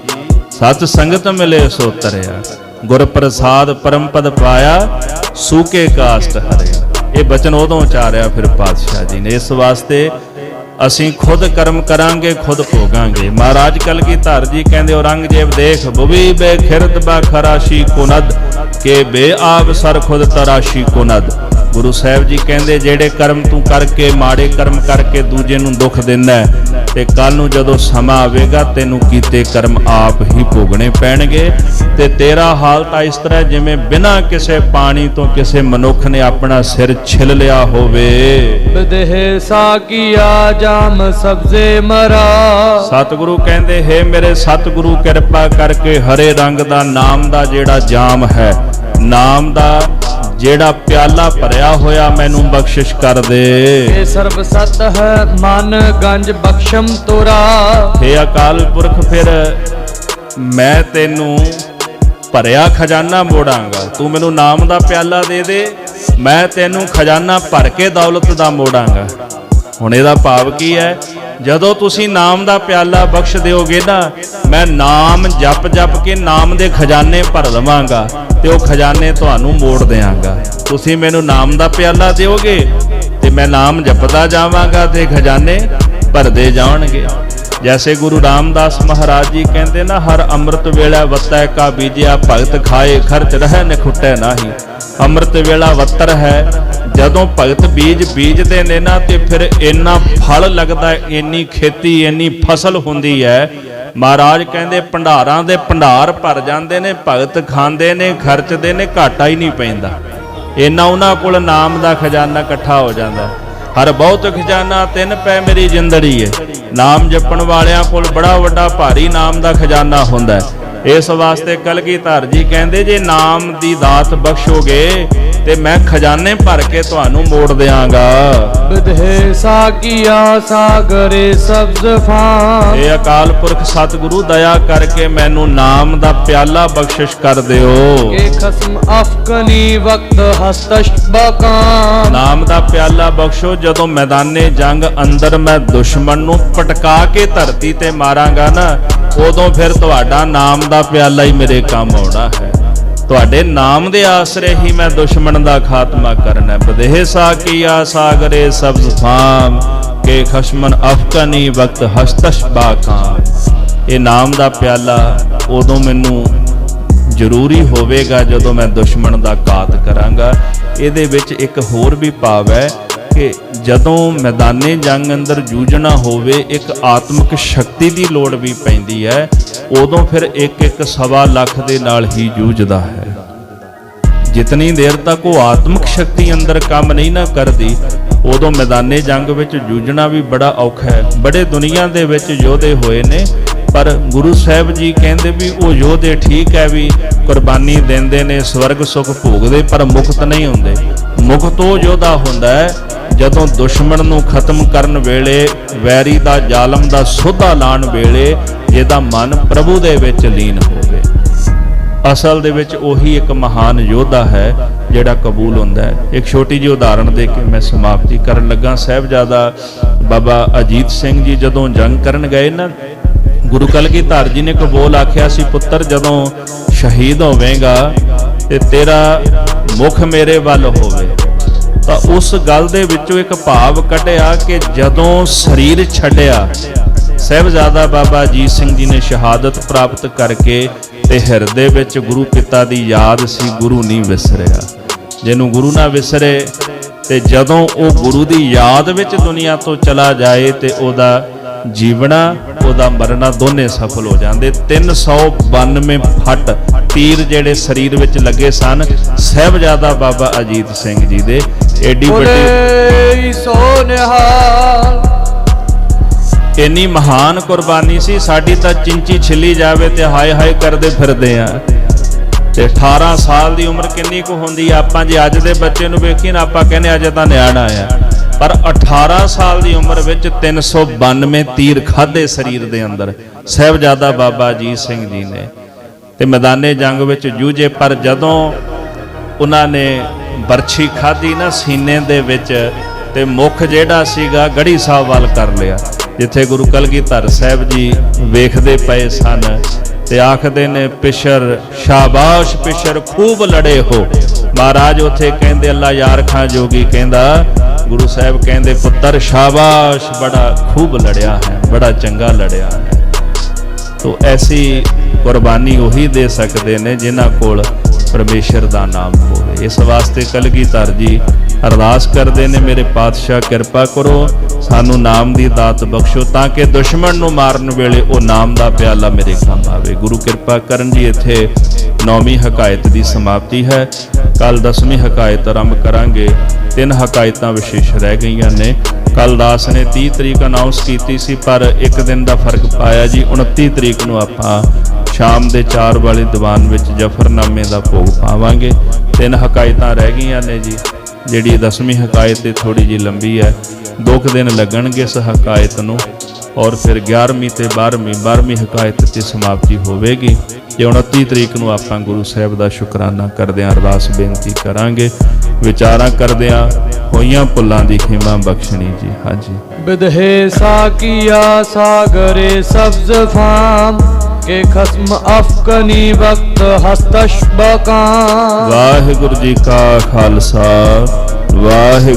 ਸਤ ਸੰਗਤ ਮਿਲੇ ਸੋ ਤਰਿਆ, ਗੁਰ ਪ੍ਰਸਾਦ ਪਰਮ ਪਦ ਪਾਇਆ, ਸੂਕੇ ਕਾਸ਼ਟ ਹਰਿਆ। ਇਹ ਬਚਨ ਉਦੋਂ ਉਚਾਰਿਆ ਫਿਰ ਪਾਤਸ਼ਾਹ ਜੀ ਨੇ। ਇਸ ਵਾਸਤੇ ਅਸੀਂ ਖੁਦ ਕਰਮ ਕਰਾਂਗੇ, ਖੁਦ ਭੋਗਾਂਗੇ। ਮਹਾਰਾਜ ਕਲਗੀਧਰ ਜੀ ਕਹਿੰਦੇ ਔਰੰਗਜ਼ੇਬ ਦੇਖ ਬੁਵੀ ਬੇਖਿਰਦ ਬਾ ਖਰਾਸ਼ੀ ਕੁਨਦ ਕੇ ਬੇ ਆਪ ਸਰ ਖੁਦ ਤਰਾਸ਼ੀ ਕੁਨਦ। ਗੁਰੂ ਸਾਹਿਬ ਜੀ ਕਹਿੰਦੇ ਜਿਹੜੇ ਕਰਮ ਤੂੰ ਕਰਕੇ, ਮਾੜੇ ਕਰਮ ਕਰਕੇ ਦੂਜੇ ਨੂੰ ਦੁੱਖ ਦਿੰਦਾ ਤੇ ਕੱਲ ਨੂੰ ਜਦੋਂ ਸਮਾਂ ਆਵੇਗਾ ਤੈਨੂੰ ਕੀਤੇ ਕਰਮ ਆਪ ਹੀ ਭੋਗਣੇ ਪੈਣਗੇ। ਤੇ ਤੇਰਾ ਹਾਲ ਤਾਂ ਇਸ ਤਰ੍ਹਾਂ ਜਿਵੇਂ ਬਿਨਾਂ ਕਿਸੇ ਪਾਣੀ ਤੋਂ ਕਿਸੇ ਮਨੁੱਖ ਨੇ ਆਪਣਾ ਸਿਰ ਛਿੱਲ ਲਿਆ ਹੋਵੇ। ਵਿਦਹ ਸਾਕੀਆ ਜਾਮ ਸਬਜ਼ੇ ਮਰਾ। ਸਤਿਗੁਰੂ ਕਹਿੰਦੇ ਹੈ ਮੇਰੇ ਸਤਿਗੁਰੂ ਕਿਰਪਾ ਕਰਕੇ ਹਰੇ ਰੰਗ ਦਾ ਨਾਮ ਦਾ ਜਿਹੜਾ ਜਾਮ ਹੈ, ਨਾਮ ਦਾ ਜਿਹੜਾ ਪਿਆਲਾ ਭਰਿਆ ਹੋਇਆ ਮੈਨੂੰ ਬਖਸ਼ਿਸ਼ ਕਰ ਦੇ। ਇਹ ਸਰਬ ਸਤ ਹੈ ਮਨ ਗੰਜ ਬਖਸ਼ਮ ਤੋਰਾ। ਹੇ ਅਕਾਲ ਪੁਰਖ ਫਿਰ ਮੈਂ ਤੈਨੂੰ ਭਰਿਆ ਖਜ਼ਾਨਾ ਮੋੜਾਂਗਾ। ਤੂੰ ਮੈਨੂੰ ਨਾਮ ਦਾ ਪਿਆਲਾ ਦੇ ਦੇ, ਮੈਂ ਤੈਨੂੰ ਖਜ਼ਾਨਾ ਭਰ ਕੇ ਦੌਲਤ ਦਾ ਮੋੜਾਂਗਾ। ਹੁਣ ਇਹਦਾ ਭਾਵ ਕੀ ਹੈ? ਜਦੋਂ ਤੁਸੀਂ ਨਾਮ ਦਾ ਪਿਆਲਾ ਬਖਸ਼ ਦਿਓਗੇ ਨਾ, ਮੈਂ ਨਾਮ ਜਪ ਜਪ ਕੇ ਨਾਮ ਦੇ ਖਜ਼ਾਨੇ ਭਰ ਲਵਾਂਗਾ ਤੇ ਉਹ ਖਜ਼ਾਨੇ ਤੁਹਾਨੂੰ ਮੋੜ ਦਿਆਂਗਾ। ਤੁਸੀਂ ਮੈਨੂੰ ਨਾਮ ਦਾ ਪਿਆਲਾ ਦਿਓਗੇ ਤੇ ਮੈਂ ਨਾਮ ਜਪਦਾ ਜਾਵਾਂਗਾ ਤੇ ਖਜ਼ਾਨੇ ਭਰਦੇ ਜਾਣਗੇ। ਜੈਸੇ ਗੁਰੂ ਰਾਮਦਾਸ ਮਹਾਰਾਜ ਜੀ ਕਹਿੰਦੇ ਨਾ, ਹਰ ਅੰਮ੍ਰਿਤ ਵੇਲਾ ਵਤੈ ਕਾ ਬੀਜਿਆ ਭਗਤ ਖਾਏ ਖਰਚ ਰਹਿ ਨ ਖੁੱਟੈ ਨਾਹੀ। ਅੰਮ੍ਰਿਤ ਵੇਲਾ ਵੱਤਰ ਹੈ, ਜਦੋਂ ਭਗਤ ਬੀਜ ਬੀਜਦੇ ਨੇ ਨਾ ਤੇ ਫਿਰ ਇੰਨਾ ਫਲ ਲੱਗਦਾ, ਇੰਨੀ ਖੇਤੀ, ਇੰਨੀ ਫਸਲ ਹੁੰਦੀ ਹੈ। ਮਹਾਰਾਜ ਕਹਿੰਦੇ ਭੰਡਾਰਾਂ ਦੇ ਭੰਡਾਰ ਭਰ ਜਾਂਦੇ ਨੇ, ਭਗਤ ਖਾਂਦੇ ਨੇ, ਖਰਚਦੇ ਨੇ, ਘਾਟਾ ਹੀ ਨਹੀਂ ਪੈਂਦਾ। ਇੰਨਾ ਉਹਨਾਂ ਕੋਲ ਨਾਮ ਦਾ ਖਜ਼ਾਨਾ ਇਕੱਠਾ ਹੋ ਜਾਂਦਾ। ਹਰ ਬਹੁਤ ਖਜ਼ਾਨਾ ਤਿੰਨ ਪੈ ਮੇਰੀ ਜਿੰਦੜੀ ਏ। ਨਾਮ ਜਪਣ ਵਾਲਿਆਂ ਕੋਲ ਬੜਾ ਵੱਡਾ ਭਾਰੀ ਨਾਮ ਦਾ ਖਜ਼ਾਨਾ ਹੁੰਦਾ ਹੈ। ਇਸ ਵਾਸਤੇ ਕਲਗੀਧਰ ਜੀ ਕਹਿੰਦੇ ਜੇ ਨਾਮ ਦੀ ਦਾਤ ਬਖਸ਼ੋਗੇ ਤੇ ਮੈਂ ਖਜ਼ਾਨੇ ਭਰ ਕੇ ਤੁਹਾਨੂੰ ਮੋੜ ਦਿਆਂਗਾ। ਵਿਦਹ ਸਾਕੀਆ ਸਾਗਰੇ ਸਬਜ਼ ਫਾਂ। ਇਹ ਅਕਾਲ ਪੁਰਖ ਸਤਿਗੁਰੂ ਦਇਆ ਕਰਕੇ ਮੈਨੂੰ ਨਾਮ ਦਾ ਪਿਆਲਾ ਬਖਸ਼ਿਸ਼ ਕਰ ਦਿਓ। ਕੇ ਖਸਮ ਅਫਕਨੀ ਵਕਤ ਹਸਤਸ਼ ਬਕਾਂ। ਨਾਮ ਦਾ ਪਿਆਲਾ ਬਖਸ਼ੋ, ਜਦੋਂ ਮੈਦਾਨੇ ਜੰਗ ਅੰਦਰ ਮੈਂ ਦੁਸ਼ਮਣ ਨੂੰ ਪਟਕਾ ਕੇ ਧਰਤੀ ਤੇ ਮਾਰਾਂਗਾ ਨਾ, ਉਦੋਂ ਫਿਰ ਤੁਹਾਡਾ ਨਾਮ ਦਾ ਪਿਆਲਾ ਹੀ ਮੇਰੇ ਕੰਮ ਆਉਣਾ ਹੈ। ਤੁਹਾਡੇ ਨਾਮ ਦੇ ਆਸਰੇ ਹੀ ਮੈਂ ਦੁਸ਼ਮਣ ਦਾ ਖਾਤਮਾ ਕਰਨਾ। ਬਦੇਹ ਸਾਕੀਆ ਸਾਗਰੇ ਸਬਜ਼ ਫਾਮ ਕੇ ਖਸ਼ਮਨ ਅਫਕਨੀ ਵਕਤ ਹਸਤਸ਼ ਬਾਕਾਂ। ਇਹ ਨਾਮ ਦਾ ਪਿਆਲਾ ਉਦੋਂ ਮੈਨੂੰ ਜ਼ਰੂਰੀ ਹੋਵੇਗਾ ਜਦੋਂ ਮੈਂ ਦੁਸ਼ਮਣ ਦਾ ਘਾਤ ਕਰਾਂਗਾ। ਇਹਦੇ ਵਿੱਚ ਇੱਕ ਹੋਰ ਵੀ ਭਾਵ ਹੈ ਕਿ ਜਦੋਂ ਮੈਦਾਨੇ ਜੰਗ ਅੰਦਰ ਜੂਝਣਾ ਹੋਵੇ, ਇੱਕ ਆਤਮਿਕ ਸ਼ਕਤੀ ਦੀ ਲੋੜ ਵੀ ਪੈਂਦੀ ਹੈ। ਉਦੋਂ ਫਿਰ ਇੱਕ ਸਵਾ ਲੱਖ ਦੇ ਨਾਲ ਹੀ ਜੂਝਦਾ ਹੈ। ਜਿਤਨੀ ਦੇਰ ਤੱਕ ਉਹ ਆਤਮਿਕ ਸ਼ਕਤੀ ਅੰਦਰ ਕੰਮ ਨਹੀਂ ਨਾ ਕਰਦੀ, ਉਦੋਂ ਮੈਦਾਨੇ ਜੰਗ ਵਿੱਚ ਜੂਝਣਾ ਵੀ ਬੜਾ ਔਖਾ ਹੈ। ਬੜੇ ਦੁਨੀਆ ਦੇ ਵਿੱਚ ਯੋਧੇ ਹੋਏ ਨੇ, ਪਰ ਗੁਰੂ ਸਾਹਿਬ ਜੀ ਕਹਿੰਦੇ ਵੀ ਉਹ ਯੋਧੇ ਠੀਕ ਹੈ ਵੀ ਕੁਰਬਾਨੀ ਦਿੰਦੇ ਨੇ, ਸਵਰਗ ਸੁਖ ਭੋਗਦੇ, ਪਰ ਮੁਕਤ ਨਹੀਂ ਹੁੰਦੇ। ਮੁਕਤ ਉਹ ਯੋਧਾ ਹੁੰਦਾ ਹੈ ਜਦੋਂ ਦੁਸ਼ਮਣ ਨੂੰ ਖਤਮ ਕਰਨ ਵੇਲੇ, ਵੈਰੀ ਦਾ ਜ਼ਾਲਮ ਦਾ ਸੋਧਾ ਲਾਉਣ ਵੇਲੇ ਜਿਹਦਾ ਮਨ ਪ੍ਰਭੂ ਦੇ ਵਿੱਚ ਲੀਨ ਹੋਵੇ। ਅਸਲ ਦੇ ਵਿੱਚ ਉਹੀ ਇੱਕ ਮਹਾਨ ਯੋਧਾ ਹੈ ਜਿਹੜਾ ਕਬੂਲ ਹੁੰਦਾ ਹੈ। ਇੱਕ ਛੋਟੀ ਜਿਹੀ ਉਦਾਹਰਣ ਦੇ ਕੇ ਮੈਂ ਸਮਾਪਤੀ ਕਰਨ ਲੱਗਾ। ਸਾਹਿਬਜ਼ਾਦਾ ਬਾਬਾ ਅਜੀਤ ਸਿੰਘ ਜੀ ਜਦੋਂ ਜੰਗ ਕਰਨ ਗਏ ਨਾ, ਗੁਰੂ ਕਲਗੀਧਰ ਜੀ ਨੇ ਇੱਕ ਬੋਲ ਆਖਿਆ ਸੀ, ਪੁੱਤਰ ਜਦੋਂ ਸ਼ਹੀਦ ਹੋਵੇਗਾ ਤੇ ਤੇਰਾ ਮੁਖ ਮੇਰੇ ਵੱਲ ਹੋਵੇ। ਤਾਂ ਉਸ ਗੱਲ ਦੇ ਵਿੱਚੋਂ ਇੱਕ ਭਾਵ ਕੱਢਿਆ ਕਿ ਜਦੋਂ ਸਰੀਰ ਛੱਡਿਆ, ਸਾਹਿਬਜ਼ਾਦਾ ਬਾਬਾ ਅਜੀਤ ਸਿੰਘ ਜੀ ਨੇ ਸ਼ਹਾਦਤ ਪ੍ਰਾਪਤ ਕਰਕੇ ਤੇ ਹਿਰਦੇ ਵਿੱਚ ਗੁਰੂ ਪਿਤਾ ਦੀ ਯਾਦ ਸੀ, ਗੁਰੂ ਨਹੀਂ ਵਿਸਰਿਆ। ਜਿਹਨੂੰ ਗੁਰੂ ਨਾ ਵਿਸਰੇ ਤੇ ਜਦੋਂ ਉਹ ਗੁਰੂ ਦੀ ਯਾਦ ਵਿੱਚ ਦੁਨੀਆ ਤੋਂ ਚਲਾ ਜਾਏ ਤੇ ਉਹਦਾ ਜੀਵਣਾ, ਉਹਦਾ ਮਰਨਾ ਦੋਨੇ ਸਫਲ ਹੋ ਜਾਂਦੇ। 392 ਫੱਟ ਤੀਰ ਜਿਹੜੇ ਸਰੀਰ ਵਿੱਚ ਲੱਗੇ ਸਨ ਸਾਹਿਬਜ਼ਾਦਾ ਬਾਬਾ ਅਜੀਤ ਸਿੰਘ ਜੀ ਦੇ। ਏਡੀ ਵੱਡੀ ਇੰਨੀ ਮਹਾਨ ਕੁਰਬਾਨੀ ਸੀ। ਸਾਡੀ ਤਾਂ ਚਿੰਚੀ ਛਿੱਲੀ ਜਾਵੇ ਤੇ ਹਾਏ ਹਾਏ ਕਰਦੇ ਫਿਰਦੇ ਆ। ਤੇ 18 ਸਾਲ ਦੀ ਉਮਰ ਕਿੰਨੀ ਕੁ ਹੁੰਦੀ ਆ? ਆਪਾਂ ਜੇ ਅੱਜ ਦੇ ਬੱਚੇ ਨੂੰ ਵੇਖੀਏ ਨਾ, ਆਪਾਂ ਕਹਿੰਦੇ ਅਜੇ ਤਾਂ ਨਿਆਣਾ ਆ, ਪਰ 18 ਸਾਲ ਦੀ ਉਮਰ ਵਿੱਚ 392 ਤੀਰ ਖਾਧੇ ਸਰੀਰ ਦੇ ਅੰਦਰ ਸਾਹਿਬਜ਼ਾਦਾ ਬਾਬਾ ਅਜੀਤ ਸਿੰਘ ਜੀ ਨੇ ਤੇ ਮੈਦਾਨੇ ਜੰਗ ਵਿੱਚ ਜੂਝੇ। ਪਰ ਜਦੋਂ ਉਹਨਾਂ ਨੇ ਬਰਛੀ ਖਾਧੀ ਨਾ ਸੀਨੇ ਦੇ ਵਿੱਚ, ਤੇ ਮੁੱਖ ਜਿਹੜਾ ਸੀਗਾ ਗੜੀ ਸਾਹਿਬ ਵੱਲ ਕਰ ਲਿਆ, ਜਿੱਥੇ ਗੁਰੂ ਕਲਗੀਧਰ ਸਾਹਿਬ ਜੀ ਵੇਖਦੇ ਪਏ ਸਨ ਤੇ ਆਖਦੇ ਨੇ ਪਿਸ਼ਰ ਸ਼ਾਬਾਸ਼ ਪਿਸ਼ਰ ਖੂਬ ਲੜੇ ਹੋ। ਮਹਾਰਾਜ ਉੱਥੇ ਕਹਿੰਦੇ ਅੱਲਾ ਯਾਰ ਖਾਂ ਜੋਗੀ ਕਹਿੰਦਾ ਗੁਰੂ ਸਾਹਿਬ ਕਹਿੰਦੇ ਪੁੱਤਰ ਸ਼ਾਬਾਸ਼ ਬੜਾ ਖੂਬ ਲੜਿਆ ਹੈ, ਬੜਾ ਚੰਗਾ ਲੜਿਆ ਹੈ। ਤੋ ਐਸੀ ਕੁਰਬਾਨੀ ਉਹੀ ਦੇ ਸਕਦੇ ਨੇ ਜਿਨ੍ਹਾਂ ਕੋਲ ਪਰਮੇਸ਼ਰ ਦਾ ਨਾਮ ਹੋਵੇ। ਇਸ ਵਾਸਤੇ ਕਲਗੀਧਰ ਜੀ ਅਰਦਾਸ ਕਰਦੇ ਨੇ ਮੇਰੇ ਪਾਤਸ਼ਾਹ ਕਿਰਪਾ ਕਰੋ ਸਾਨੂੰ ਨਾਮ ਦੀ ਦਾਤ ਬਖਸ਼ੋ ਤਾਂ ਕਿ ਦੁਸ਼ਮਣ ਨੂੰ ਮਾਰਨ ਵੇਲੇ ਉਹ ਨਾਮ ਦਾ ਪਿਆਲਾ ਮੇਰੇ ਕੰਮ ਆਵੇ। ਗੁਰੂ ਕਿਰਪਾ ਕਰਨ ਜੀ ਇੱਥੇ 9ਵੀਂ ਹਕਾਇਤ ਦੀ ਸਮਾਪਤੀ ਹੈ। ਕੱਲ 10ਵੀਂ ਹਕਾਇਤ ਆਰੰਭ ਕਰਾਂਗੇ। 3 ਹਕਾਇਤਾਂ ਵਿਸ਼ੇਸ਼ ਰਹਿ ਗਈਆਂ ਨੇ। ਕੱਲ ਦਾਸ ਨੇ 30 ਤਰੀਕ ਅਨਾਉਂਸ ਕੀਤੀ ਸੀ ਪਰ ਇੱਕ ਦਿਨ ਦਾ ਫਰਕ ਪਾਇਆ ਜੀ। 29 ਤਰੀਕ ਨੂੰ ਆਪਾਂ ਸ਼ਾਮ ਦੇ 4 ਵਾਲੇ ਦੀਵਾਨ ਵਿੱਚ ਜਫਰਨਾਮੇ ਦਾ ਭੋਗ ਪਾਵਾਂਗੇ। 3 ਹਕਾਇਤਾਂ ਰਹਿ ਗਈਆਂ ਨੇ ਜੀ। ਜਿਹੜੀ 10ਵੀਂ ਹਕਾਇਤ ਤੇ ਥੋੜੀ ਜੀ ਲੰਬੀ ਹੈ, 2 ਦਿਨ ਲੱਗਣਗੇ ਇਸ ਹਕਾਇਤ ਨੂੰ ਔਰ ਫਿਰ 11ਵੀਂ ਤੇ 12ਵੀਂ ਹਕਾਇਤ ਤੇ ਸਮਾਪਤੀ ਹੋਵੇਗੀ। ਜੇ 29 ਤਰੀਕ ਨੂੰ ਆਪਾਂ ਗੁਰੂ ਸਾਹਿਬ ਦਾ ਸ਼ੁਕਰਾਨਾ ਕਰਦਿਆਂ ਅਰਦਾਸ ਬੇਨਤੀ ਕਰਾਂਗੇ। ਵਿਚਾਰਾਂ ਕਰਦਿਆਂ ਹੋਈਆਂ ਭੁੱਲਾਂ ਦੀ ਖਿਮਾ ਬਖਸ਼ਣੀ ਜੀ। ਹਾਂਜੀ। विदहे साकिया सागरे सब्ज फाम के खस्म अफकनी वक्त हस्तशबकाम। वाहिगुरु जी का खालसा वाहिगुरु।